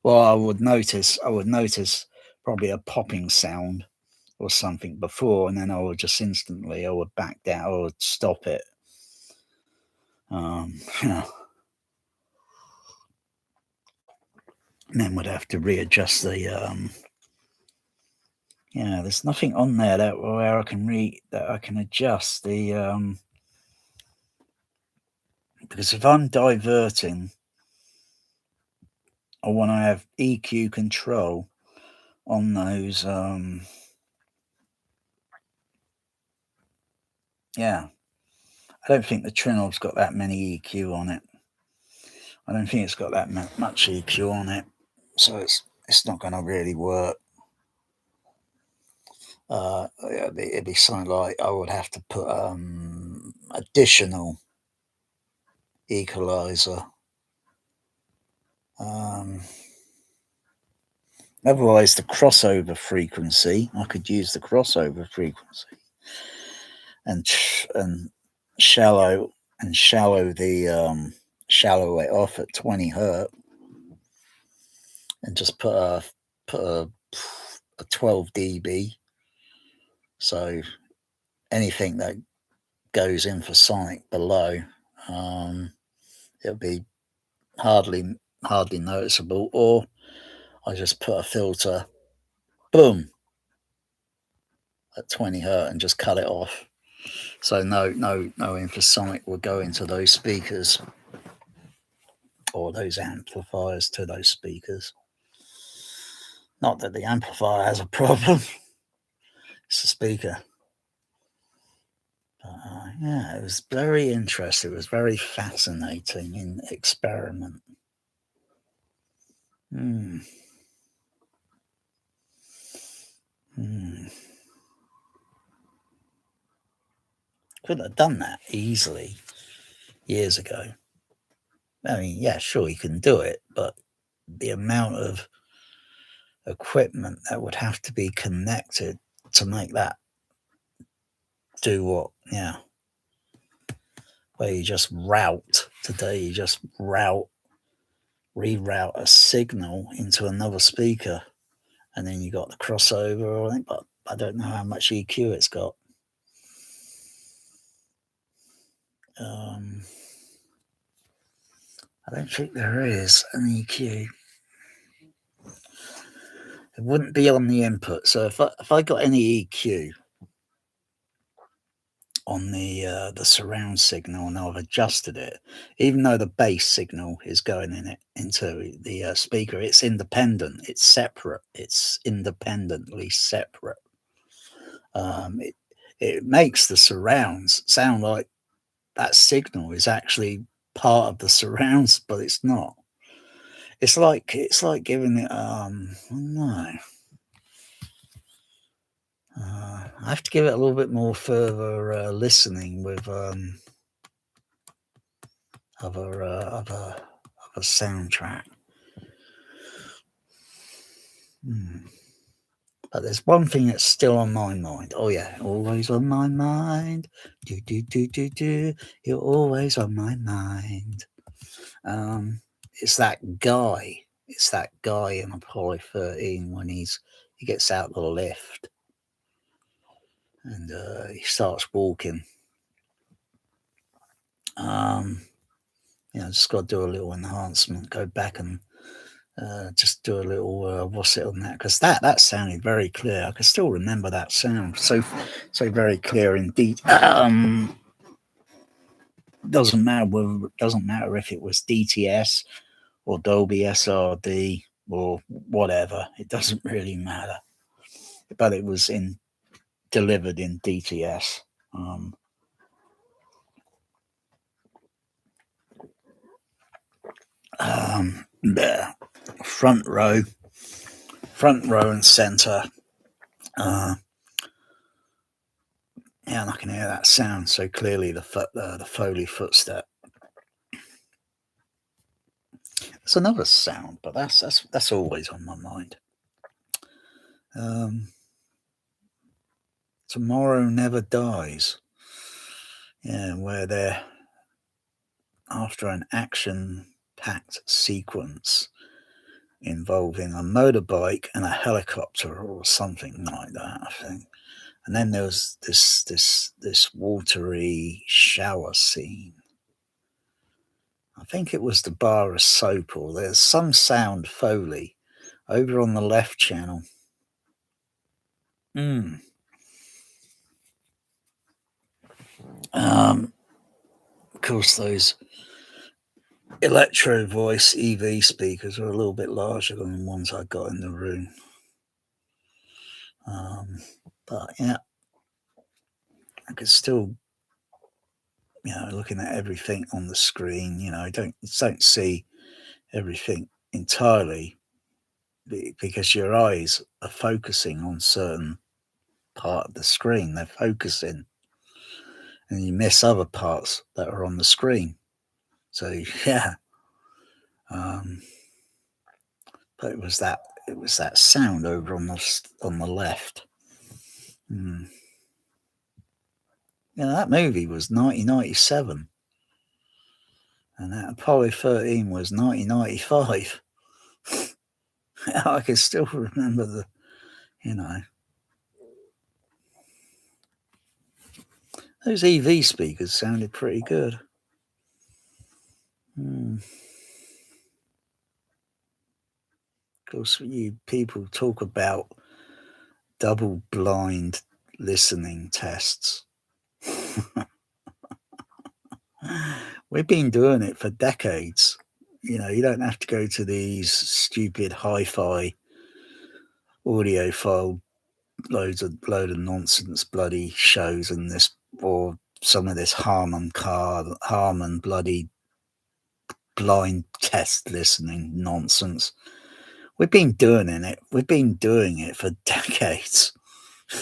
S1: Well, I would notice probably a popping sound or something before, and then I would just instantly back down, I would stop it. And then would have to readjust the there's nothing on there where I can adjust the because if I'm diverting, I want to have EQ control on those I don't think the Trinov's got that many EQ on it. I don't think it's got that much EQ on it, so it's not going to really work. It'd be something like I would have to put additional equalizer. Otherwise, the crossover frequency, I could use the crossover frequency and shallow it off at 20 hertz, and just put a 12 dB. So anything that goes infrasonic below, it'll be hardly noticeable. Or I just put a filter, boom, at 20 hertz and just cut it off. So no infrasonic will go into those speakers or those amplifiers to those speakers. Not that the amplifier has a problem, it's the speaker. It was very interesting. It was very fascinating in experiment. Couldn't have done that easily years ago. I mean, yeah, sure, you can do it, but the amount of equipment that would have to be connected to make that do what, where you just reroute a signal into another speaker, and then you got the crossover, but I don't know how much EQ it's got. I don't think there is an EQ. It wouldn't be on the input. So if I got any EQ on the surround signal and I've adjusted it, even though the bass signal is going into the speaker, it's independent. It's separate. It's independently separate. It makes the surrounds sound like that signal is actually part of the surrounds, but it's not. It's like giving it I have to give it a little bit more further listening with soundtrack. But there's one thing that's still on my mind. Oh yeah, always on my mind. Do do do do do. You're always on my mind. It's that guy. It's that guy in Apollo 13 when he gets out the lift and he starts walking. Just got to do a little enhancement. Go back and just do a little what's it on that, because that sounded very clear. I can still remember that sound so very clear indeed. Doesn't matter if it was DTS or Dolby SRD or whatever. It doesn't really matter. But it was delivered in DTS. There, front row and center. And I can hear that sound so clearly. The Foley footstep. There's another sound, but that's always on my mind. Tomorrow Never Dies. Yeah, where they're after an action-packed sequence involving a motorbike and a helicopter or something like that, I think. And then there was this watery shower scene. I think it was the bar of soap, or there's some sound Foley over on the left channel. Of course, those Electro Voice EV speakers are a little bit larger than the ones I got in the room. But yeah, I could still, looking at everything on the screen, I don't see everything entirely because your eyes are focusing on certain part of the screen. They're focusing, and you miss other parts that are on the screen. So yeah, but it was that sound over on the left. That movie was 1997, and that Apollo 13 was 1995. I can still remember those EV speakers sounded pretty good. Of course, you people talk about double-blind listening tests. We've been doing it for decades. You don't have to go to these stupid hi-fi audiophile load of nonsense bloody shows and this, or some of this Harman bloody blind test listening nonsense. We've been doing it for decades.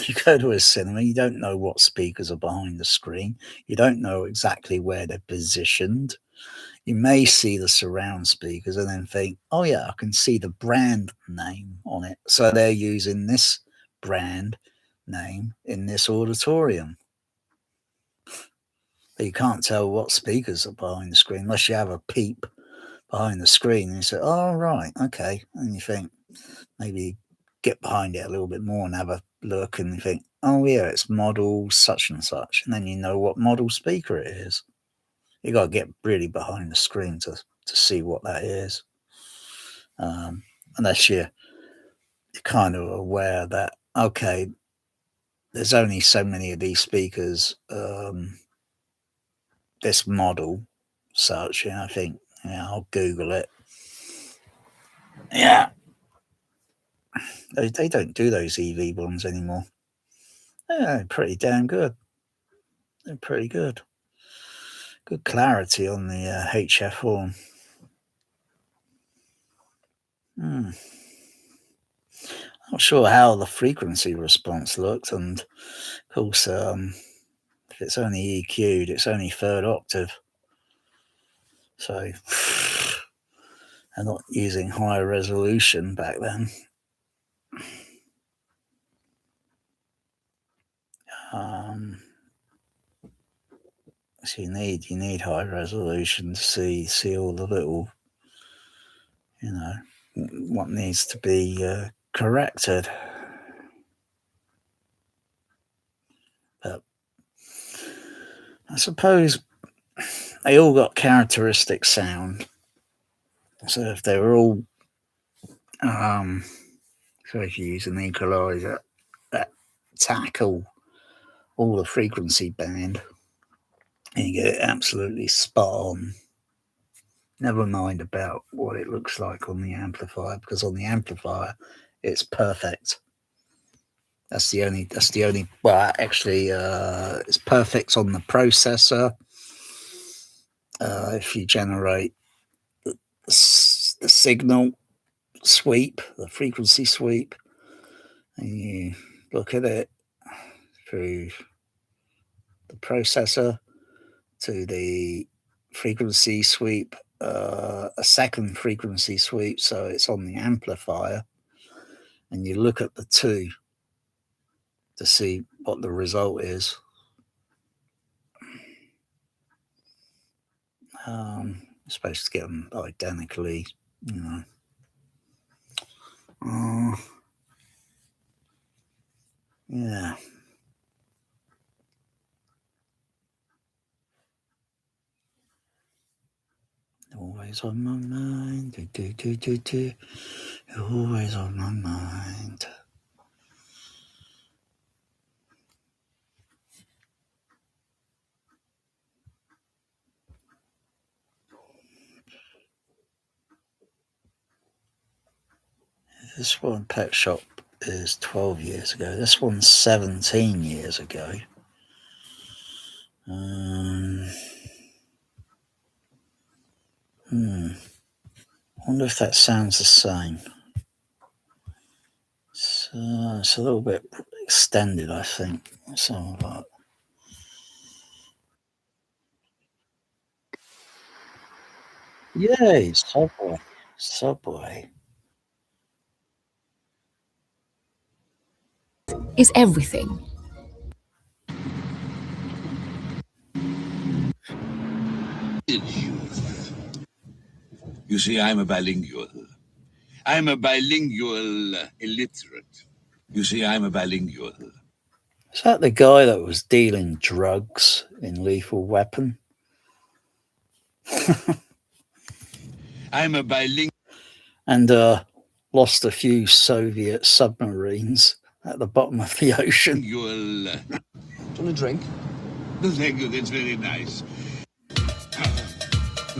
S1: You go to a cinema, you don't know what speakers are behind the screen. You don't know exactly where they're positioned. You may see the surround speakers and then think, oh yeah, I can see the brand name on it. So they're using this brand name in this auditorium. But you can't tell what speakers are behind the screen unless you have a peep behind the screen and you say, oh, right, okay. And you think, maybe get behind it a little bit more and have a look and you think, oh yeah, it's model such and such. And then you know what model speaker it is. You got to get really behind the screen to see what that is. Unless you're kind of aware that, okay, there's only so many of these speakers, this model such, and I think, I'll Google it. Yeah. They don't do those EV ones anymore. They're pretty damn good. They're pretty good. Good clarity on the HF horn. Not sure how the frequency response looked, and of course, if it's only EQ'd, it's only third octave. So they're not using high resolution back then. So you need high resolution to see all the little, what needs to be corrected. But I suppose they all got characteristic sound. So if they were all, so if you use an equalizer that tackle all the frequency band, and you get it absolutely spot on. Never mind about what it looks like on the amplifier, because on the amplifier it's perfect. That's the only. Well, actually, it's perfect on the processor. If you generate the signal sweep, the frequency sweep, and you look at it through the processor to the frequency sweep, a second frequency sweep, so it's on the amplifier, and you look at the two to see what the result is. You're supposed to get them identically, yeah. Always on my mind, always on my mind. This one, Pet Shop, is 12 years ago. This one's 17 years ago. I wonder if that sounds the same. It's a little bit extended, I think. Some of that. Yay, Subway.
S5: Is everything.
S6: You see, I'm a bilingual. I'm a bilingual illiterate. You see, I'm a bilingual.
S1: Is that the guy that was dealing drugs in Lethal Weapon?
S6: I'm a bilingual.
S1: And lost a few Soviet submarines at the bottom of the ocean.
S6: Do you
S7: want a drink?
S6: No, thank you. That's very nice.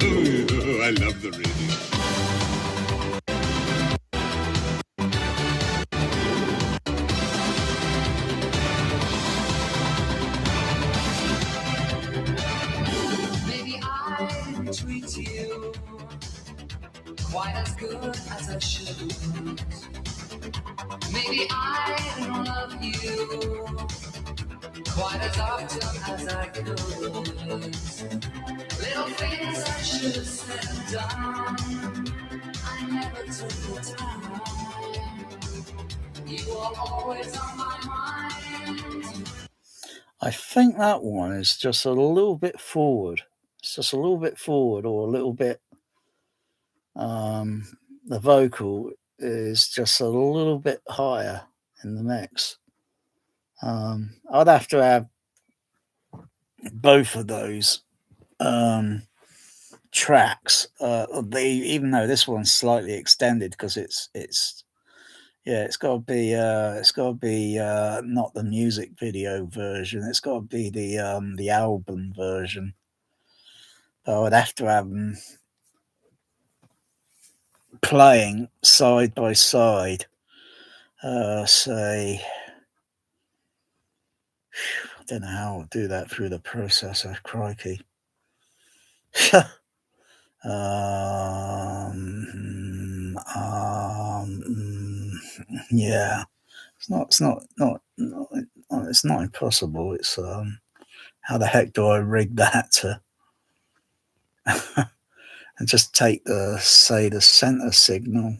S6: Oh, I love the radio.
S3: Maybe I treat you quite as good as I should. Maybe I don't love you quite as often as I could. Little things I should have said and done, I never took the time. You are always on my mind.
S1: I think that one is just a little bit forward. It's just a little bit forward, or a little bit. The vocal is just a little bit higher in the mix. I'd have to have both of those tracks. Even though this one's slightly extended, because it's got to be not the music video version. It's got to be the album version. So I'd have to have them playing side by side. Say, I don't know how I'll do that through the processor. Crikey. Yeah, it's not impossible. It's how the heck do I rig that to and just take the center signal,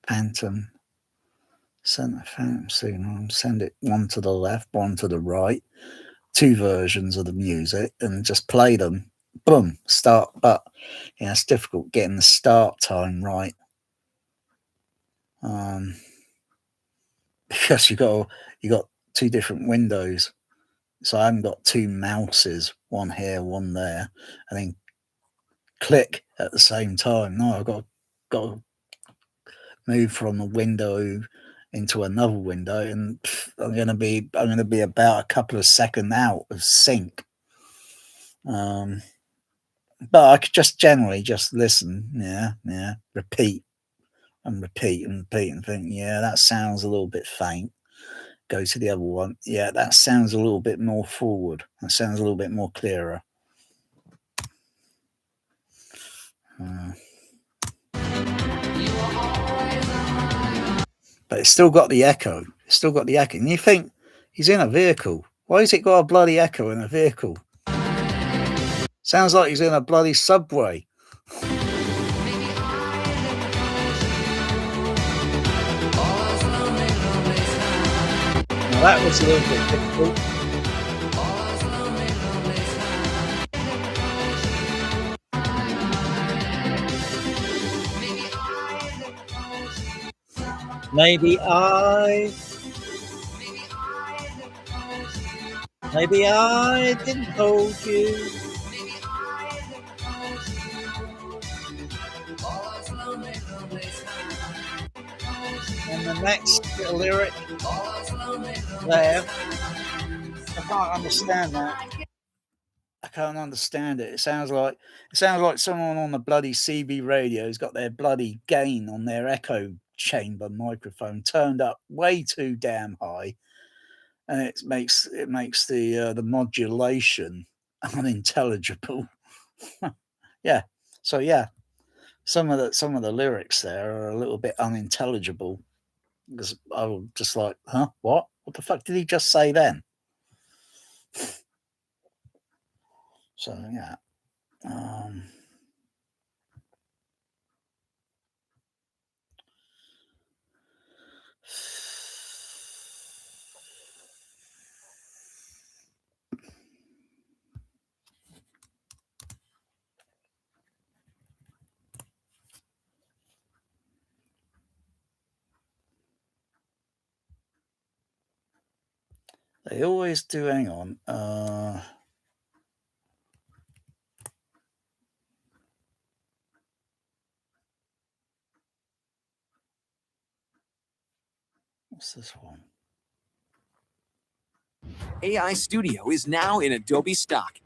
S1: phantom signal, and send it one to the left, one to the right, 2 versions of the music, and just play them. Boom, start. But it's difficult getting the start time right, because you got 2 different windows. So I haven't got 2 mouses, one here, one there, and then click at the same time. No, I've got to move from a window into another window, and I'm going to be about a couple of seconds out of sync. But I could just generally just listen, repeat and think, yeah, that sounds a little bit faint. Go to the other one. Yeah, that sounds a little bit more forward. That sounds a little bit more clearer. But it's still got the echo. And you think he's in a vehicle. Why has it got a bloody echo in a vehicle? Sounds like he's in a bloody subway. Now that was a little bit difficult. Maybe I didn't hold you. And the next lyric there, I can't understand that. I can't understand it. It sounds like someone on the bloody CB radio has got their bloody gain on their echo chamber microphone turned up way too damn high, and it makes the modulation unintelligible. Yeah. So yeah, some of the lyrics there are a little bit unintelligible, because I was just like, huh, what the fuck did he just say then? So yeah. They always do. Hang on. What's this one?
S5: AI Studio is now in Adobe Stock.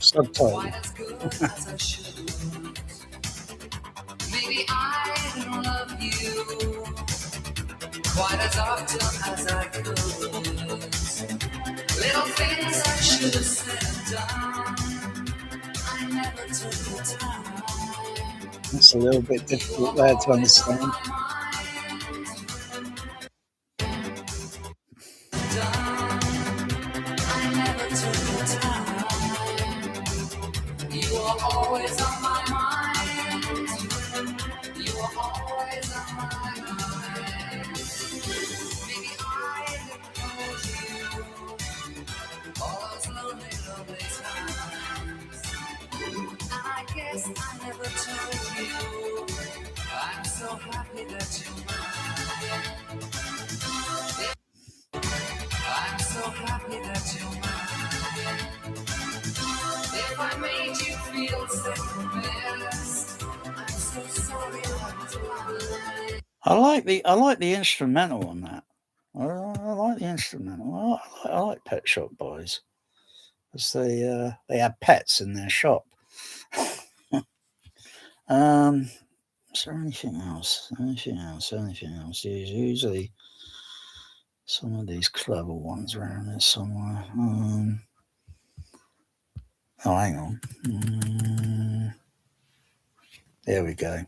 S1: Subtitle.
S3: Maybe I didn't love you quite as often as I could. Little things I should have said and done, I never took the time.
S1: That's a little bit difficult there to understand. I like the instrumental on that. I like the instrumental. I like Pet Shop Boys, because they have pets in their shop. Is there anything else? Anything else? There's usually some of these clever ones around there somewhere. Oh, hang on. There we go.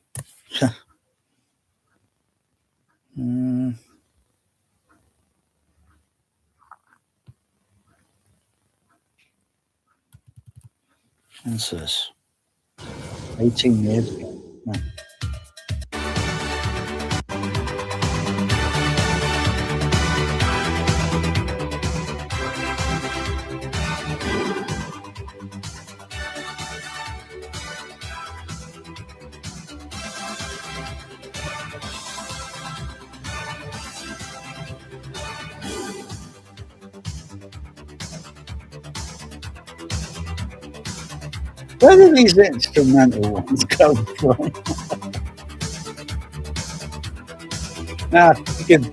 S1: What's this? 18 years ago. Oh. Where do these instrumental ones come from? Now, you could,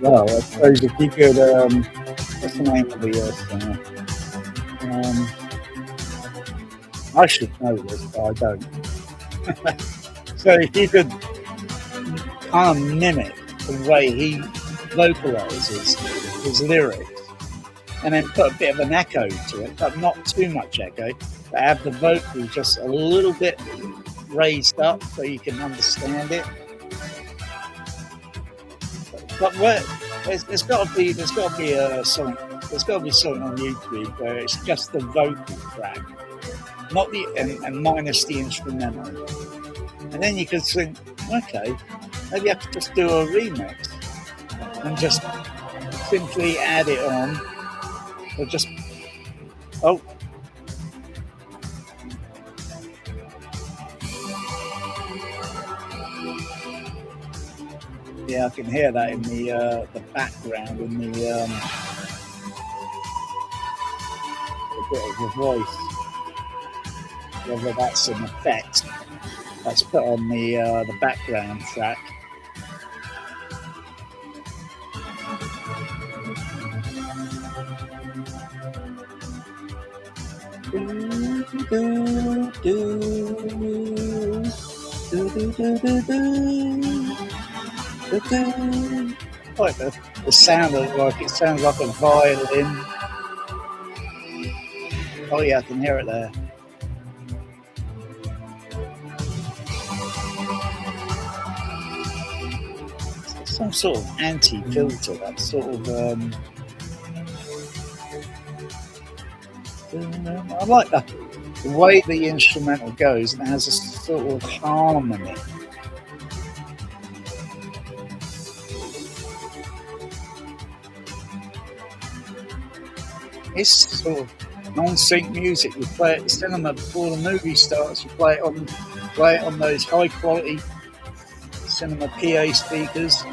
S1: well, I suppose if you could, what's the name of the I should know this, but I don't. So if you could kind of mimic the way he vocalizes his lyrics, and then put a bit of an echo to it, but not too much echo, but have the vocal just a little bit raised up so you can understand it. But there's got to be something on YouTube where it's just the vocal track, not the and minus the instrumental, and then you could think, okay, maybe I could just do a remix and just simply add it on. Or just yeah, I can hear that in the background in the a bit of the voice. Whether that's an effect that's put on the background track. Like the sound of it sounds like a violin. Oh yeah, I can hear it there. It's some sort of anti-filter, that sort of I like the way the instrumental goes, and it has a sort of harmony. It's sort of non-sync music. You play it at the cinema before the movie starts. You play it on those high quality cinema PA speakers.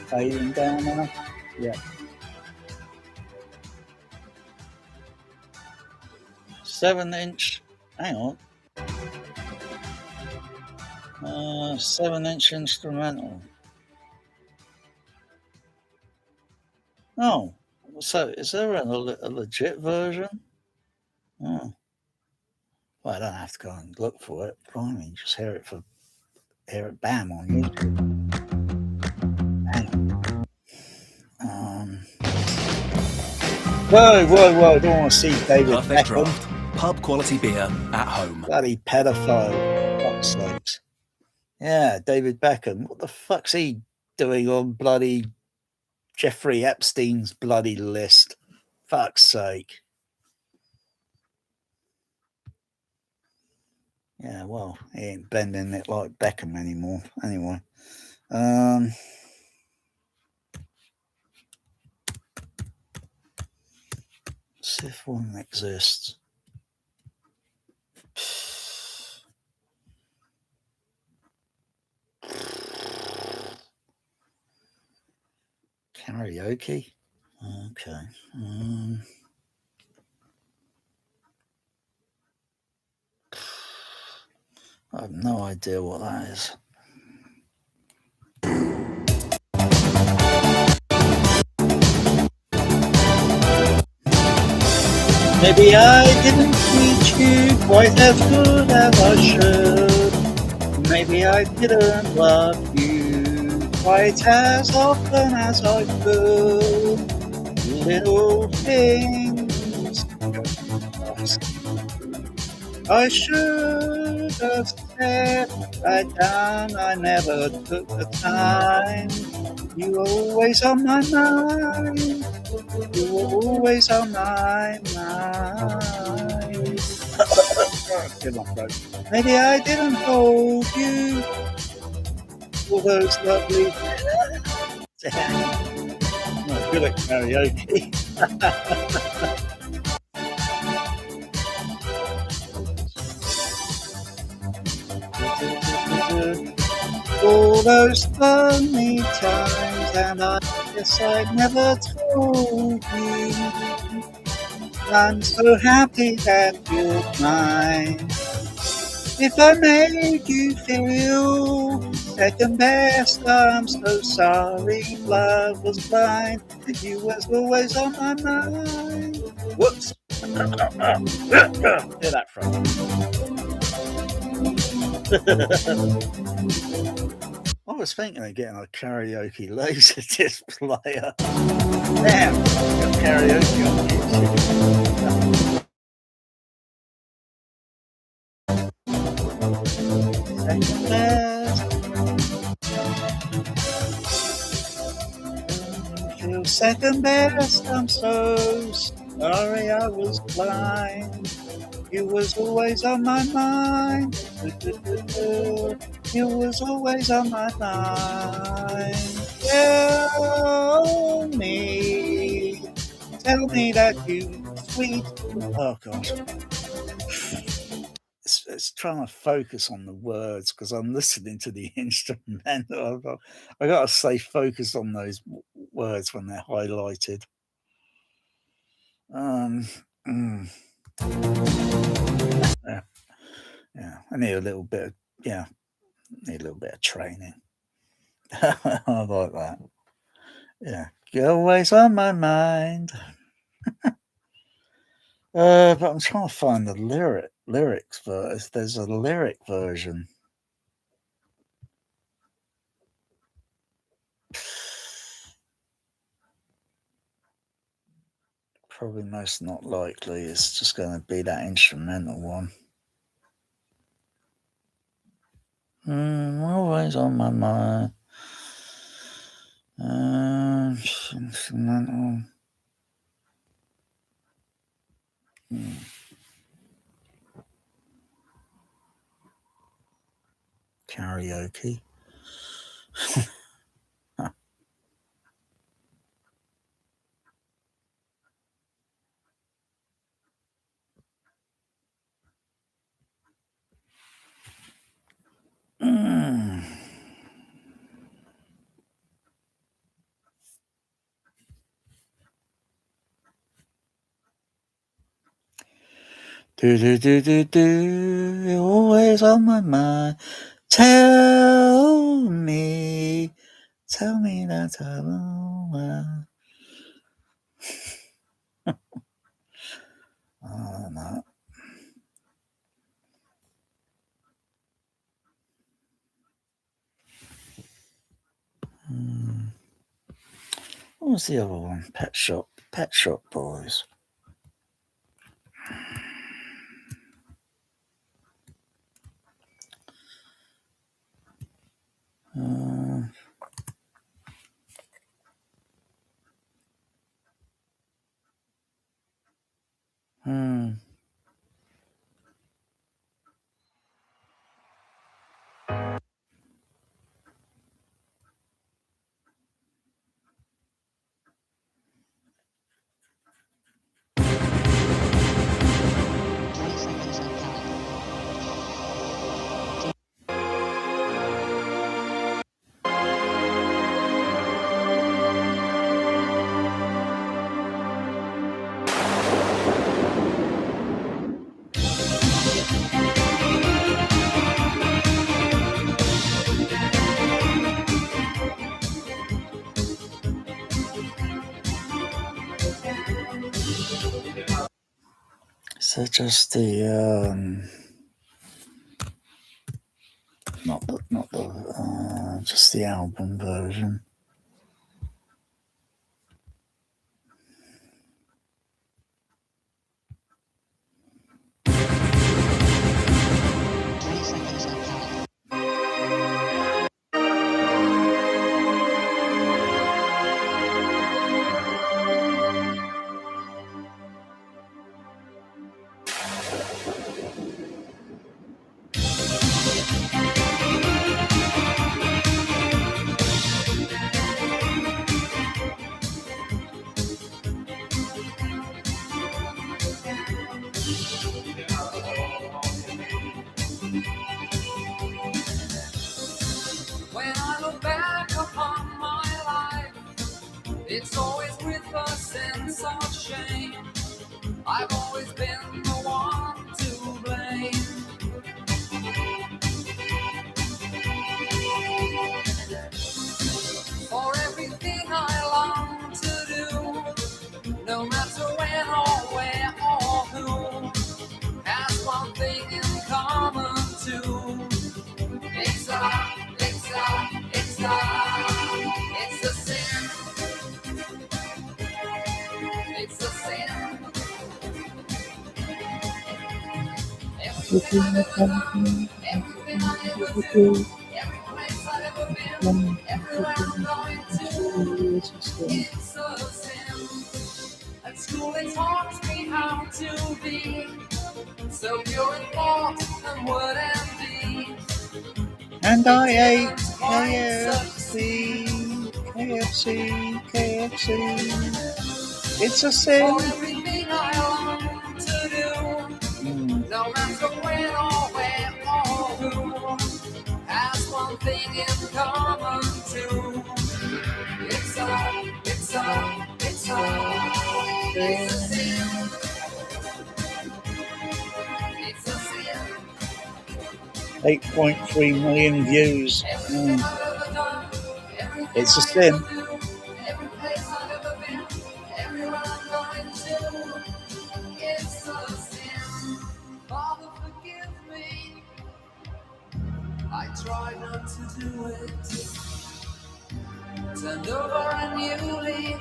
S1: Fading down now. Yeah. 7-inch. Hang on. 7-inch instrumental. Oh, so is there a legit version? Oh. Well, I don't have to go and look for it. Blimey, just hear it bam on YouTube. Whoa, don't want to see David
S5: Perfect
S1: Beckham.
S5: Draft. Pub quality beer at home.
S1: Bloody pedophile. Fuck's sakes. Yeah, David Beckham. What the fuck's he doing on bloody Jeffrey Epstein's bloody list? Fuck's sake. Yeah, well, he ain't bending it like Beckham anymore. Anyway. See if one exists. Karaoke? Okay. I have no idea what that is. Maybe I didn't treat you quite as good as I should. Maybe I didn't love you quite as often as I could. Little things I should have said right down. I never took the time. You were always on my mind. You were always on my mind. Get off, bro. Maybe I didn't hold you. All those lovely. Not good at karaoke. All those lonely times, and I guess I never told you. I'm so happy that you're mine. If I made you feel second best, I'm so sorry. Love was blind, you was always on my mind. Whoops. Hear that from? I was thinking of getting a karaoke laser disc player. Damn, got karaoke on YouTube. Second best. Feel second best. I'm so sorry I was blind. You was always on my mind. You was always on my mind. Tell me that you sweet. Oh gosh, it's trying to focus on the words because I'm listening to the instrumental. I got to stay focused on those words when they're highlighted. Yeah, I need a little bit of training. I like that. Yeah, you're always on my mind. But I'm trying to find the lyrics if there's a lyric version. Probably most not likely. It's just going to be that instrumental one. Always on my mind. Instrumental. Karaoke. Do, always on my mind. Tell me that I will. Oh, no. What was the other one? Pet Shop Boys. So just the just the album version.
S3: When I look back upon my life, it's always with a sense of shame. I've always been the one to blame. For everything I long to do, no matter when or where or who, has one thing in common too. It's a sin. It's a sin. Everything I ever done, everything I ever do, every place I've ever been, everywhere I'm going to, it's a sin. At school they taught me how to be so pure in thought and word and deed.
S1: And I ate KFC. It's a sin.
S3: For everything I long to do, no matter when or where or who, has one thing in common too. It's a sin. It's a sin.
S1: 8.3 million views. It's a sin.
S3: Every place I've ever been, everywhere I'm going to, it's a sin. Father, forgive me. I tried not to do it. Turned over a new leaf,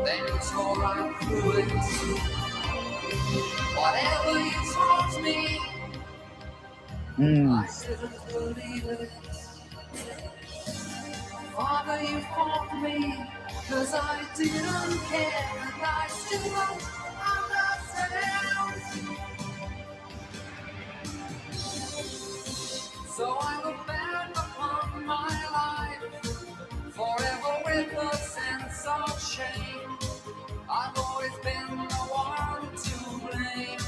S3: then you tore right through it. Whatever you taught me, I didn't believe it. Father, you fought me, 'cause I didn't care, and I still don't understand. So I look back upon my life, forever with a sense of shame. I've always been the one to blame.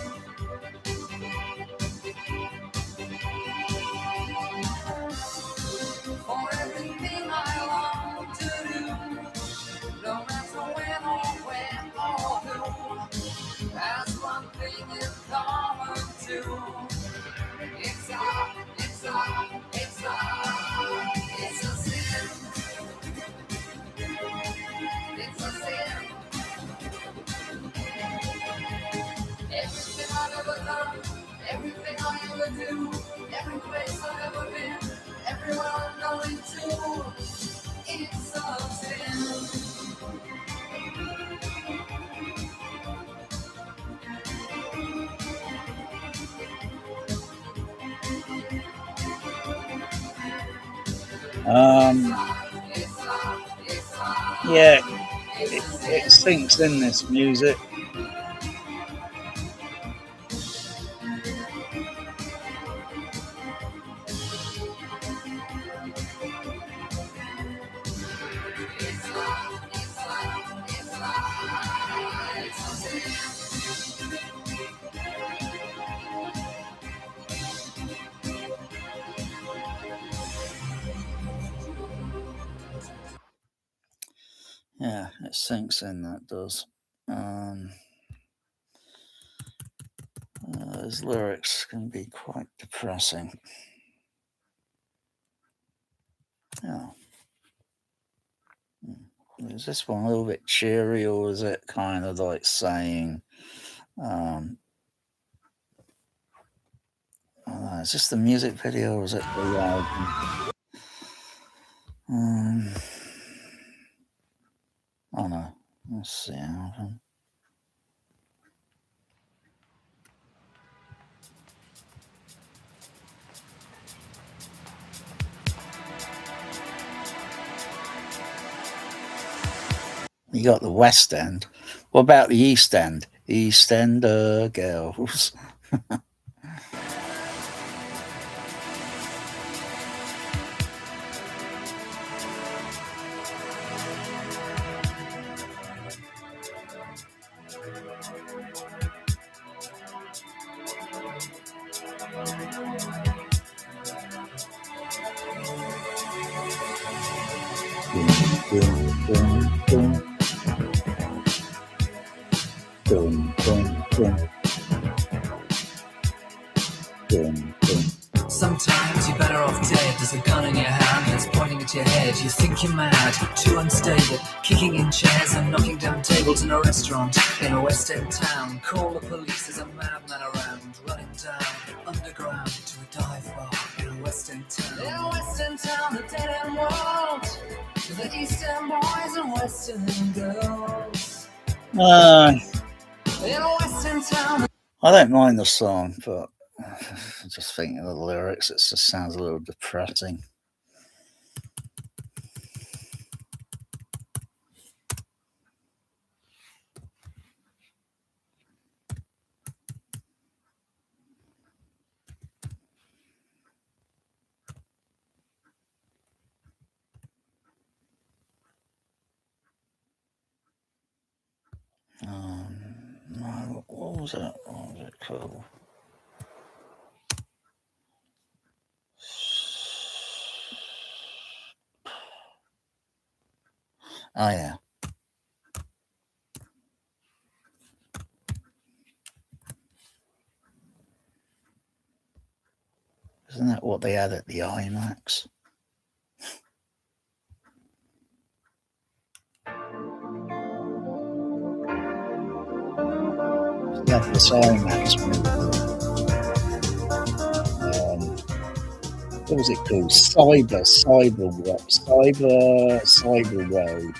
S3: For everything I long to do, no matter when or where or who, has one thing in common too. It's a sin. It's a sin. Everything I've ever done, everything I ever do, every place I've ever been, everywhere I'm going to, it's a sin.
S1: Yeah, it sinks in, this music. Yeah, it sinks in, that does. Those lyrics can be quite depressing. Yeah. is this one a little bit cheery, or is it kind of like saying, I don't know, is this the music video, or is it the album? I don't know. Let's see. Album. You got the West End. What about the East End? East Ender girls.
S3: Sometimes you're better off dead. There's a gun in your hand that's pointing at your head. You think you're mad, too unstable, kicking in chairs and knocking down tables in a restaurant in a West End town. Call the police, there's a madman around, running down underground to a dive bar in a West End town. In a West End town, a dead end world, to the East End boys and West End girls. In a West End town.
S1: I don't mind the song, but just thinking of the lyrics, it just sounds a little depressing. No, what was it? What was it called? Oh, yeah. Isn't that what they had at the IMAX? Yeah, this IMAX movie. What was it called? Cyber Road.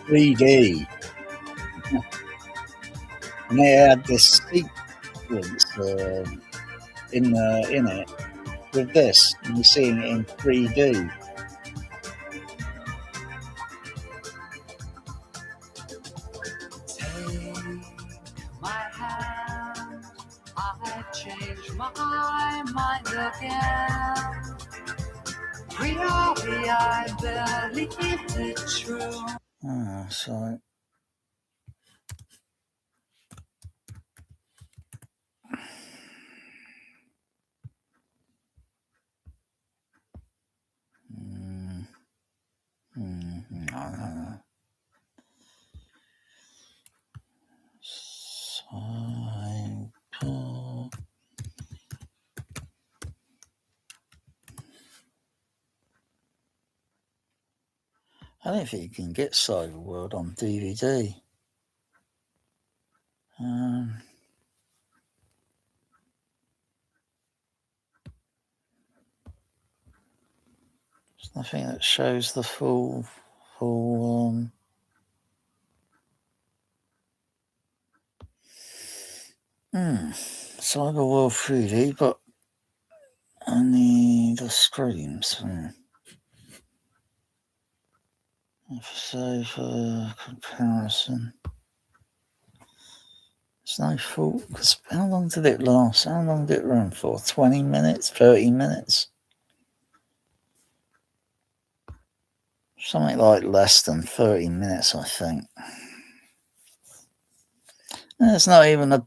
S1: 3D. And they had this sequence in it with this, and you're seeing it in 3D.
S3: Take my hand, I've changed my mind again. Really, I believed it true.
S1: So I don't know. I don't think you can get Cyberworld on DVD. There's nothing that shows the full Cyberworld 3D, but only the screams. So for comparison, there's no fault. Because how long did it last? How long did it run for? 20 minutes? 30 minutes? Something like less than 30 minutes, I think. There's not even a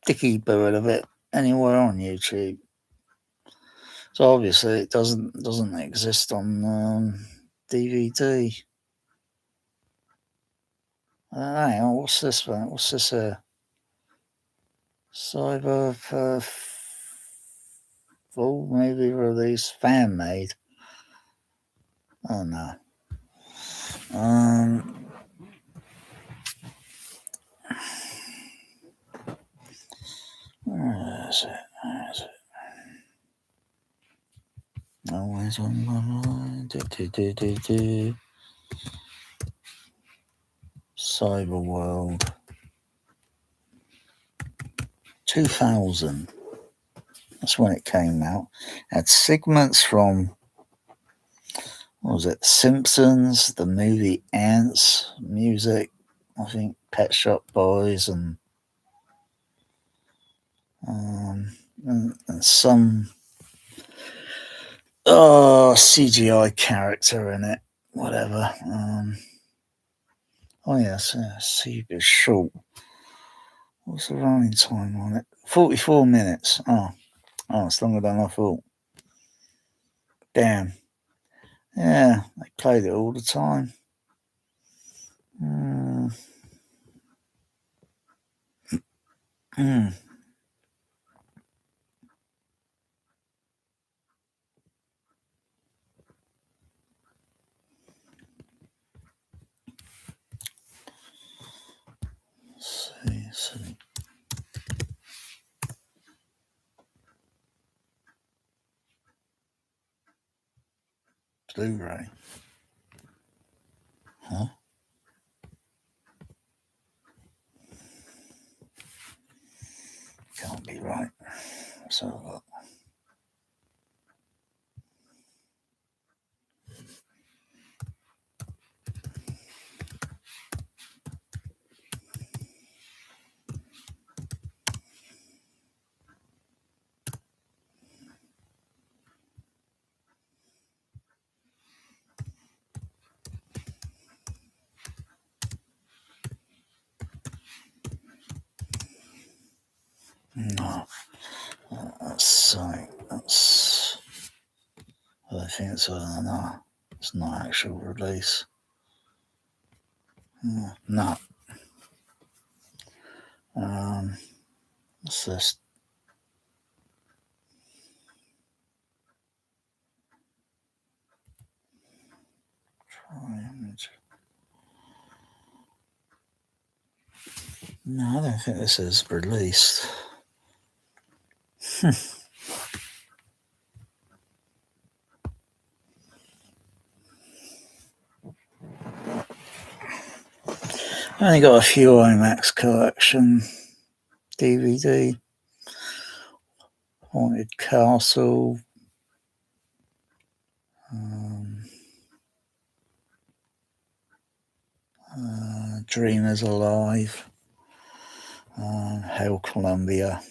S1: dicky bird of it anywhere on YouTube. So obviously it doesn't exist on DVD. Hang on, what's this one? What's this Cyber full movie release fan made? Oh no. Where is it? Where is it? Always on my mind. Cyber World 2000. That's when it came out. Had segments from, what was it, Simpsons, the movie Ants, music, I think Pet Shop Boys, and some CGI character in it, whatever. Yes, super short. What's the running time on it? 44 minutes. Oh, it's longer than I thought. Damn. Yeah, they played it all the time. See. Blu-ray. Huh? Can't be right. Let's have a look. No. That's I think it's no. It's not actual release. No. What's this? Try image. No, I don't think this is released. I only got a few IMAX collection DVD. Haunted Castle. Dreamers Alive. Hail Columbia.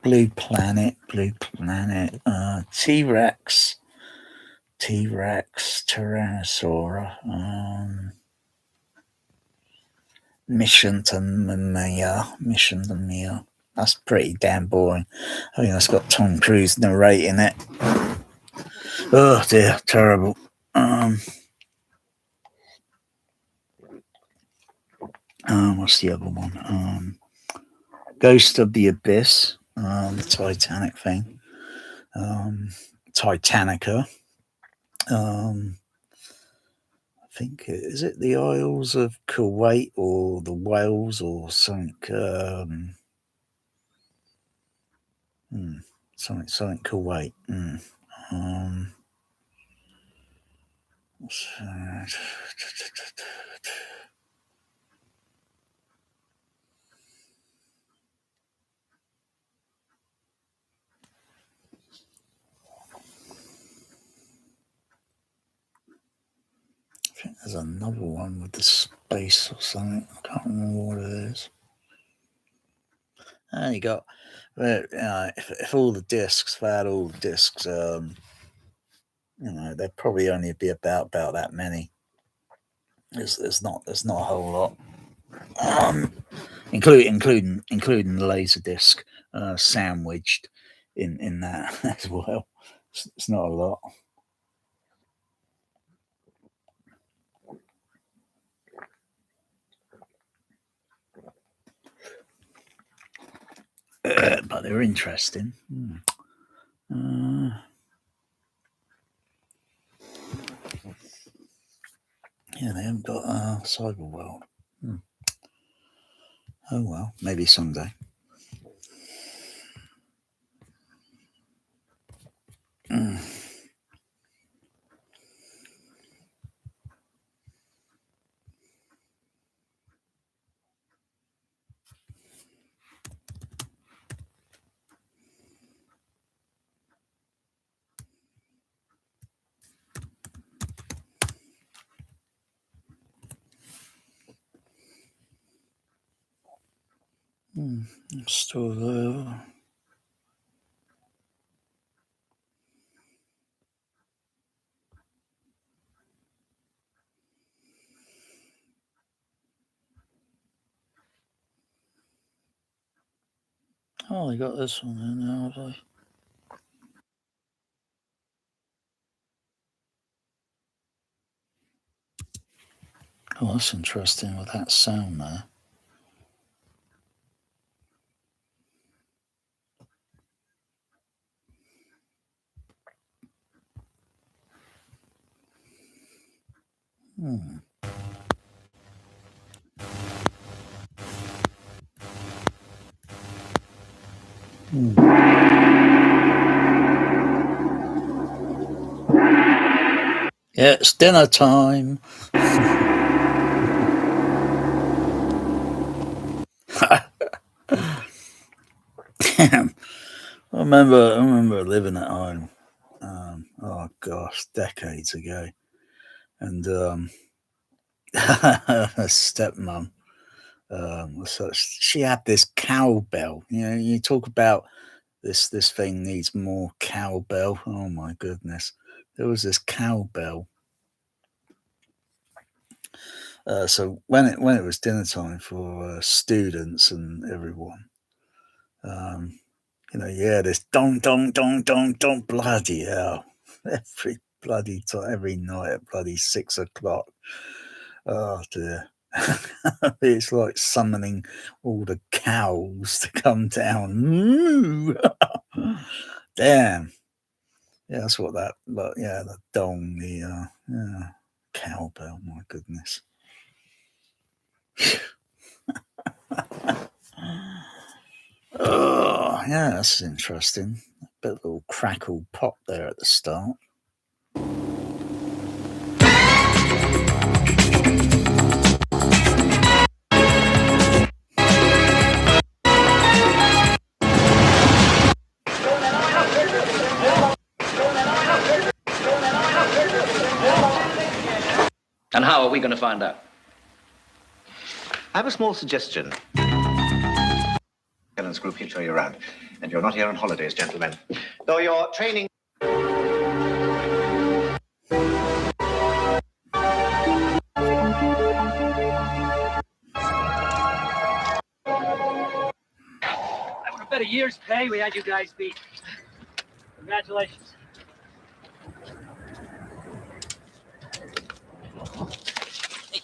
S1: Blue Planet, T-Rex, Tyrannosaurus, Mission to Mia. That's pretty damn boring. I think that's got Tom Cruise narrating it. Oh dear, terrible. What's the other one? Ghost of the Abyss, the Titanic thing. Titanica. I think, is it the Isles of Kuwait or the Wales or something? Something Kuwait. I think there's another one with the space or something. I can't remember what it is. And you got, if all the discs, if I had all the discs, there'd probably only be about that many. There's not a whole lot, including the laser disc sandwiched in that as well. It's not a lot. but they're interesting. Yeah, they haven't got Cyberworld. Oh well, maybe someday. Still there. Oh, they got this one in now, have they? Oh, that's interesting with that sound there. Yeah, it's dinner time. I remember living at home. Oh gosh, decades ago, and stepmom. She had this cowbell. You know, you talk about this thing needs more cowbell. Oh my goodness, there was this cowbell. So when it was dinner time for students and everyone, you know, yeah, this dong dong dong dong dong, bloody hell, every bloody time, every night at bloody 6 o'clock. Oh dear. It's like summoning all the cows to come down. Moo! Damn. Yeah, that's what that. But yeah, the dong, the cowbell. My goodness. Oh, yeah, that's interesting. A bit of a little crackle pop there at the start.
S8: And how are we going to find out?
S9: I have a small suggestion. Helen's group here show you around. And you're not here on holidays, gentlemen. Though your training...
S10: I would have bet a year's pay we had you guys beat. Congratulations. Hey,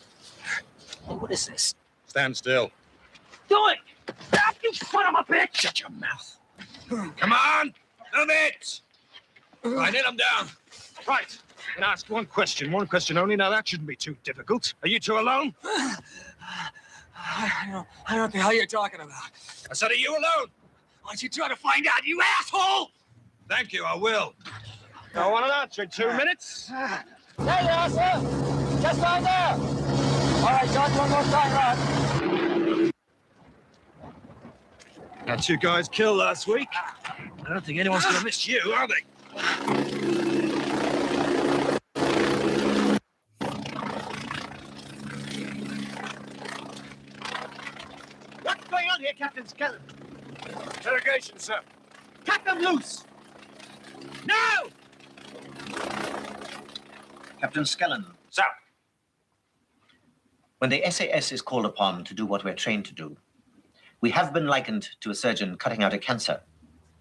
S10: what is this?
S6: Stand still.
S10: Do it! Stop, you son of a bitch!
S6: Shut your mouth. Come on! Move it! Right, let them down.
S11: Right. I'm gonna ask one question only. Now, that shouldn't be too difficult. Are you two alone?
S10: I don't know what the hell you're talking about.
S11: I said, are you alone?
S10: Why don't you try to find out, you asshole?
S11: Thank you, I will. I want an answer in 2 minutes.
S10: There you are, sir. Just down there. All right, John, one more time, Rod.
S11: Got you guys killed last week. I don't think anyone's gonna miss you, are they?
S10: What's going on here, Captain Skeleton?
S11: Interrogation, sir.
S10: Cut them loose! No!
S9: Captain Skellen.
S11: Sir.
S9: When the SAS is called upon to do what we're trained to do, we have been likened to a surgeon cutting out a cancer.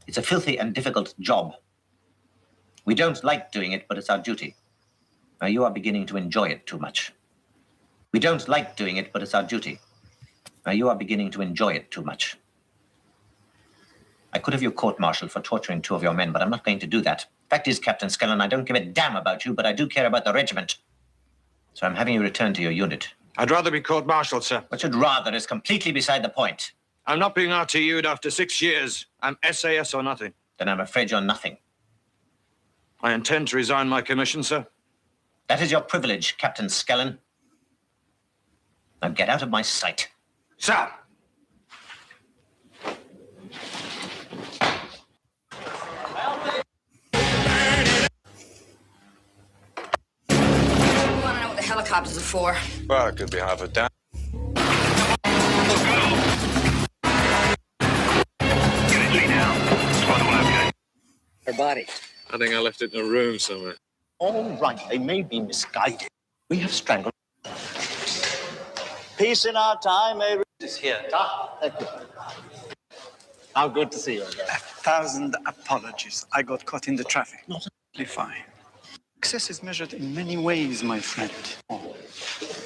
S9: It's a filthy and difficult job. We don't like doing it, but it's our duty. Now you are beginning to enjoy it too much. We don't like doing it, but it's our duty. Now you are beginning to enjoy it too much. I could have you court-martialed for torturing 2 of your men, but I'm not going to do that. Fact is, Captain Skellen, I don't give a damn about you, but I do care about the regiment. So I'm having you return to your unit.
S11: I'd rather be court-martialed, sir.
S9: What you'd rather is completely beside the point.
S11: I'm not being RTU'd after 6 years. I'm SAS or nothing.
S9: Then I'm afraid you're nothing.
S11: I intend to resign my commission, sir.
S9: That is your privilege, Captain Skellen. Now get out of my sight.
S11: Sir!
S12: I want to know what the helicopters are for.
S11: Well, it could be half a down.
S10: Her body.
S11: I think I left it in a room somewhere.
S10: All right, they may be misguided. We have strangled.
S7: Peace in our time, eh?
S10: Is here. Thank you. How good to see you again.
S13: 1,000 apologies. I got caught in the traffic. Not fine. Success is measured in many ways, my friend.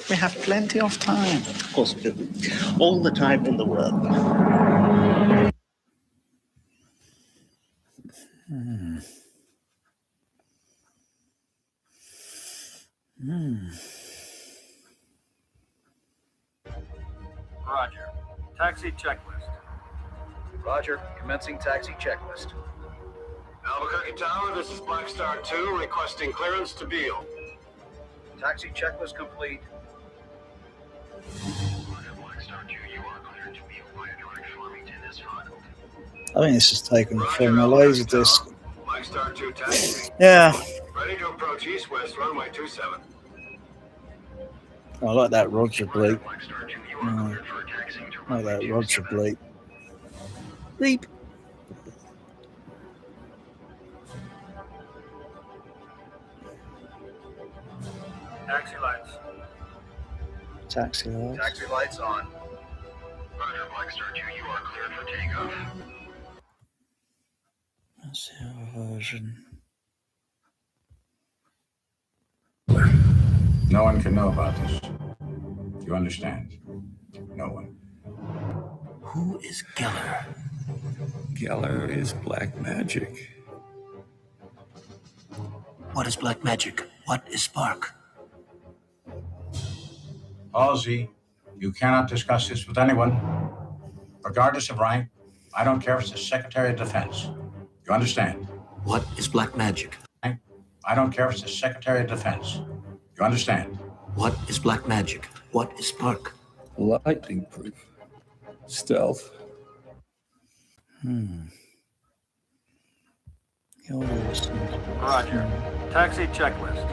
S13: We have plenty of time.
S10: Of course we do. All the time in the world.
S11: Roger. Taxi checklist.
S5: Roger. Commencing taxi checklist.
S11: Albuquerque Tower, this is Black Star 2, requesting clearance to Beale.
S5: Taxi checklist complete.
S1: I think this is taken from a laser disc.
S11: Black Star 2 taxi.
S1: Yeah,
S11: Ready to approach east-west, runway 27.
S1: I like that Roger bleep. I like that Roger bleep. Bleep.
S11: Taxi lights.
S1: Taxi lights.
S5: Taxi lights on.
S11: Roger, Black Star 2, you are cleared for takeoff.
S1: That's the other version.
S6: No one can know about this. You understand? No one.
S10: Who is Geller?
S6: Geller is black magic.
S10: What is black magic? What is spark?
S6: Halsey, you cannot discuss this with anyone, regardless of rank. I don't care if it's the Secretary of Defense. You understand?
S10: What is black magic?
S6: I don't care if it's the Secretary of Defense. You understand?
S10: What is black magic? What is spark?
S6: Lightning proof. Stealth.
S11: Roger. Taxi checklist.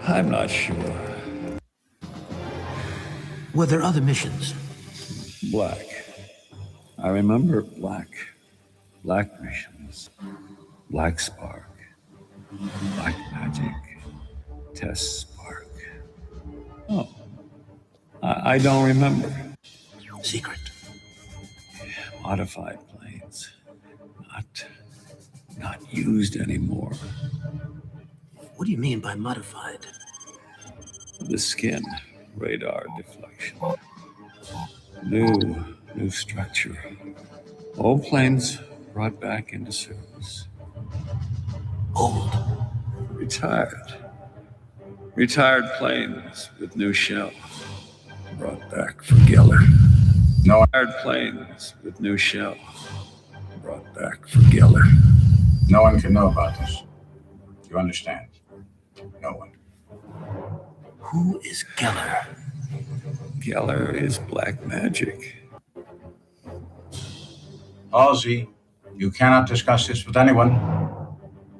S6: I'm not sure.
S10: Were there other missions?
S6: Black. I remember black. Black missions. Black spark. Black magic. Test spark. Oh. I don't remember.
S10: Secret.
S6: Modified planes. Not used anymore.
S10: What do you mean by modified?
S6: The skin. Radar deflection. New structure. Old planes brought back into service.
S10: Old.
S6: Retired planes with new shell brought back for Geller. No retired planes with new shell brought back for Geller. No one can know about this. You understand? No one.
S10: Who is Geller?
S6: Geller is black magic. Halsey, you cannot discuss this with anyone,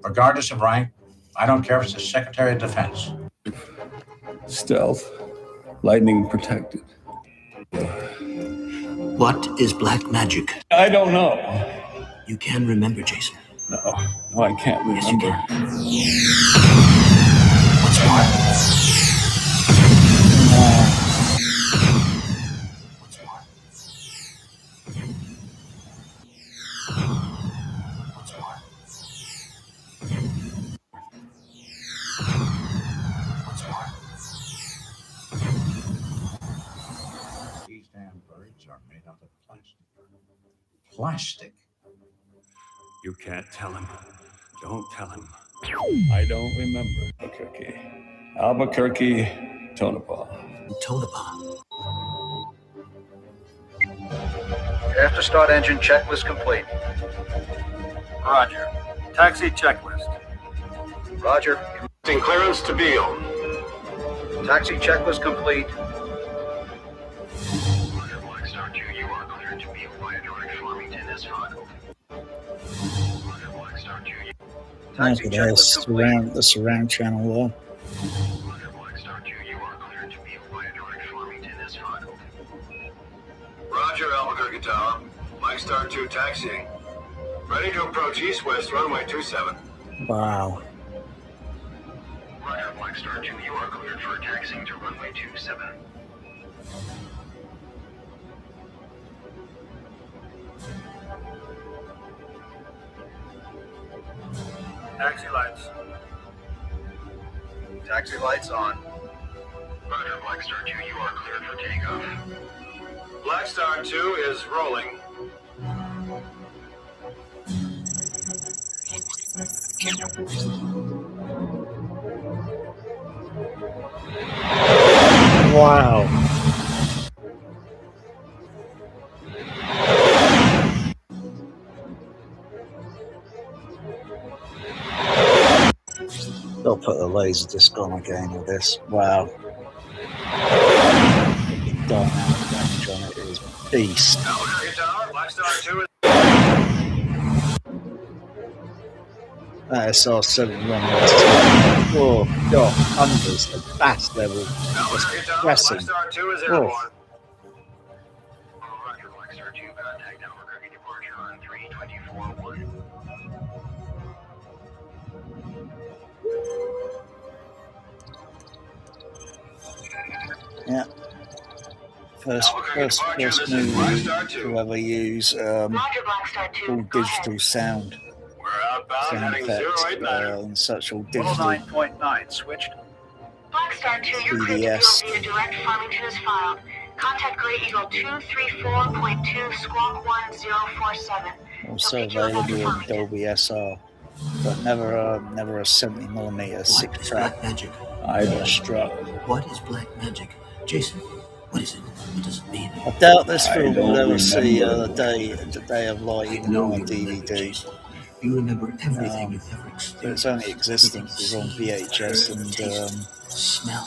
S6: regardless of rank. I don't care if it's the Secretary of Defense. Stealth. Lightning protected.
S10: What is black magic?
S6: I don't know.
S10: You can remember, Jason.
S6: No, I can't remember.
S10: Yes, you can. What's more? What's more? What's more? What's more?
S6: These damn birds are made out of plastic.
S14: flash stick.
S6: You can't tell him. Don't tell him. I don't remember Albuquerque. Albuquerque, Tonopah.
S14: Tonopah.
S5: After start engine checklist complete.
S11: Roger. Taxi checklist.
S5: Roger.
S11: Clearance to Beale.
S5: Taxi checklist complete.
S10: Blackstar 2, you are cleared to Beale via direct Farmington S5. Blackstar 2,
S5: Taxi
S1: Look at
S5: checklist complete.
S1: the surround channel there.
S10: Blackstar 2, you are cleared to Beale via direct Farmington S5.
S11: Roger, Albuquerque Tower. Blackstar 2 taxiing. Ready to approach east-west runway 27.
S1: Wow.
S10: Roger, Blackstar 2, you are cleared for taxiing to runway 27.
S11: Taxi lights.
S5: Taxi lights on.
S10: Roger, Blackstar 2, you are cleared for takeoff.
S11: Blackstar 2 is rolling.
S1: Wow. They'll put the laser disc on again with this. Wow. Dynamic damage on it is beast.
S11: Albuquerque Tower, Blackstar 2 is...
S1: That SR-71 whoa, God, unders the fast level.
S11: Albuquerque Tower,
S1: Pressing.
S11: Blackstar 2 is
S1: Whoa.
S11: airborne.
S10: Roger, Blackstar 2, contact Albuquerque departure on 324-1.
S1: Yeah. First movie to ever use all digital sound.
S11: We're outbound,
S1: Sound
S11: heading
S1: effects
S11: 089.
S1: and such all digital
S5: 109.9 switched.
S12: Blackstar 2, you're cleared to
S1: PDS.
S12: Beale via direct Farmington is filed. Contact Grey Eagle 234.2 Squawk 1047.
S1: Also available in Dolby SR, but never a 70mm 6-track.
S14: Magic.
S1: I struck.
S14: What is black magic? Jason, what is it? What does it mean?
S1: I doubt this
S6: I
S1: film will
S6: don't
S1: ever see
S6: remember.
S1: the day of light
S14: I
S1: even
S14: know
S1: on
S14: you remember,
S1: DVD.
S14: Jason. You remember everything you've ever
S1: Its
S14: experienced.
S1: only existence is on VHS and
S14: Smell,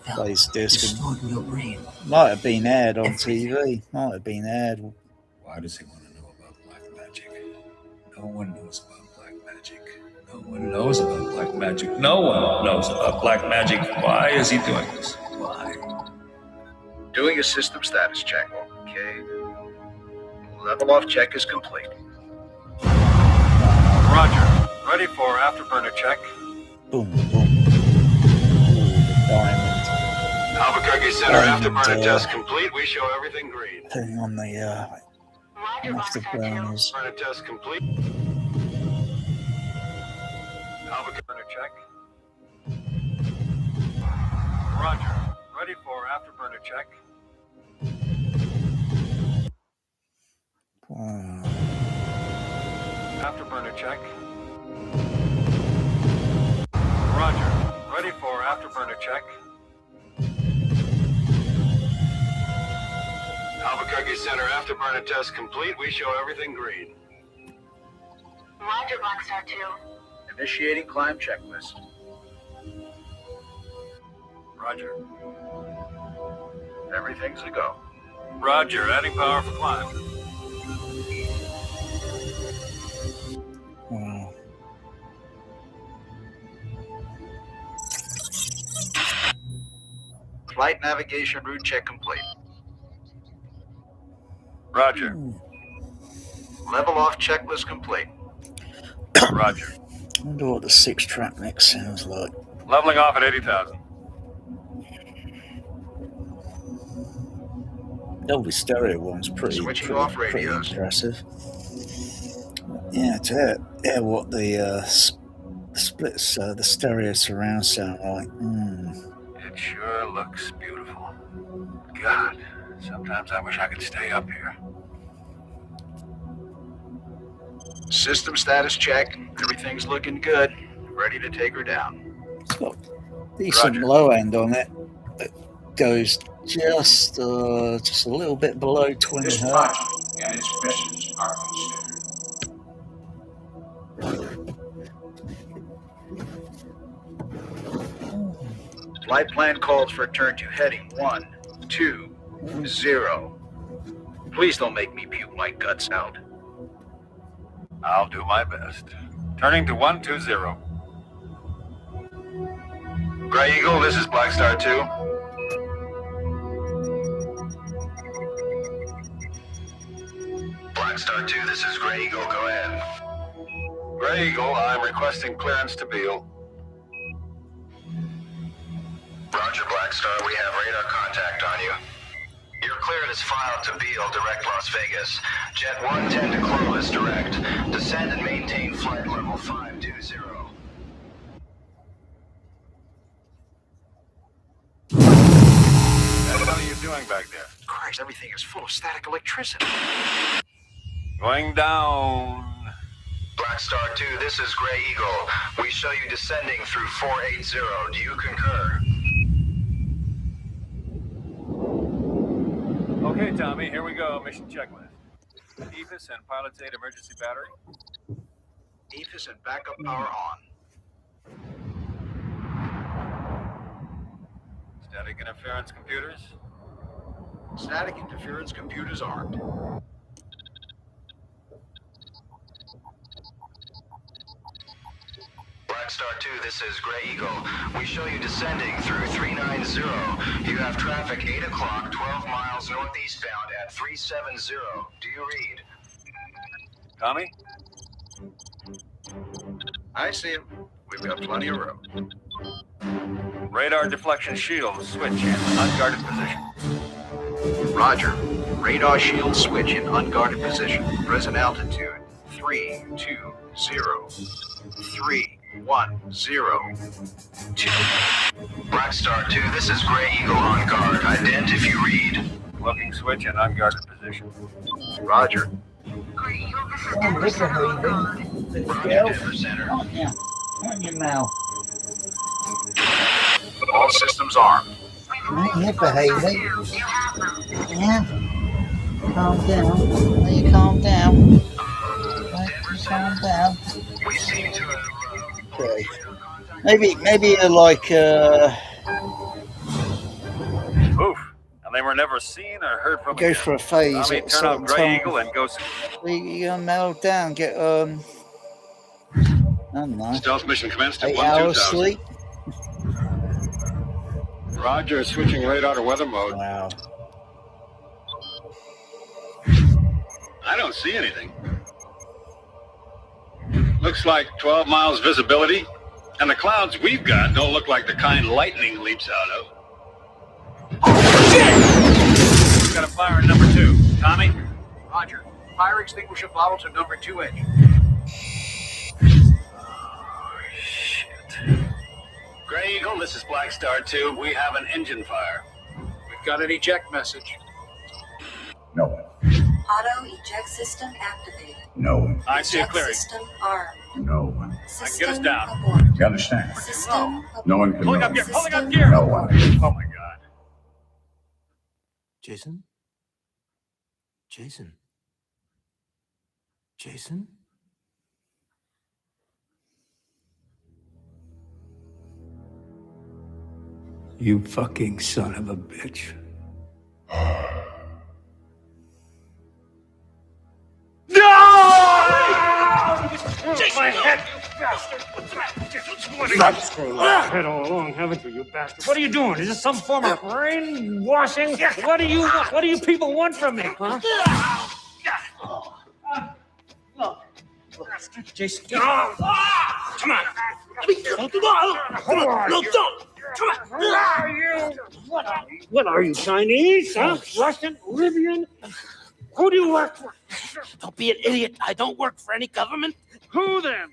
S14: felt,
S1: Laserdisc.
S14: stored in your brain.
S1: Might have been aired on TV. Might have been aired.
S6: Why does he want to know about black magic? No one knows about black magic. No one knows about black magic. No one knows about black magic. Why is he doing this? Why?
S5: Doing a system status check. Okay. Level off check is complete.
S11: Roger. Ready for afterburner check.
S1: Boom, boom. Ooh, the diamond
S11: Albuquerque Center
S1: Diamond,
S11: afterburner test complete. We show everything green.
S1: thing on the afterburners.
S11: Afterburner test complete. Albuquerque check. Roger. Ready for afterburner check.
S1: Wow.
S11: Afterburner check. Roger. Ready for afterburner check. Albuquerque Center afterburner test complete. We show everything green.
S12: Roger, Blackstar 2.
S5: Initiating climb checklist.
S11: Roger.
S5: Everything's a go.
S11: Roger. Adding power for climb.
S1: Wow.
S5: Flight navigation route check complete.
S11: Roger.
S5: Level off checklist complete.
S11: Roger.
S1: I wonder what the 6-track mix sounds like.
S11: Leveling off at 80,000.
S1: Dolby stereo one's pretty
S5: off
S1: pretty
S5: radios.
S1: impressive. Yeah, to hear what the splits, the stereo surround sound like.
S11: It sure looks beautiful. God, sometimes I wish I could stay up here.
S5: System status check. Everything's looking good. Ready to take her down.
S1: It's got decent
S5: Roger.
S1: low end on it. It goes just a little bit below 20
S6: This
S1: hertz.
S6: project and its missions are considered.
S5: Flight plan calls for a turn to heading 120. Please don't make me puke my guts out.
S11: I'll do my best. Turning to 120. Gray Eagle, this is Black Star 2. Black Star 2, this is Gray Eagle, go ahead. Gray Eagle, I'm requesting clearance to Beale. Roger, Black Star, we have radar contact on you. You're cleared as filed to Beale, direct Las Vegas. Jet 110 to Clovis, direct. Descend and maintain flight level 520. What are you doing back there?
S5: Christ, everything is full of static electricity.
S11: Going down.
S5: Black Star 2, this is Gray Eagle. We show you descending through 480. Do you concur?
S11: Okay, Tommy, here we go. Mission checklist. EFIS and pilot's aid emergency battery.
S5: EFIS and backup power on.
S11: Static interference computers.
S5: Static interference computers armed. Black Star 2, this is Gray Eagle. We show you descending through 390. You have traffic 8 o'clock, 12 miles northeastbound at 370. Do you read?
S11: Tommy?
S5: I see him. We've got plenty of room.
S11: Radar deflection shield switch in unguarded position.
S5: Roger. Radar shield switch in unguarded position. Present altitude 320. 310. Black Star 2, this is Gray Eagle on guard. Ident if you read.
S11: Looking switch in unguarded position.
S5: Roger.
S12: Gray Eagle, this is
S1: Oh,
S12: Denver
S1: look
S12: Center on guard.
S5: Roger, Denver Center.
S1: Not your mouth.
S5: All systems armed.
S1: Not your behaving.
S12: You have them.
S1: Yeah. Calm down. Will you calm down? Will you calm down?
S5: We seem to have...
S1: Okay. Maybe you're like
S11: Oof. And they were never seen or heard from
S1: go
S11: again.
S1: for a phase
S11: Tommy,
S1: at a
S11: turn off
S1: certain
S11: Gray
S1: time.
S11: Eagle and go...
S1: You're gonna melt down, get I don't know,
S11: Stealth mission commenced at
S1: 8 hours
S11: 1-2000.
S1: sleep.
S11: Roger, switching radar to weather mode.
S1: Wow.
S11: I don't see anything. Looks like 12 miles visibility, and the clouds we've got don't look like the kind lightning leaps out of. Oh, shit! We've got a fire in number 2. Tommy?
S5: Roger. Fire extinguisher bottle to number 2 engine.
S11: Gray Eagle, this is Black Star 2. We have an engine fire.
S5: We've got an eject message.
S11: No one.
S12: Auto eject system activated.
S11: No one. I see a
S12: Eject
S11: clearing.
S12: system armed.
S11: No one.
S12: System
S11: Get us down.
S12: abort.
S11: You understand?
S12: System
S11: No one can
S12: abort.
S11: know. Pulling up gear.
S12: System
S11: No one. Oh my God.
S14: Jason? Jason? Jason? You fucking son of a bitch.
S10: My head, you bastard! You've screwed my head all along, haven't you, you bastard? What are you doing? Is this some form of brainwashing? What do you want? What do you people want from me, huh? Jason, get on! Come on! No, don't! Come on! Who are you? What are you, Chinese? Huh? Russian? Libyan? Who do you work for?
S14: Don't be an idiot. I don't work for any government.
S10: Who then?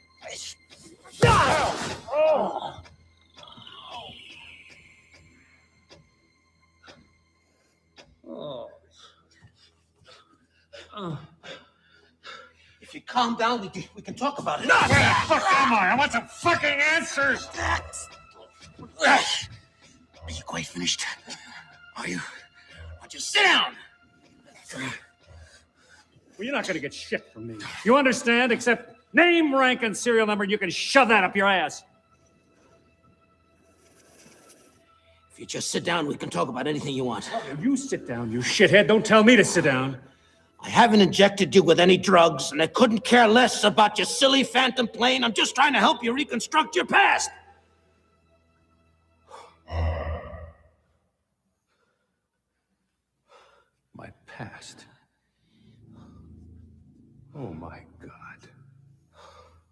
S10: Oh. Oh.
S14: If you calm down, we can talk about it.
S10: Where the fuck am I? I want some fucking answers!
S14: Are you quite finished? Are you? Why don't you sit down?
S10: Well, you're not gonna get shit from me. You understand? Except name, rank, and serial number, you can shove that up your ass.
S14: If you just sit down, we can talk about anything you want.
S10: You sit down, you shithead. Don't tell me to sit down.
S14: I haven't injected you with any drugs, and I couldn't care less about your silly phantom plane. I'm just trying to help you reconstruct your past.
S6: My past. Oh my God.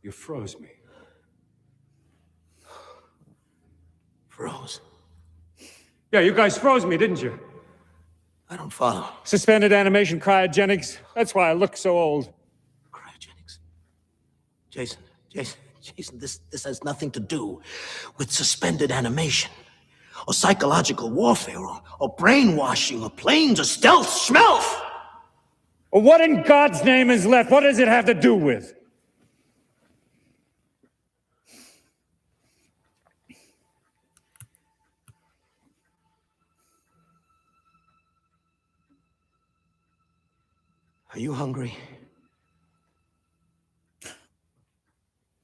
S6: You froze me.
S14: Froze?
S10: Yeah, you guys froze me, didn't you?
S14: I don't follow.
S10: Suspended animation cryogenics. That's why I look so old.
S14: Cryogenics? Jason, this has nothing to do with suspended animation, or psychological warfare, or brainwashing, or planes, or stealth, schmelf!
S10: Well, what in God's name is left? What does it have to do with?
S14: Are you hungry?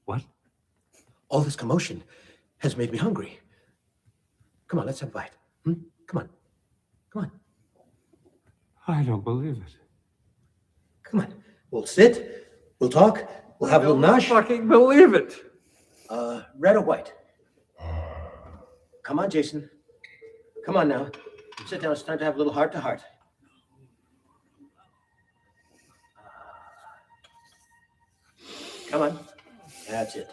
S6: What?
S14: All this commotion has made me hungry. Come on, let's have a bite. Come on. Come on.
S6: I don't believe it.
S14: Come on. We'll sit. We'll talk. We'll have a little nosh.
S6: I fucking believe it.
S14: Red or white? Come on, Jason. Come on now. Sit down. It's time to have a little heart-to-heart. Come on. That's it.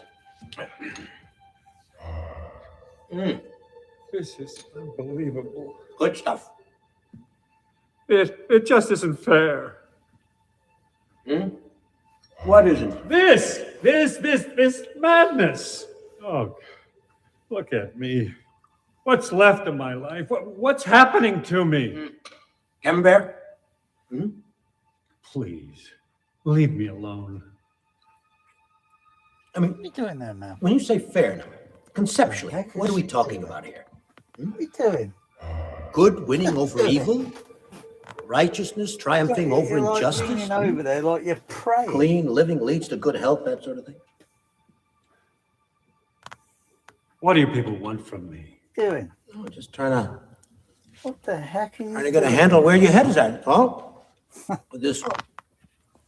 S6: This is unbelievable.
S14: Good stuff.
S6: It just isn't fair.
S14: What isn't?
S10: This madness. Oh, look at me. What's left of my life? What's happening to me?
S14: Camembert?
S10: Please, leave me alone.
S14: I mean,
S1: What are you doing there, man?
S14: when you say fair, now, conceptually, what are we talking about here?
S1: What are you doing?
S14: Good winning over evil? Righteousness triumphing over
S1: You're like
S14: injustice?
S1: leaning over there like you're praying.
S14: Clean living leads to good health, that sort of thing?
S10: What do you people want from me?
S1: Doing?
S14: Oh, just trying to
S1: What the heck are you
S14: get a
S1: doing?
S14: handle where your head is at, Paul. With this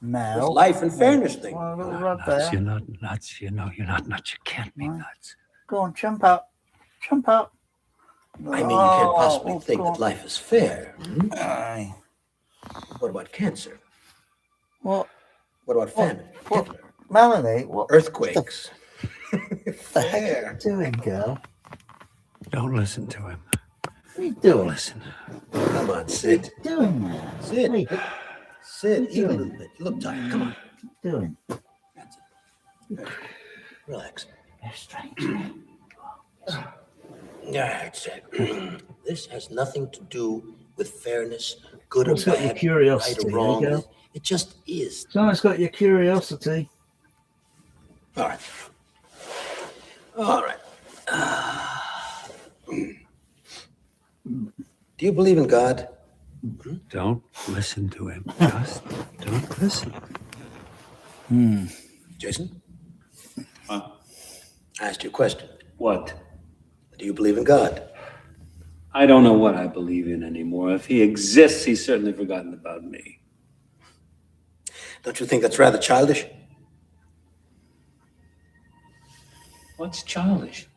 S1: Now.
S14: life and fairness thing.
S1: Well, a little rub
S6: Nuts,
S1: there.
S6: you're not nuts. You know you're not nuts. You can't be nuts.
S1: Go on, jump up. Jump up.
S14: I mean, you can't possibly
S1: Oh,
S14: think
S1: go
S14: that life is fair.
S1: Aye.
S14: What about cancer?
S1: What?
S14: What about famine?
S1: What?
S14: Hitler?
S1: Melanie, what
S14: Earthquakes?
S1: the heck are you doing, girl?
S6: Don't listen to him.
S1: What are you doing?
S6: Listen.
S14: Come on, Sid.
S1: What are you doing there?
S14: Sit.
S1: Hey,
S14: Sit. Eat a little bit. You look tired. Come on.
S1: what are you doing?
S14: That's it. Relax.
S1: You're strange.
S14: That's it. This has nothing to do with fairness, good or
S1: It's got your
S14: bad,
S1: curiosity,
S14: right or wrong.
S1: there you go.
S14: It just is.
S1: Someone's got your curiosity.
S14: All right. All right. Do you believe in God?
S6: Don't listen to him. Just don't listen.
S14: Jason? I asked you a question.
S6: What?
S14: Do you believe in God?
S6: I don't know what I believe in anymore. If he exists, he's certainly forgotten about me.
S14: Don't you think that's rather childish?
S6: What's childish?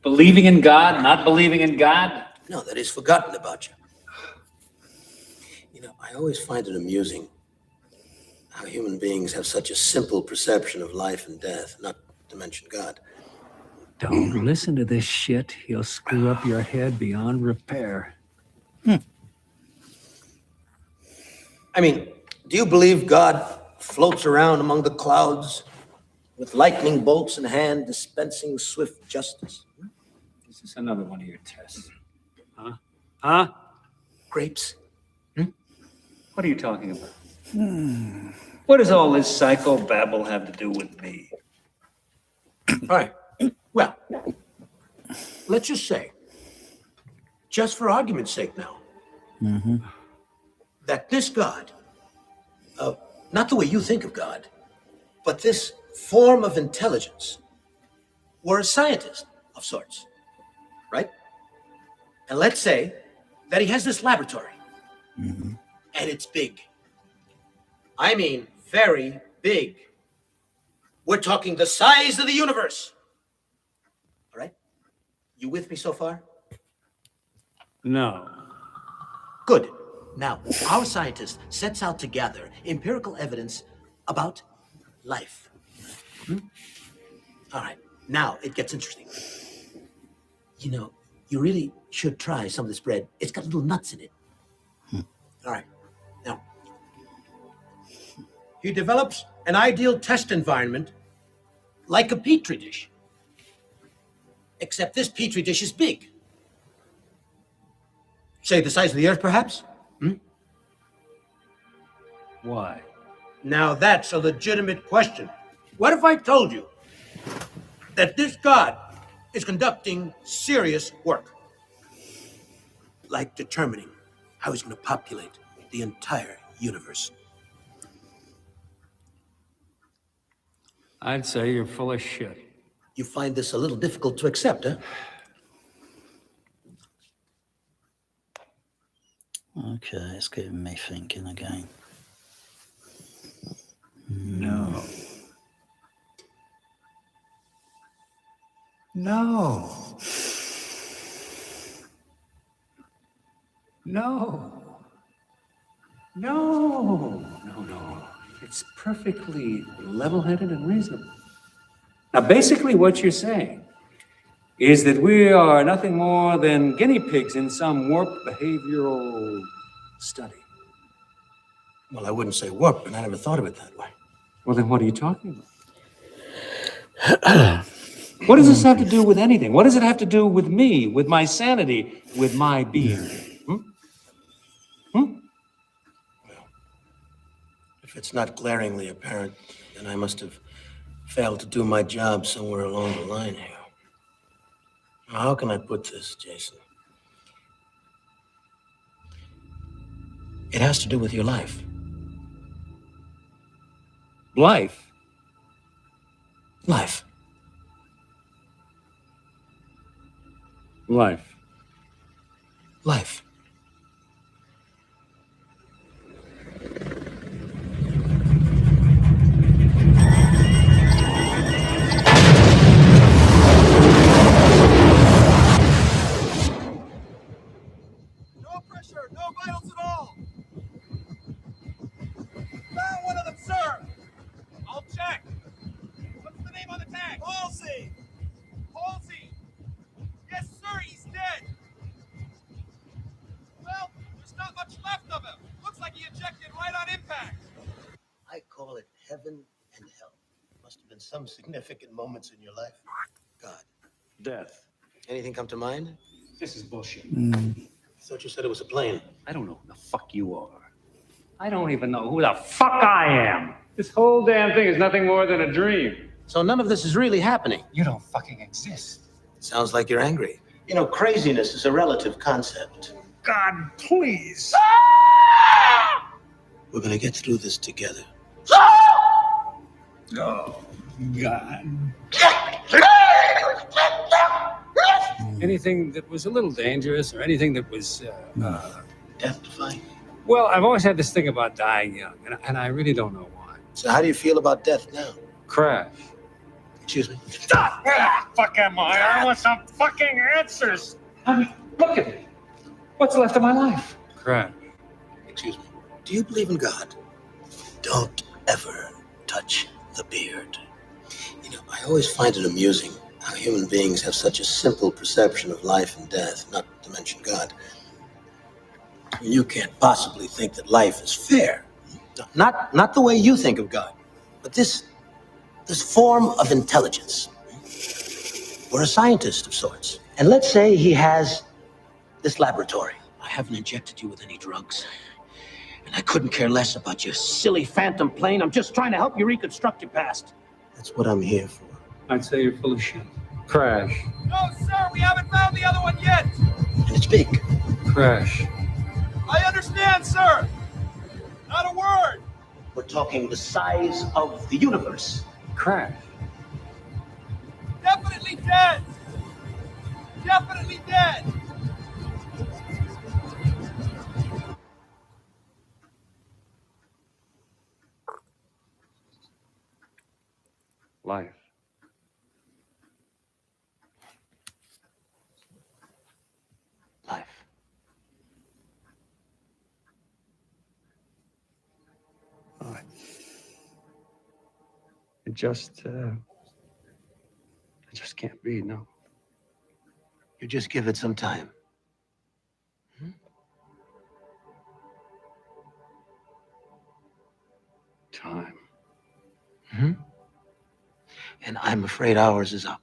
S6: Believing in God, not believing in God?
S14: No, that he's forgotten about you. You know, I always find it amusing how human beings have such a simple perception of life and death, not to mention God.
S6: Don't listen to this shit. He'll screw up your head beyond repair.
S14: I mean, do you believe God floats around among the clouds with lightning bolts in hand, dispensing swift justice?
S6: Is this another one of your tests? Huh?
S14: Grapes?
S6: What are you talking about? What does all this psychobabble have to do with me?
S14: All right. Well, let's just say, just for argument's sake now, that this God, not the way you think of God, but this form of intelligence, were a scientist of sorts, right? And let's say that he has this laboratory, and it's big. I mean, very big. We're talking the size of the universe. All right? You with me so far?
S6: No.
S14: Good. Now, our scientist sets out to gather empirical evidence about life. All right. Now it gets interesting. You know, you really should try some of this bread. It's got little nuts in it. All right. Now, he develops an ideal test environment like a petri dish. Except this petri dish is big. Say the size of the earth, perhaps?
S6: Why?
S14: Now that's a legitimate question. What if I told you that this God is conducting serious work? Like determining how he's going to populate the entire universe.
S6: I'd say you're full of shit.
S14: You find this a little difficult to accept, huh?
S1: Okay, it's getting me thinking again.
S6: No. No. No. No. It's perfectly level-headed and reasonable. Now, basically what you're saying is that we are nothing more than guinea pigs in some warped behavioral study.
S14: Well, I wouldn't say warped, but I never thought of it that way.
S6: Well, then what are you talking about? What does this have to do with anything? What does it have to do with me, with my sanity, with my being?
S14: If it's not glaringly apparent, then I must have failed to do my job somewhere along the line here. Now, how can I put this, Jason? It has to do with your life.
S6: Life?
S14: Life.
S6: Life.
S14: Life.
S15: No pressure, no vitals at all. Found one of them, sir. I'll check. What's the name on the tag? Halsey. Halsey. Yes, sir, he's dead. Well, there's not much left of him. Looks like he ejected right on impact.
S14: I call it heaven and hell. Must have been some significant moments in your life. God.
S6: Death.
S14: Anything come to mind?
S6: This is bullshit.
S14: I thought you said it was a plane.
S6: I don't know who the fuck you are. I don't even know who the fuck I am. This whole damn thing is nothing more than a dream.
S14: So none of this is really happening.
S6: You don't fucking exist.
S14: Sounds like you're angry. You know, craziness is a relative concept.
S6: God, please.
S14: We're gonna get through this together.
S6: Oh, God. Anything that was a little dangerous or anything that was,
S14: Death-defying.
S6: well, I've always had this thing about dying young, and I really don't know why.
S14: So how do you feel about death now?
S6: Crash.
S14: Excuse me?
S10: Stop! Fuck am I want some fucking answers.
S6: I mean, look at me. What's left of my life? Crash.
S14: Excuse me. Do you believe in God? Don't ever touch the beard. You know, I always find it amusing how human beings have such a simple perception of life and death, not to mention God. You can't possibly think that life is fair. No, not the way you think of God, but this form of intelligence. We're a scientist of sorts. And let's say he has this laboratory. I haven't injected you with any drugs. And I couldn't care less about your silly phantom plane. I'm just trying to help you reconstruct your past. That's what I'm here for.
S6: I'd say you're full of shit. Crash.
S15: No, sir, we haven't found the other one yet.
S14: And it's big.
S6: Crash.
S15: I understand, sir. Not a word.
S14: We're talking the size of the universe.
S6: Crash.
S15: Definitely dead. Definitely dead.
S6: Life.
S14: Life.
S6: It just can't be, no.
S14: You just give it some time.
S6: Time.
S14: And I'm afraid ours is up.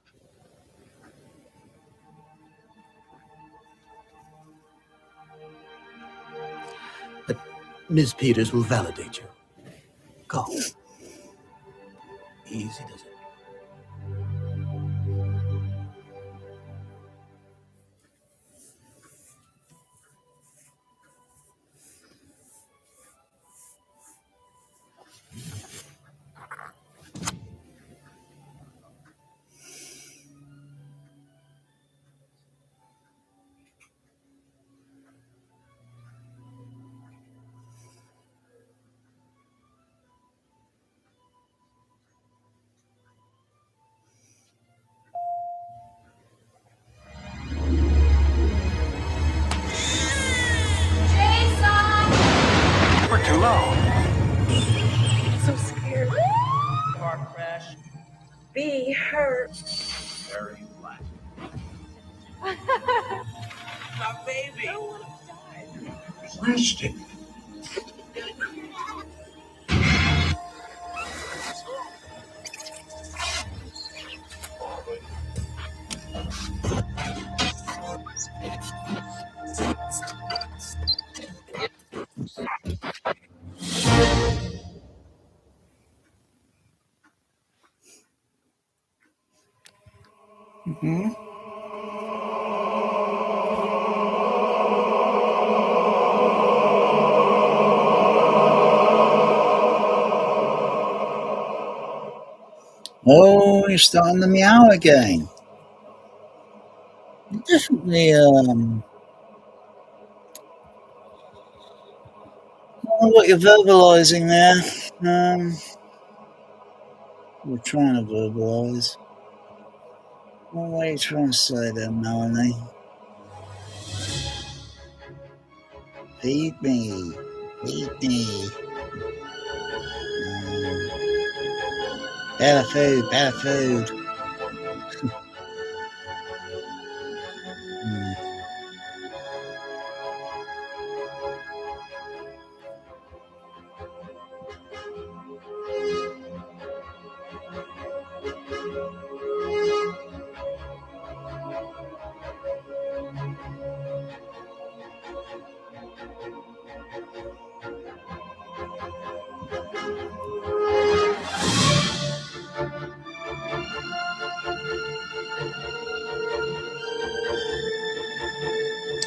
S14: But Ms. Peters will validate you. Go. Easy does it.
S15: We're too low.
S16: So scared.
S15: Car crash.
S16: Be hurt.
S15: Very black. My baby.
S16: I would have died.
S14: Plastic.
S1: Oh, you're starting to meow again. Definitely, I don't know what you're verbalizing there. We're trying to verbalize. What are you trying to say there, Melanie? Feed me. Feed me. Better food, better food.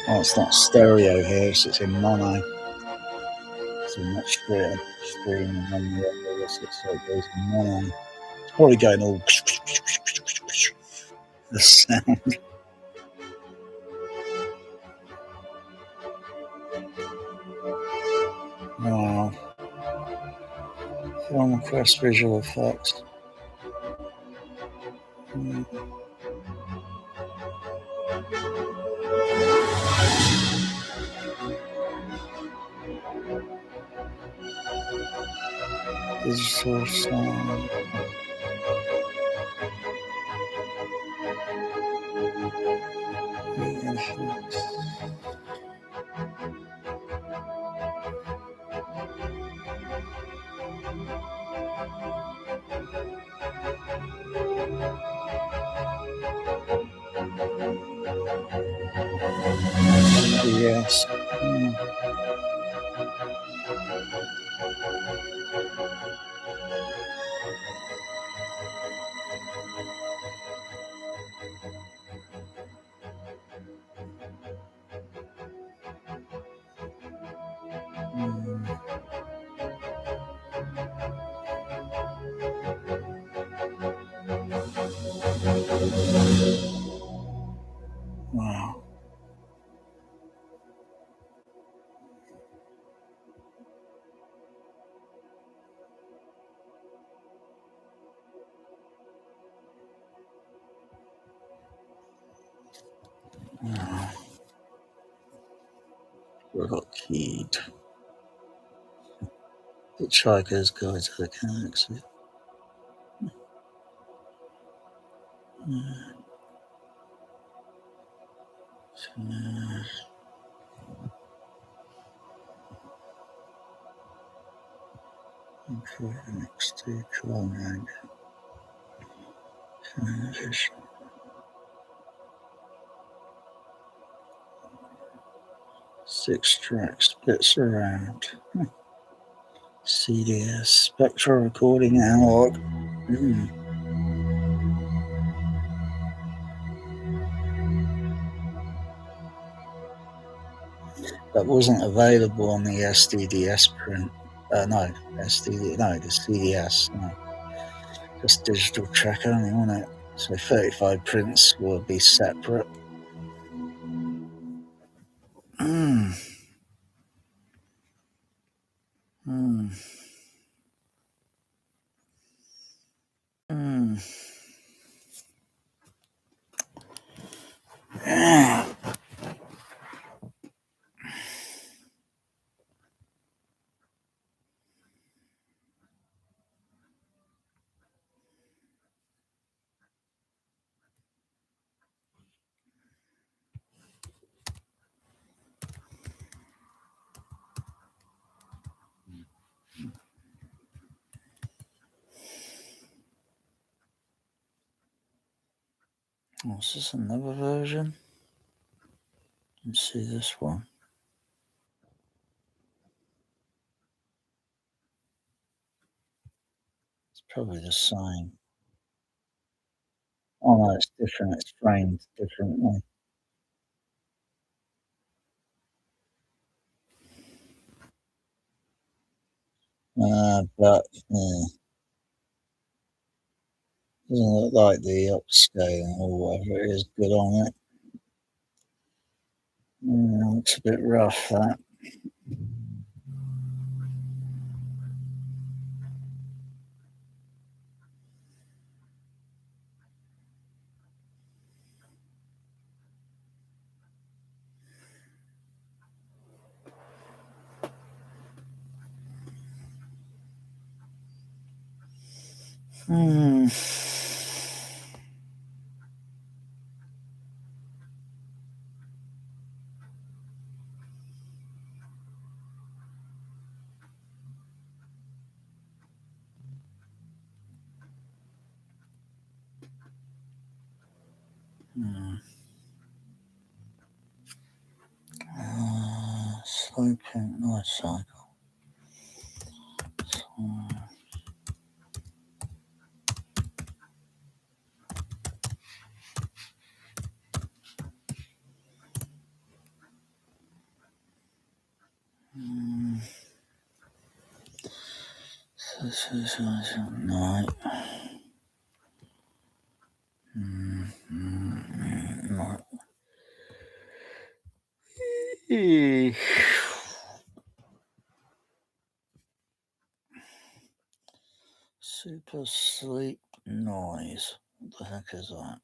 S1: Oh, it's not stereo here, so it's in mono. So not streaming on the other, so it goes in mono. It's probably going all the sound. Wow. Film Quest visual effects. Digital sound. Yes. Got keyed. Hitchhiker's Guide to the Galaxy. Next to Clonag. Transition. Six tracks, splits around. CDS, Spectral Recording Analog. That wasn't available on the SDDS print. No, the CDS. No. Just digital track only, wasn't it? So 35 prints will be separate. Yeah. Oh, is this another version? Let's see this one. It's probably the same. Oh no, it's different. It's framed differently. But yeah. Doesn't look like the upscaling or whatever it is good on it. Yeah, looks a bit rough, that. Slow pink life cycle. This is night. Super sleep noise. What the heck is that?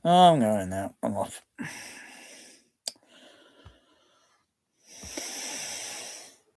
S1: I'm going now. I'm off.